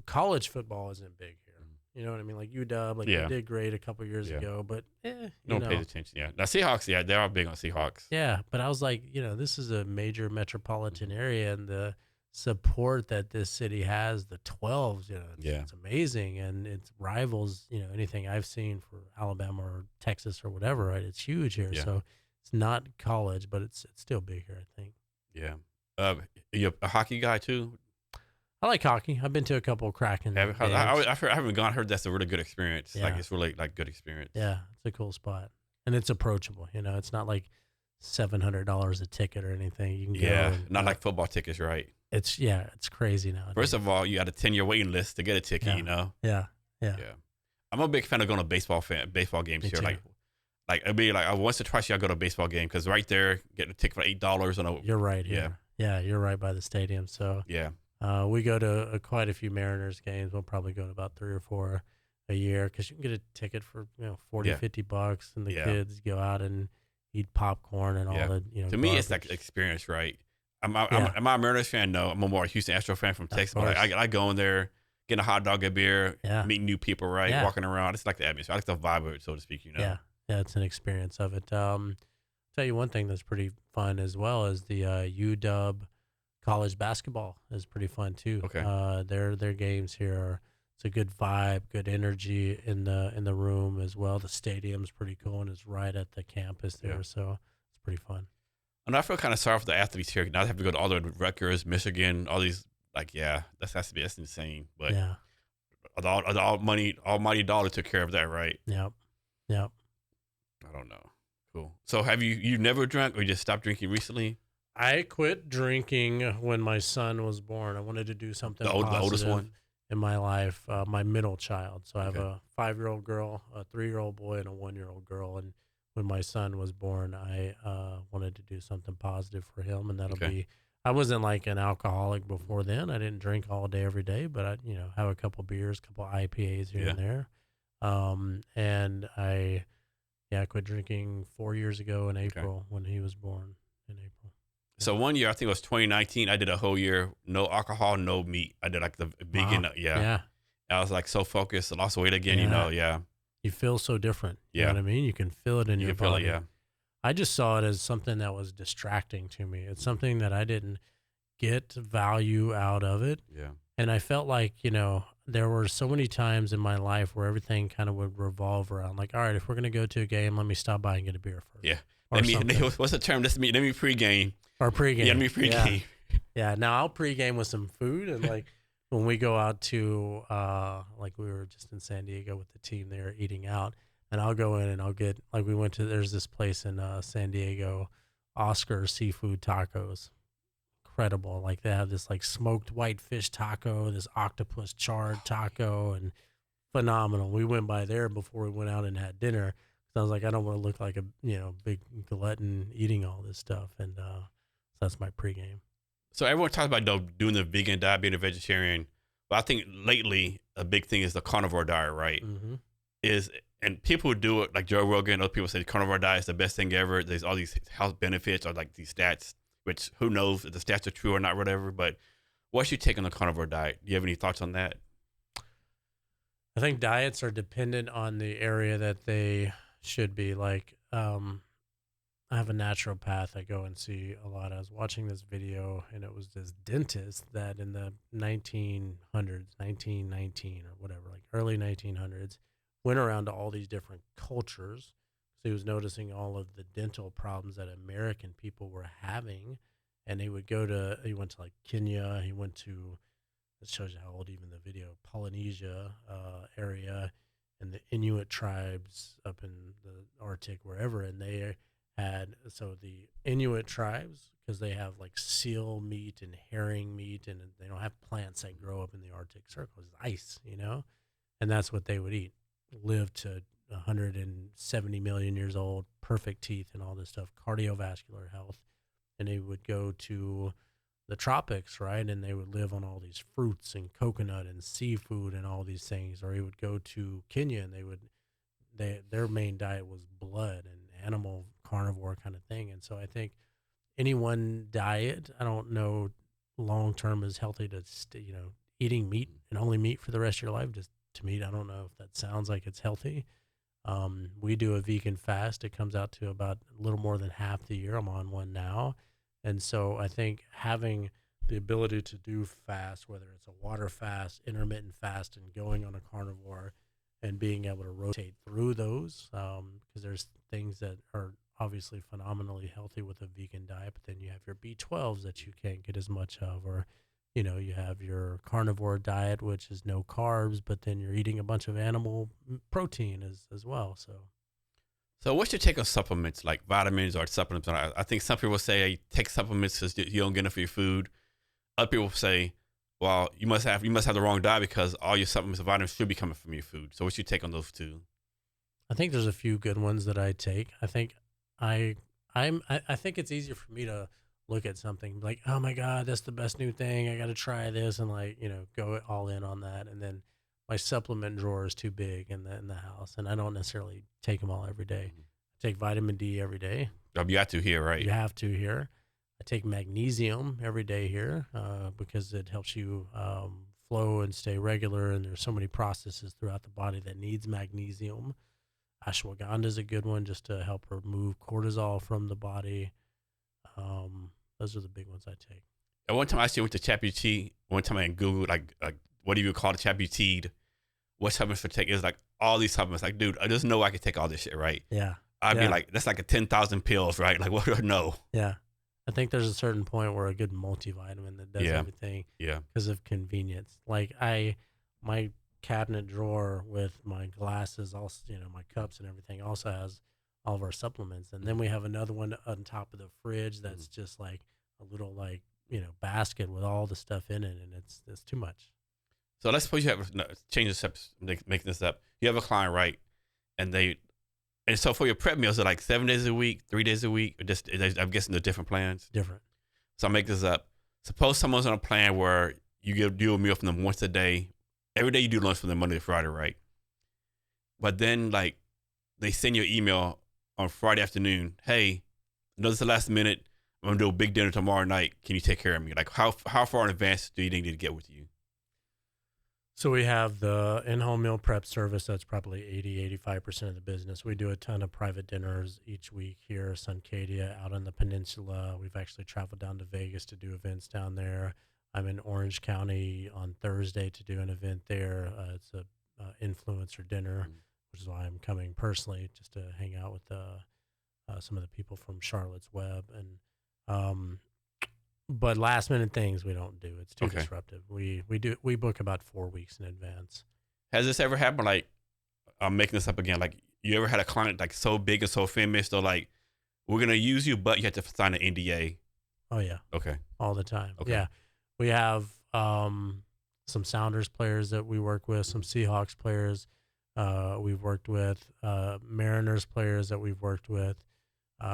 college football isn't big here. You know what I mean? Like UW, they did great a couple years ago, but no one pays attention. Yeah. Now Seahawks, they are big on Seahawks. Yeah. But I was like, this is a major metropolitan area and the support that this city has, the 12s, it's amazing, and it rivals anything I've seen for Alabama or Texas or whatever, right? It's huge here. So it's not college, but it's still big here, I think. Yeah. You're a hockey guy too? I like hockey. I've been to a couple of Kraken games. I haven't gone. Heard that's a really good experience. Yeah. Like it's really like good experience. Yeah, it's a cool spot, and it's approachable. It's not like $700 a ticket or anything. You can go. Not like football tickets, right? It's crazy now. First of all, you got a 10-year waiting list to get a ticket. Yeah. I'm a big fan of going to baseball games Me here. too. Like it'd be like once or twice I go to a baseball game because right there, get a ticket for $8 on a. You're right here. Yeah, you're right by the stadium. So we go to quite a few Mariners games. We'll probably go to about 3 or 4 a year because you can get a ticket for $40-$50, and the kids go out and eat popcorn and all the To me, it's garbage. like experience, right? Am I a Mariners fan? No, I'm a more Houston Astro fan from Texas. But I go in there, getting a hot dog, a beer, meeting new people, right? Walking around. It's like the atmosphere. I like the vibe of it, so to speak. Yeah, it's an experience of it. Tell you one thing that's pretty fun as well is the UW college basketball is pretty fun too. Okay. Their games here it's a good vibe, good energy in the room as well. The stadium's pretty cool and it's right at the campus there, so it's pretty fun. And I feel kind of sorry for the athletes here. Now they have to go to all the Rutgers, Michigan, all these. That's insane. But the almighty dollar took care of that, right? Yep. I don't know. Cool. So have you never drank or you just stopped drinking recently? I quit drinking when my son was born. I wanted to do something The oldest one in my life, my middle child. So I have a 5-year-old girl, a 3-year-old boy, and a 1-year-old girl. And when my son was born, I wanted to do something positive for him, and that'll be. I wasn't like an alcoholic before then. I didn't drink all day every day, but I have a couple beers, couple IPAs here and there. And I quit drinking 4 years ago in April when he was born in April. So one year, I think it was 2019, I did a whole year, no alcohol, no meat. I did like the vegan, Yeah. I was like so focused, I lost weight again, Yeah. yeah. You feel so different. You know Yeah. what I mean? You can feel it in You your can feel it, body. yeah. I just saw it as something that was distracting to me. It's something that I didn't get value out of it. Yeah. And I felt like, there were so many times in my life where everything kind of would revolve around like, all right, if we're going to go to a game, let me stop by and get a beer first Yeah. or something. What's the term? Let me pregame. Or Yeah, let pregame. me Yeah. pregame. Yeah. Now I'll pregame with some food. And like when we go out to, like we were just in San Diego with the team there eating out, and I'll go in and I'll get, like there's this place in San Diego, Oscar Seafood Tacos. Incredible. Like they have this like smoked whitefish taco, this octopus charred taco, and phenomenal. We went by there before we went out and had dinner. So I was like, I don't want to look like a big glutton eating all this stuff, and so that's my pregame. So everyone talks about doing the vegan diet, being a vegetarian, but I think lately a big thing is the carnivore diet, right? Mm-hmm. And people who do it like Joe Rogan, other people say the carnivore diet is the best thing ever. There's all these health benefits or like these stats, which who knows if the stats are true or not, whatever. But what's your take on the carnivore diet? Do you have any thoughts on that? I think diets are dependent on the area that they should be. Like, I have a naturopath I go and see a lot. I was watching this video, and it was this dentist that in the 1900s, 1919 or whatever, like early 1900s, went around to all these different cultures. So he was noticing all of the dental problems that American people were having. And he went to like Kenya, he went to, it shows you how old even the video, Polynesia area, and the Inuit tribes up in the Arctic, wherever. And they had, so the Inuit tribes, because they have like seal meat and herring meat, and they don't have plants that grow up in the Arctic Circle. It's ice, and that's what they would eat. Live to 170 million years old, perfect teeth and all this stuff, cardiovascular health. And they would go to the tropics, right? And they would live on all these fruits and coconut and seafood and all these things. Or he would go to Kenya, and their main diet was blood and animal carnivore kind of thing. And so I think any one diet, I don't know long term is healthy to eating meat and only meat for the rest of your life. Just to me, I don't know if that sounds like it's healthy. We do a vegan fast. It comes out to about a little more than half the year. I'm on one now. And so I think having the ability to do fast, whether it's a water fast, intermittent fast, and going on a carnivore and being able to rotate through those, because there's things that are obviously phenomenally healthy with a vegan diet, but then you have your B12s that you can't get as much of, or you have your carnivore diet, which is no carbs, but then you're eating a bunch of animal protein as well. So what's your take on supplements like vitamins or supplements? I think some people say hey, take supplements because you don't get enough of your food. Other people say, well, you must have the wrong diet because all your supplements and vitamins should be coming from your food. So what's your take on those two? I think there's a few good ones that I take. I think I think it's easier for me to look at something like, oh my God, that's the best new thing. I got to try this, and like, go all in on that. And then my supplement drawer is too big in the house, and I don't necessarily take them all every day. I take vitamin D every day. You have to here, right? You have to here. I take magnesium every day here because it helps you flow and stay regular. And there's so many processes throughout the body that needs magnesium. Ashwagandha is a good one just to help remove cortisol from the body. Those are the big ones I take. At one time, I actually went to ChatGPT. One time I Googled, like what do you call it, ChatGPT? What supplements to take? It was like all these supplements. Like, dude, I just know I can take all this shit, right? Yeah. I'd be like, that's like a 10,000 pills, right? Like, what? No. Yeah. I think there's a certain point where a good multivitamin that does everything because of convenience. Like my cabinet drawer with my glasses, also, my cups and everything also has all of our supplements. And then we have another one on top of the fridge that's just like a little like, basket with all the stuff in it. And it's too much. So let's suppose you have, change this up, making this up. You have a client, right? And so for your prep meals, are like 7 days a week, 3 days a week, or just, I'm guessing they're different plans? Different. So I'll make this up. Suppose someone's on a plan where you do a meal from them once a day. Every day you do lunch from them Monday to Friday, right? But then like they send you an email on Friday afternoon. Hey, I know this is the last minute. I'm going to do a big dinner tomorrow night. Can you take care of me? Like how far in advance do you need to get with you? So we have the in-home meal prep service. That's probably 80, 85% of the business. We do a ton of private dinners each week here, Suncadia, out on the peninsula. We've actually traveled down to Vegas to do events down there. I'm in Orange County on Thursday to do an event there. It's a influencer dinner, Mm. which is why I'm coming personally, just to hang out with some of the people from Charlotte's Web. And but last minute things we don't do. It's too Okay. disruptive. We book about 4 weeks in advance. Has this ever happened? Like, I'm making this up again. Like, you ever had a client like so big and so famous, they're like, we're gonna use you, but you have to sign an NDA. Oh yeah, Okay. all the time. Okay. Yeah, we have some Sounders players that we work with, some Seahawks players we've worked with, Mariners players that we've worked with.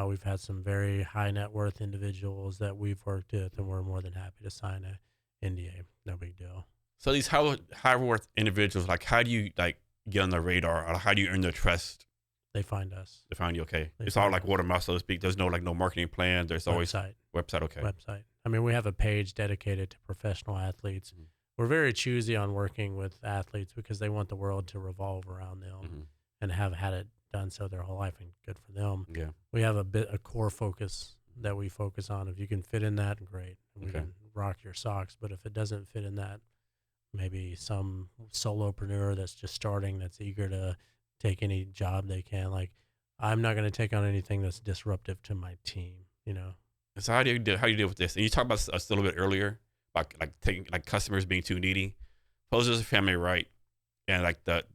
We've had some very high net worth individuals that we've worked with, and we're more than happy to sign a NDA. No big deal. So these high worth individuals, like, how do you like get on the radar, or how do you earn their trust They find us. to find you? Okay, They it's all find like us. word of mouth, so to speak. There's no like no marketing plan. There's always website. Okay. Website. I mean, we have a page dedicated to professional athletes. Mhm. We're very choosy on working with athletes because they want the world to revolve around them Mhm. and have had it done so their whole life, and good for them. Yeah. We have a core focus that we focus on. If you can fit in that, great. We Okay. can rock your socks. But if it doesn't fit in that, maybe some solopreneur that's just starting, that's eager to take any job they can. Like, I'm not going to take on anything that's disruptive to my team, you know? So how do you deal with this? And you talked about this a little bit earlier, about like taking like customers being too needy. Suppose there's a family, right? And like the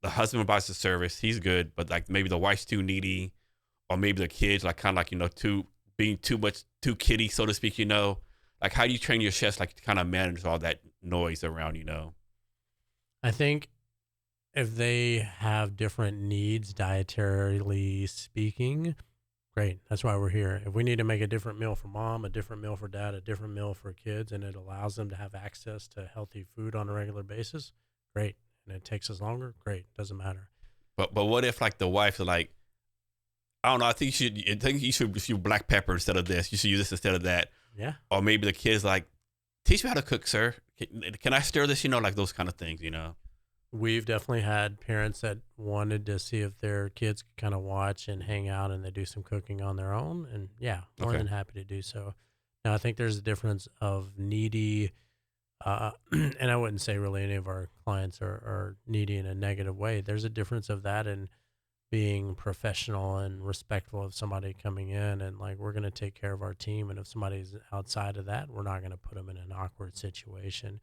husband buys the service, he's good, but like maybe the wife's too needy, or maybe the kids like kind of like too kiddie, so to speak. Like, how do you train your chefs like to kind of manage all that noise around? I think if they have different needs, dietarily speaking, great. That's why we're here. If we need to make a different meal for mom, a different meal for dad, a different meal for kids, and it allows them to have access to healthy food on a regular basis, great. And it takes us longer, great. Doesn't matter. But what if like the wife's like, I don't know, I think you should use black pepper instead of this. You should use this instead of that. Yeah. Or maybe the kid's like, teach me how to cook, sir. Can I stir this? Like those kind of things. We've definitely had parents that wanted to see if their kids could kind of watch and hang out, and they do some cooking on their own. And yeah, more Okay. than happy to do so. Now, I think there's a difference of needy, and I wouldn't say really any of our clients are needy in a negative way. There's a difference of that and being professional and respectful of somebody coming in, and like, we're going to take care of our team. And if somebody's outside of that, we're not going to put them in an awkward situation.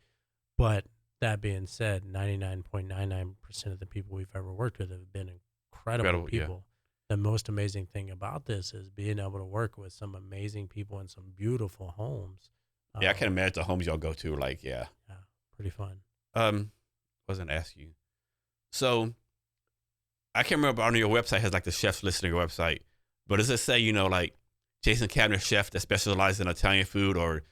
But that being said, 99.99% of the people we've ever worked with have been incredible Yeah. people. The most amazing thing about this is being able to work with some amazing people in some beautiful homes. Yeah, I can imagine the homes y'all go to. Like, yeah. Yeah, pretty fun. Wasn't ask you. So I can't remember on your website has like the chefs listed on your website, but does it say like Jason Cavness chef that specializes in Italian food, or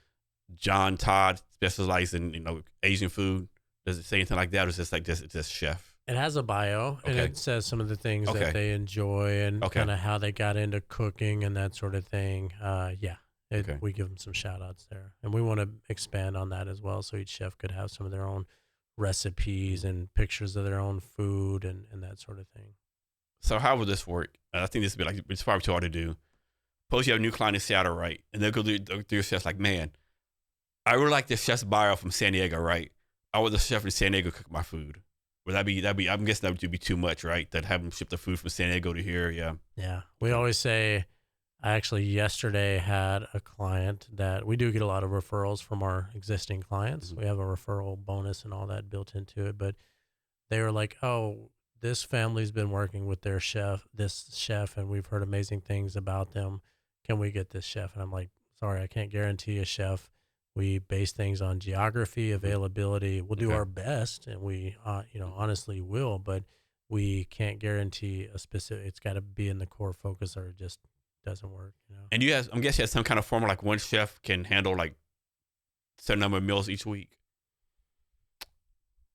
John Todd specializes in Asian food? Does it say anything like that, or is it like just chef? It has a bio, and Okay. it says some of the things Okay. that they enjoy and Okay. kind of how they got into cooking and that sort of thing. Yeah, Okay. we give them some shout outs there. And we want to expand on that as well, so each chef could have some of their own recipes and pictures of their own food and that sort of thing. So how would this work? I think this would be like, it's probably too hard to do. Suppose you have a new client in Seattle, right? And they'll go through your chef's like, man, I really like this chef's bio from San Diego, right? I want the chef in San Diego cook my food. Would that'd be, I'm guessing that would be too much, right? That have them ship the food from San Diego to here, yeah. Yeah. We always say, I actually yesterday had a client that we do get a lot of referrals from our existing clients. Mhm. We have a referral bonus and all that built into it. But they were like, oh, this family's been working with this chef, and we've heard amazing things about them. Can we get this chef? And I'm like, sorry, I can't guarantee a chef. We base things on geography, availability. We'll do Okay. our best, and we, honestly will, but we can't guarantee a specific. It's got to be in the core focus, or it just doesn't work. And I'm guessing you have some kind of formula, like one chef can handle like a certain number of meals each week.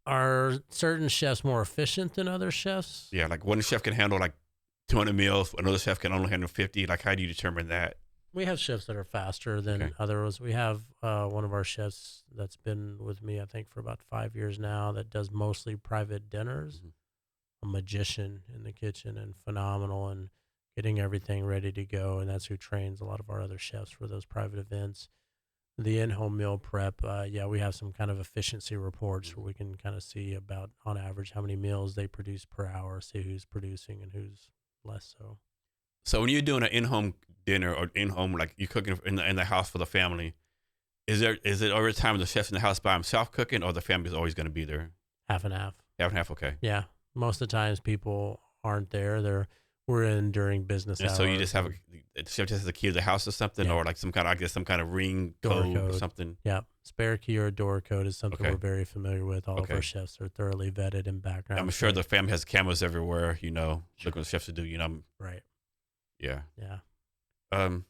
Are certain chefs more efficient than other chefs? Yeah, like one chef can handle like 200 meals, another chef can only handle 50. Like, how do you determine that? We have chefs that are faster Okay. than others. We have one of our chefs that's been with me, I think, for about 5 years now, that does mostly private dinners. Mhm. A magician in the kitchen and phenomenal and getting everything ready to go. And that's who trains a lot of our other chefs for those private events. The in-home meal prep, yeah, we have some kind of efficiency reports where Mhm. we can kind of see about on average how many meals they produce per hour, see who's producing and who's less so. So when you're doing an in-home dinner or in-home, like you're cooking in the house for the family, is it over time the chef's in the house by himself cooking, or the family's always going to be there? Half and half. Half and half, okay. Yeah. Most of the times people aren't there. We're in during business And so you hours just have and the chef just has the key to the house or something, yeah, or like some kind of, I guess, some kind of ring door code or code. something. Yeah. Spare key or a door code is something we're Okay, very familiar with. All of our okay. chefs are thoroughly vetted and I'm background sure the checked. family has cameras everywhere. Sure. Looking what the chefs to do. Right. Yeah. Yeah. Um,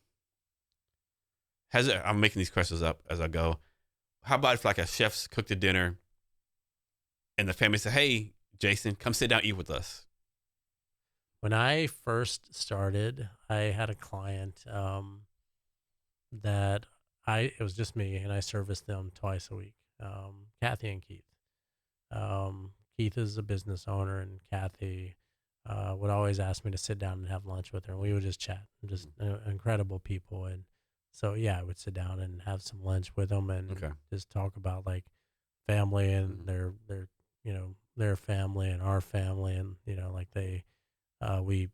has it? I'm making these questions up as I go. How about if like a chef's cooked a dinner and the family said, "Hey, Jason, come sit down, eat with us." When I first started, I had a client that it was just me and I serviced them twice a week. Kathy and Keith. Keith is a business owner, and Kathy would always ask me to sit down and have lunch with her, and we would just chat. Just incredible people, and so yeah, I would sit down and have some lunch with them and Okay. just talk about like family and Mhm. their family and our family, and like we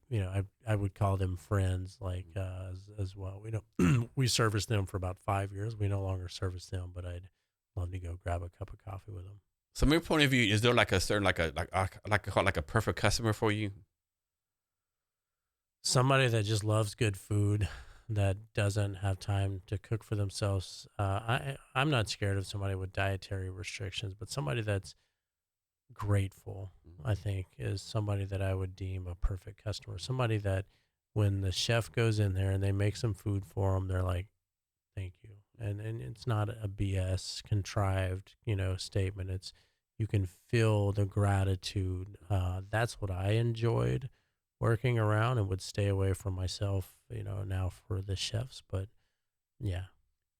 I would call them friends like as well. We don't we serviced them for about 5 years. We no longer service them, but I'd love to go grab a cup of coffee with them. So, from your point of view, is there like a certain like a perfect customer for you? Somebody that just loves good food, that doesn't have time to cook for themselves. I'm not scared of somebody with dietary restrictions, but somebody that's grateful, Mhm. I think, is somebody that I would deem a perfect customer. Somebody that when the chef goes in there and they make some food for them, they're like, "Thank you," and it's not a BS contrived, statement. It's you can feel the gratitude. That's what I enjoyed working around and would stay away from myself, now for the chefs. But yeah,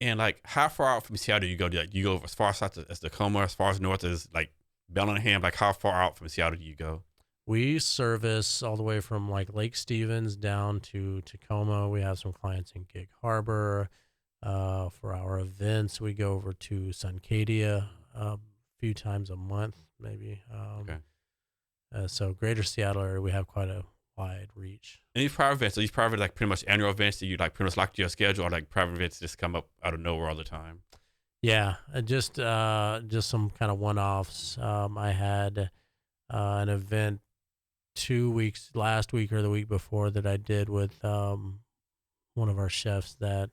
And like, how far out from Seattle do you go? Do you go as far south as Tacoma, as far as north as like Bellingham? Like, how far out from Seattle do you go? we service all the way from like Lake Stevens down to Tacoma. We have some clients in Gig Harbor. For our events, we go over to Suncadia a few times a month, maybe. Okay. So Greater Seattle area, we have quite a wide reach. And these private events, are these private like pretty much annual events that you like pretty much lock to your schedule, or like private events just come up out of nowhere all the time? Yeah, just some kind of one-offs. I had an event 2 weeks last week or the week before that I did with one of our chefs that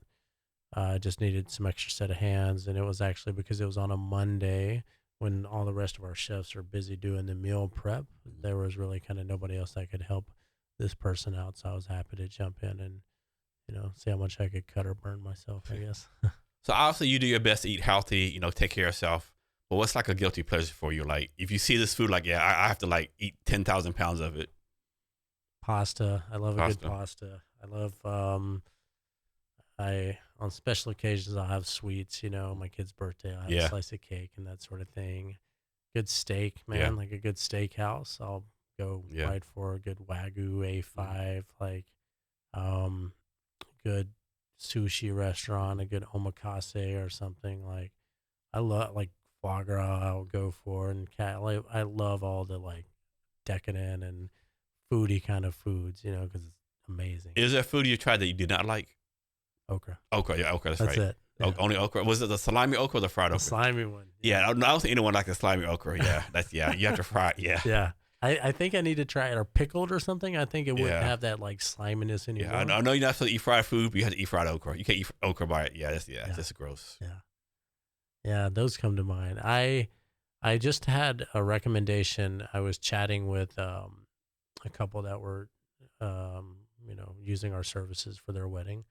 just needed some extra set of hands, and it was actually because it was on a Monday when all the rest of our chefs are busy doing the meal prep. Mhm. There was really kind of nobody else that could help this person out, so I was happy to jump in and see how much I could cut or burn myself, I guess. So obviously, you do your best to eat healthy, take care of yourself. But what's like a guilty pleasure for you? Like, if you see this food, like, yeah, I have to like eat 10,000 pounds of it. Pasta, I love a good Pasta. pasta. I love I on special occasions I'll have sweets. My kid's birthday, I'll have a Yeah, slice of cake and that sort of thing. Good steak, yeah, man, like a good steakhouse. I'll go yeah. right for a good Wagyu Mhm. A5, like um good sushi restaurant, a good omakase or something. Like I love like foie gras. I'll go for and cat. Like, I love all the like decadent and foodie kind of foods, because it's amazing. Is there food you tried that you did not like? Okra. Okra, yeah, okra. That's That's right. it. Yeah. Only okra. Was it the salami okra or the fried The okra? slimy one. Yeah, Yeah. I don't think anyone likes the slimy okra. Yeah, that's yeah. You have to fry it. Yeah, Yeah. I think I need to try it or pickled or something. I think it wouldn't yeah, have that like sliminess yeah. anymore. I know you're not supposed to eat fried food, but you have to eat fried okra. You can't eat okra by it. Yeah, that's Yeah. just gross. Yeah. Yeah. Those come to mind. I just had a recommendation. I was chatting with a couple that were using our services for their wedding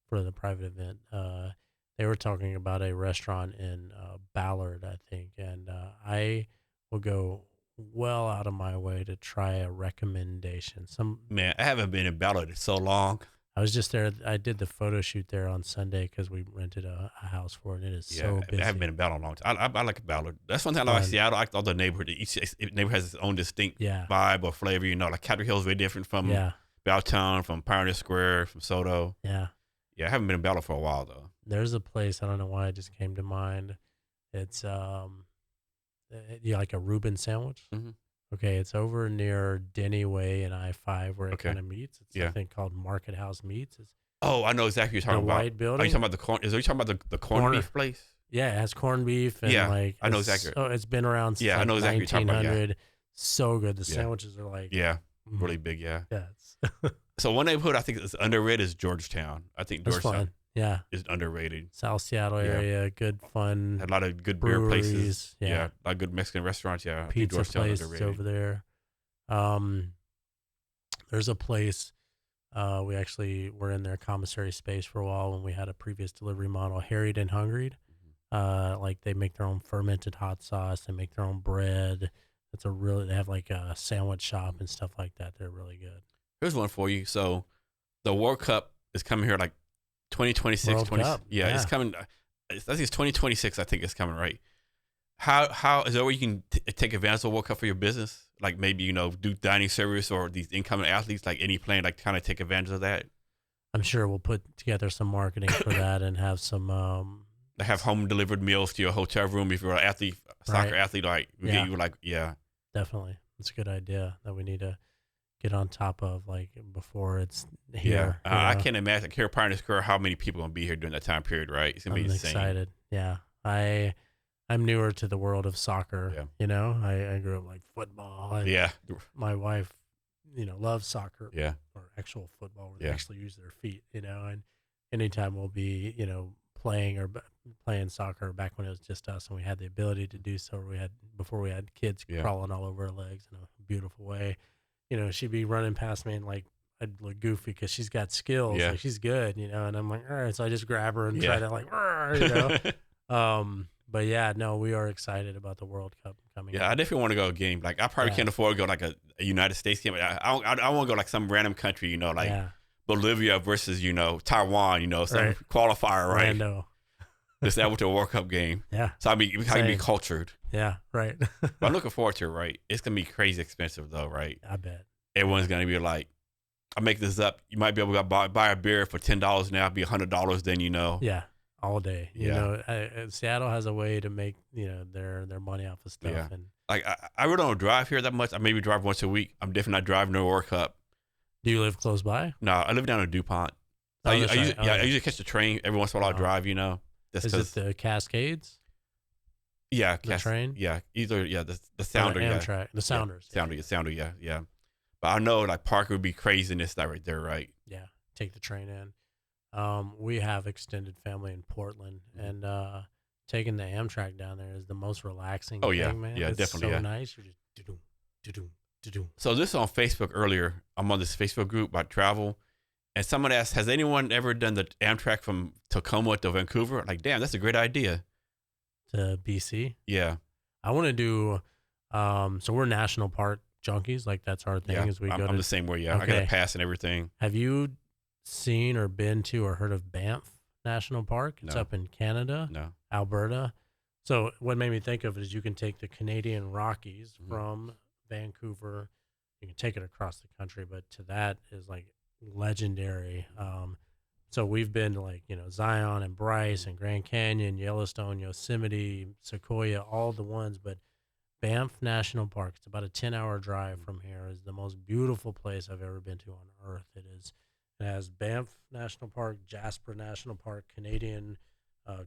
for the private event. They were talking about a restaurant in Ballard, I think, and I will go well out of my way to try a recommendation. Some Man, I haven't been in Ballard in so long. I was just there. I did the photo shoot there on Sunday because we rented a house for it. It is Yeah, so I haven't busy. been in Battle in a long time. I like Battle. That's one thing I like Fun. Seattle. I like all the neighborhood. Each neighborhood has its own distinct Yeah. vibe or flavor. You know, like Capitol Hill is very different from Yeah. Belltown, from Pioneer Square, from Soto. Yeah. Yeah, I haven't been in Battle for a while though. There's a place, I don't know why it just came to mind. It's yeah, like a Reuben sandwich. Hmm. Okay, it's over near Denny Way and I-5 where it Okay. kind of meets. It's I Yeah. think called Market House Meats. It's Oh, I know exactly what you're the talking about. white Are you building. talking about the corn? Are you talking about the corned Corner. beef place? Yeah, it has corned beef and Yeah, like I know exactly. it's been around since Yeah, I like know exactly what you're talking about. Yeah, 1900. So good. The yeah, sandwiches are like yeah. mm, Really big. Yeah. yeah, So one neighborhood I think is underrated is Georgetown. I think it's Georgetown fun. Yeah, is underrated. South Seattle Yeah. area, good fun Had a lot of good beer places. breweries. Yeah, Yeah, a lot of good Mexican restaurants. Yeah, I think pizza Georgetown is places underrated. over there. There's a place. We actually were in their commissary space for a while when we had a previous delivery model, Harried and Hungried. Like they make their own fermented hot sauce. They make their own bread. They have like a sandwich shop and stuff like that. They're really good. Here's one for you. So the World Cup is coming here like 2026. World Cup, Yeah, it's yeah. coming. I think it's 2026. I think it's coming, right? How is there a way you can take advantage of the World Cup for your business? Like maybe, do dining service or these incoming athletes, like any plan, like kind of take advantage of that? I'm sure we'll put together some marketing for that and have some. They have home delivered meals to your hotel room if you're an athlete, soccer Right. athlete, like we Yeah. get you like, yeah. Definitely, it's a good idea that we need to get on top of like before it's Yeah. here. I can't imagine here at Pioneer Square how many people gonna be here during that time period, right? It's gonna I'm be insane. excited. Yeah, I'm newer to the world of soccer. Yeah. I grew up like football. And Yeah. my wife, loves soccer Yeah. or actual football where Yeah. they actually use their feet. And anytime we'll be playing soccer back when it was just us and we had the ability to do so, before we had kids Yeah. crawling all over our legs in a beautiful way. She'd be running past me and like I'd look goofy because she's got skills. Yeah. Like she's good, and I'm like, all right. So I just grab her and Yeah. try to like, But yeah, no, we are excited about the World Cup coming. Yeah, I up. definitely want to go a game. Like I probably Yeah. can't afford to go like a United States game. I want to go like some random country, like Yeah, Bolivia versus Taiwan, some Right. qualifier, right? Rando. Just that with the World Cup game. Yeah, So I can be Same. cultured. yeah, right. But I'm looking forward to it, right? It's gonna be crazy expensive though, right? I bet. Everyone's gonna be like, I make this up. You might be able to buy a beer for $10 now, it'd be $100 then, Yeah, all day. Yeah. Seattle has a way to make their money off of stuff. Yeah. And Like I really don't drive here that much. I maybe drive once a week. I'm definitely not driving to World Cup. do you live close by? No, I live down in DuPont. Oh, I that's right. usually, Oh, I yeah. usually catch the train every once in a while. I'll Oh. drive, That's Is it the Cascades? yeah, the train? Yeah, either the Or Sounder, the yeah, Amtrak, the Sounders. Sounder, yeah. But I know like Parker would be craziness that right there, right? Yeah, take the train in. We have extended family in Portland, and taking the Amtrak down there is the most relaxing Oh, yeah. thing, man. Yeah, It's definitely, so yeah. nice. You're just do-doom, do-doom, do-doom. So this on Facebook earlier. I'm on this Facebook group about travel, and someone asked, "Has anyone ever done the Amtrak from Tacoma to Vancouver?" Like, damn, that's a great idea. To BC. Yeah, I want to do. So we're national park junkies. Like that's our thing. yeah. As we I'm go to. the same way. Yeah, I got Okay. a pass and everything. Have you seen or been to or heard of Banff National Park? It's No. up in Canada, No. Alberta. So what made me think of it is you can take the Canadian Rockies Mhm. from Vancouver. You can take it across the country, but to that is like legendary. So we've been to like, Zion and Bryce and Grand Canyon, Yellowstone, Yosemite, Sequoia, all the ones. But Banff National Park, it's about a 10-hour drive from here, is the most beautiful place I've ever been to on earth. It has Banff National Park, Jasper National Park, Canadian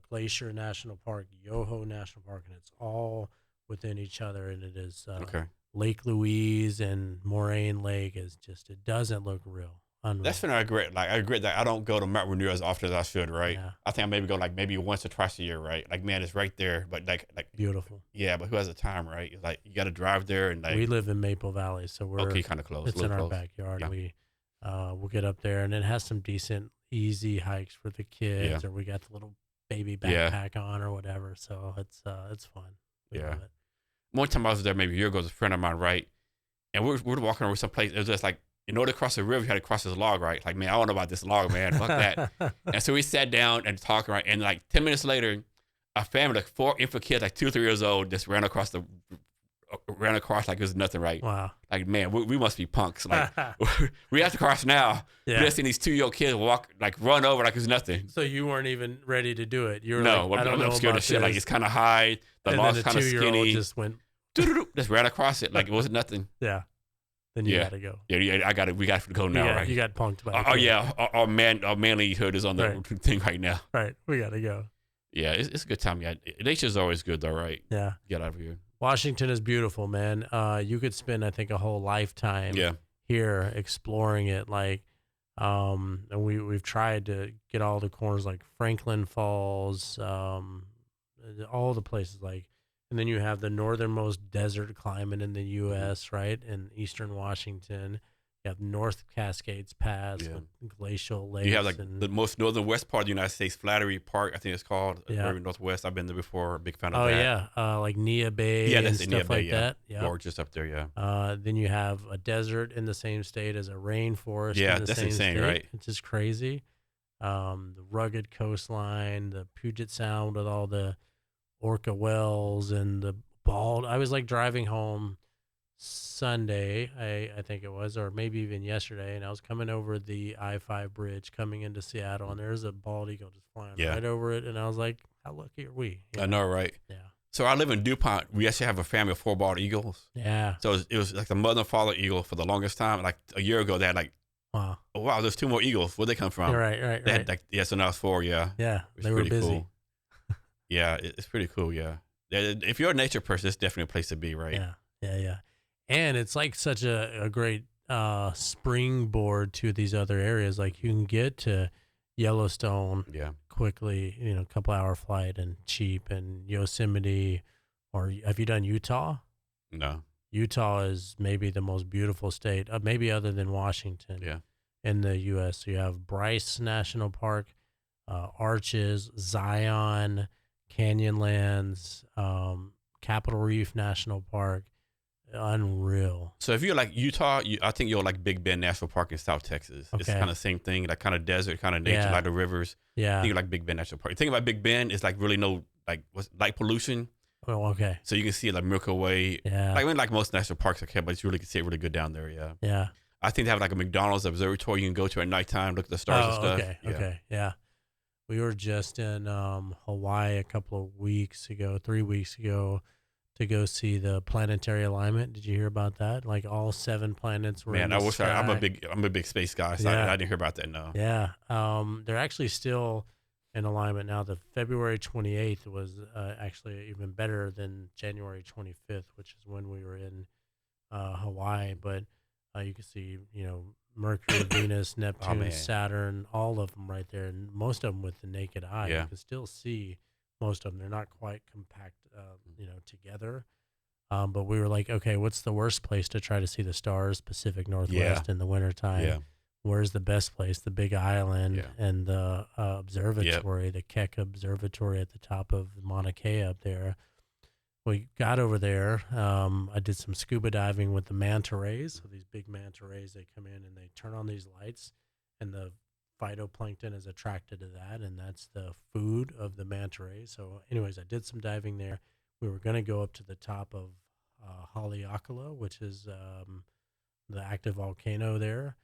Glacier National Park, Yoho National Park, and it's all within each other. And it is Okay. Lake Louise and Moraine Lake is just, it doesn't look real. Unreal. That's when I regret. Like I regret that I don't go to Mount Rainier as often as I should. Right. Yeah. I think I maybe go like maybe once or twice a year. Right. Like man, it's right there. But like Beautiful. yeah. But who has the time? Right. It's like you got to drive there and like We live in Maple Valley, so we're okay, kind of close. it's a in little our close. backyard. Yeah. We'll get up there, and it has some decent, easy hikes for the kids, or we got the little baby Yeah. backpack on or whatever. So it's fun. We Yeah. love it. One time I was there maybe a year ago. It was a friend of mine. Right. And we're walking over some place. It was just like in order to cross the river, you had to cross this log, right? Like, man, I don't know about this log, man. Fuck that. And so we sat down and talked, right? And like 10 minutes later, a family, like 4 infant kids, like 2 or 3 years old, just ran across like it was nothing, right? Wow. Like, man, we must be punks. Like, we have to cross now. Yeah. We just seen these 2-year-old kids run over like it's nothing. So you weren't even ready to do it. You were No, like, I don't know I'm scared about of shit. this. Like, it's kind of high. The And log's then kind of 2-year-old skinny. just went, Just ran across it like it wasn't nothing. yeah. Then you Yeah. got to go. Yeah, I got it. We got to go now, right? You got punked by Oh yeah, our manlyhood is on the Right. thing right now. Right. We got to go. Yeah, it's a good time. Yeah, nature's always good though, right? Yeah. Get out of here. Washington is beautiful, man. You could spend, I think, a whole lifetime Yeah, here exploring it. Like, and we've tried to get all the corners, like Franklin Falls, all the places, like, and then you have the northernmost desert climate in the U.S., right, in eastern Washington. You have North Cascades Pass Yeah. with glacial lakes. you have like and, the most northern west part of the United States, Flattery Park, I think it's called. Yeah. Very northwest. I've been there before. Big fan of oh that. yeah, like Nia Bay Yeah, and that's in Nia stuff Bay, like yeah. that. Yeah. Gorgeous up there. Yeah. Then you have a desert in the same state as a rainforest. Yeah, in the that's same insane, state. right? It's just crazy. The rugged coastline, the Puget Sound with all the orca whales and the bald. I was like driving home Sunday, I think it was, or maybe even yesterday, and I was coming over the I-5 bridge coming into Seattle, and there's a bald eagle just flying Yeah. right over it, and I was like, how lucky are we? You I know, right? Yeah. So I live in DuPont. We actually have a family of 4 bald eagles. Yeah. So it was like the mother and father eagle for the longest time. Like a year ago, they had like, Wow. oh wow, there's 2 more eagles. Where'd they come from? Right. They had like, yeah, so now it's 4. Yeah. Yeah. It's They were pretty busy. cool. Yeah, it's pretty cool. Yeah. If you're a nature person, it's definitely a place to be, right? Yeah. And it's like such a great springboard to these other areas. Like you can get to Yellowstone Yeah. quickly, a couple hour flight and cheap, and Yosemite. Or have you done Utah? No. Utah is maybe the most beautiful state, maybe other than Washington, Yeah. in the U.S. So you have Bryce National Park, Arches, Zion, Canyonlands, Capitol Reef National Park. Unreal. So if you're like Utah, I think you're like Big Bend National Park in South Texas. It's Okay. kind of the same thing, like kind of desert, kind of nature, Yeah. like the rivers. I Yeah. think you like Big Bend National Park. The thing about Big Bend is like really no light pollution, Oh, okay. so you can see like Milky Way. Yeah. Like most national parks, okay, but you really can see it really good down there. Yeah. Yeah. I think they have like a McDonald's observatory you can go to at nighttime, look at the stars and stuff. Okay. Yeah. Okay. Yeah. We were just in Hawaii a couple of weeks ago, 3 weeks ago, to go see the planetary alignment. Did you hear about that? Like all 7 planets were Man, in the I wish I'm a sky. big space guy, so Yeah. I didn't hear about that. No. Yeah. They're actually still in alignment now. The February 28th was actually even better than January 25th, which is when we were in Hawaii. But you can see, Mercury, Venus, Neptune, man. Saturn, all of them right there, and most of them with the naked eye. Yeah. You can still see most of them. They're not quite compact, together. But we were like, okay, what's the worst place to try to see the stars? Pacific Northwest in the wintertime. Yeah. Where's the best place? The Big Island Yeah. and the observatory, the Keck Observatory at the top of Mauna Kea up there. We got over there. I did some scuba diving with the manta rays. So these big manta rays, they come in and they turn on these lights, and the phytoplankton is attracted to that, and that's the food of the manta rays. So anyways, I did some diving there. We were going to go up to the top of Haleakala, which is the active volcano there.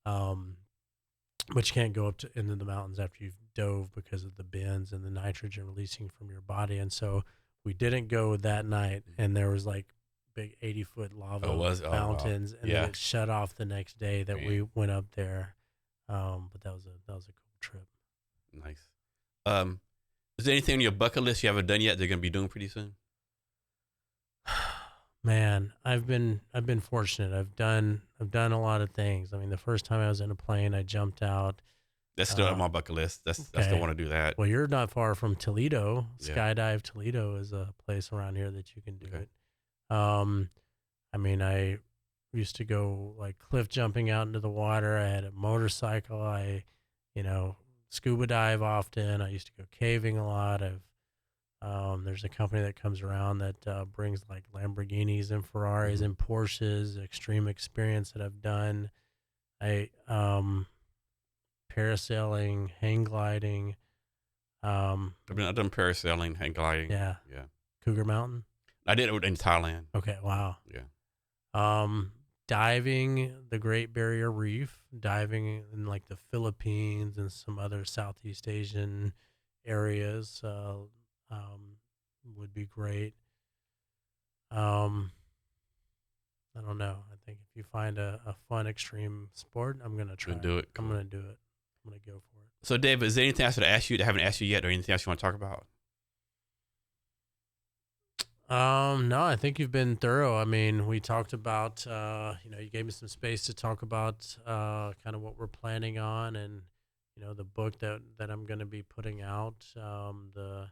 But you can't go up into the mountains after you've dove because of the bends and the nitrogen releasing from your body. And so we didn't go that night, and there was like big 80-foot lava fountains, and then it shut off the next day that we went up there. But that was a cool trip. Nice. Is there anything on your bucket list you haven't done yet they're gonna be doing pretty soon? Man, I've been fortunate. I've done a lot of things. I mean, the first time I was in a plane, I jumped out. That's still on my bucket list. I still want to do that. Well, you're not far from Toledo. Yeah. Skydive Toledo is a place around here that you can do Okay. it. I mean, I used to go like cliff jumping out into the water. I had a motorcycle. I, scuba dive often. I used to go caving a lot. There's a company that comes around that brings like Lamborghinis and Ferraris and Porsches, extreme experience that I've done. I parasailing, hang gliding. I've done parasailing, hang gliding. Yeah, Yeah. Cougar Mountain. I did it in Thailand. Okay, wow. Yeah. Diving the Great Barrier Reef, diving in like the Philippines and some other Southeast Asian areas would be great. Um, I don't know. I think if you find a fun extreme sport, I'm gonna try Gonna it. do it. I'm Cool. gonna do it. I'm gonna go for it. So, Dave, is there anything else that I asked you that I haven't asked you yet, or anything else you want to talk about? No, I think you've been thorough. I mean, we talked about, you gave me some space to talk about kind of what we're planning on and, the book that I'm going to be putting out, the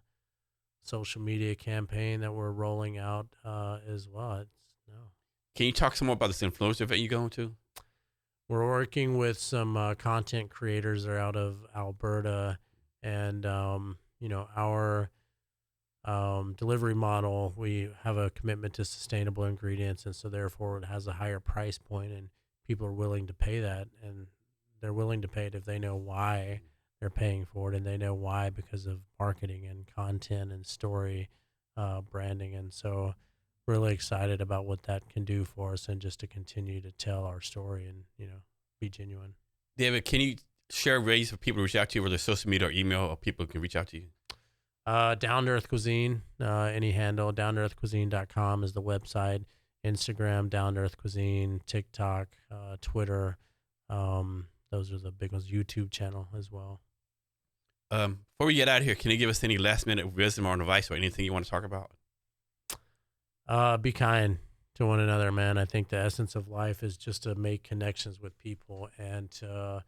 social media campaign that we're rolling out as well. No. Can you talk some more about this influencer event you're going to? We're working with some content creators that are out of Alberta and, our delivery model, we have a commitment to sustainable ingredients, and so therefore it has a higher price point, and people are willing to pay that, and they're willing to pay it if they know why they're paying for it, and they know why because of marketing and content and story branding, and so really excited about what that can do for us, and just to continue to tell our story and be genuine. David, can you share ways for people to reach out to you, whether social media or email, or people can reach out to you? Down to Earth Cuisine, any handle, downtoearthcuisine.com is the website. Instagram, Down to Earth Cuisine, TikTok, Twitter. Those are the big ones. YouTube channel as well. Before we get out of here, can you give us any last minute wisdom or advice or anything you want to talk about? Be kind to one another, man. I think the essence of life is just to make connections with people and to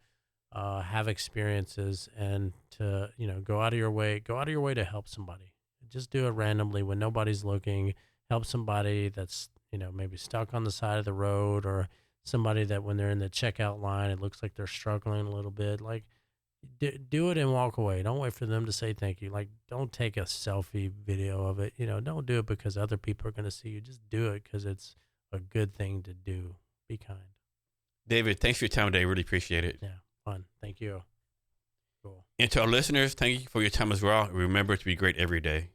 have experiences and to go out of your way to help somebody. Just do it randomly when nobody's looking. Help somebody that's maybe stuck on the side of the road, or somebody that when they're in the checkout line it looks like they're struggling a little bit. Like do it and walk away. Don't wait for them to say thank you. Like don't take a selfie video of it. Don't do it because other people are going to see you. Just do it because it's a good thing to do. Be kind. David, thanks for your time today. Really appreciate it. Yeah. Fun. Thank you. Cool. And to our listeners, thank you for your time as well. Remember to be great every day.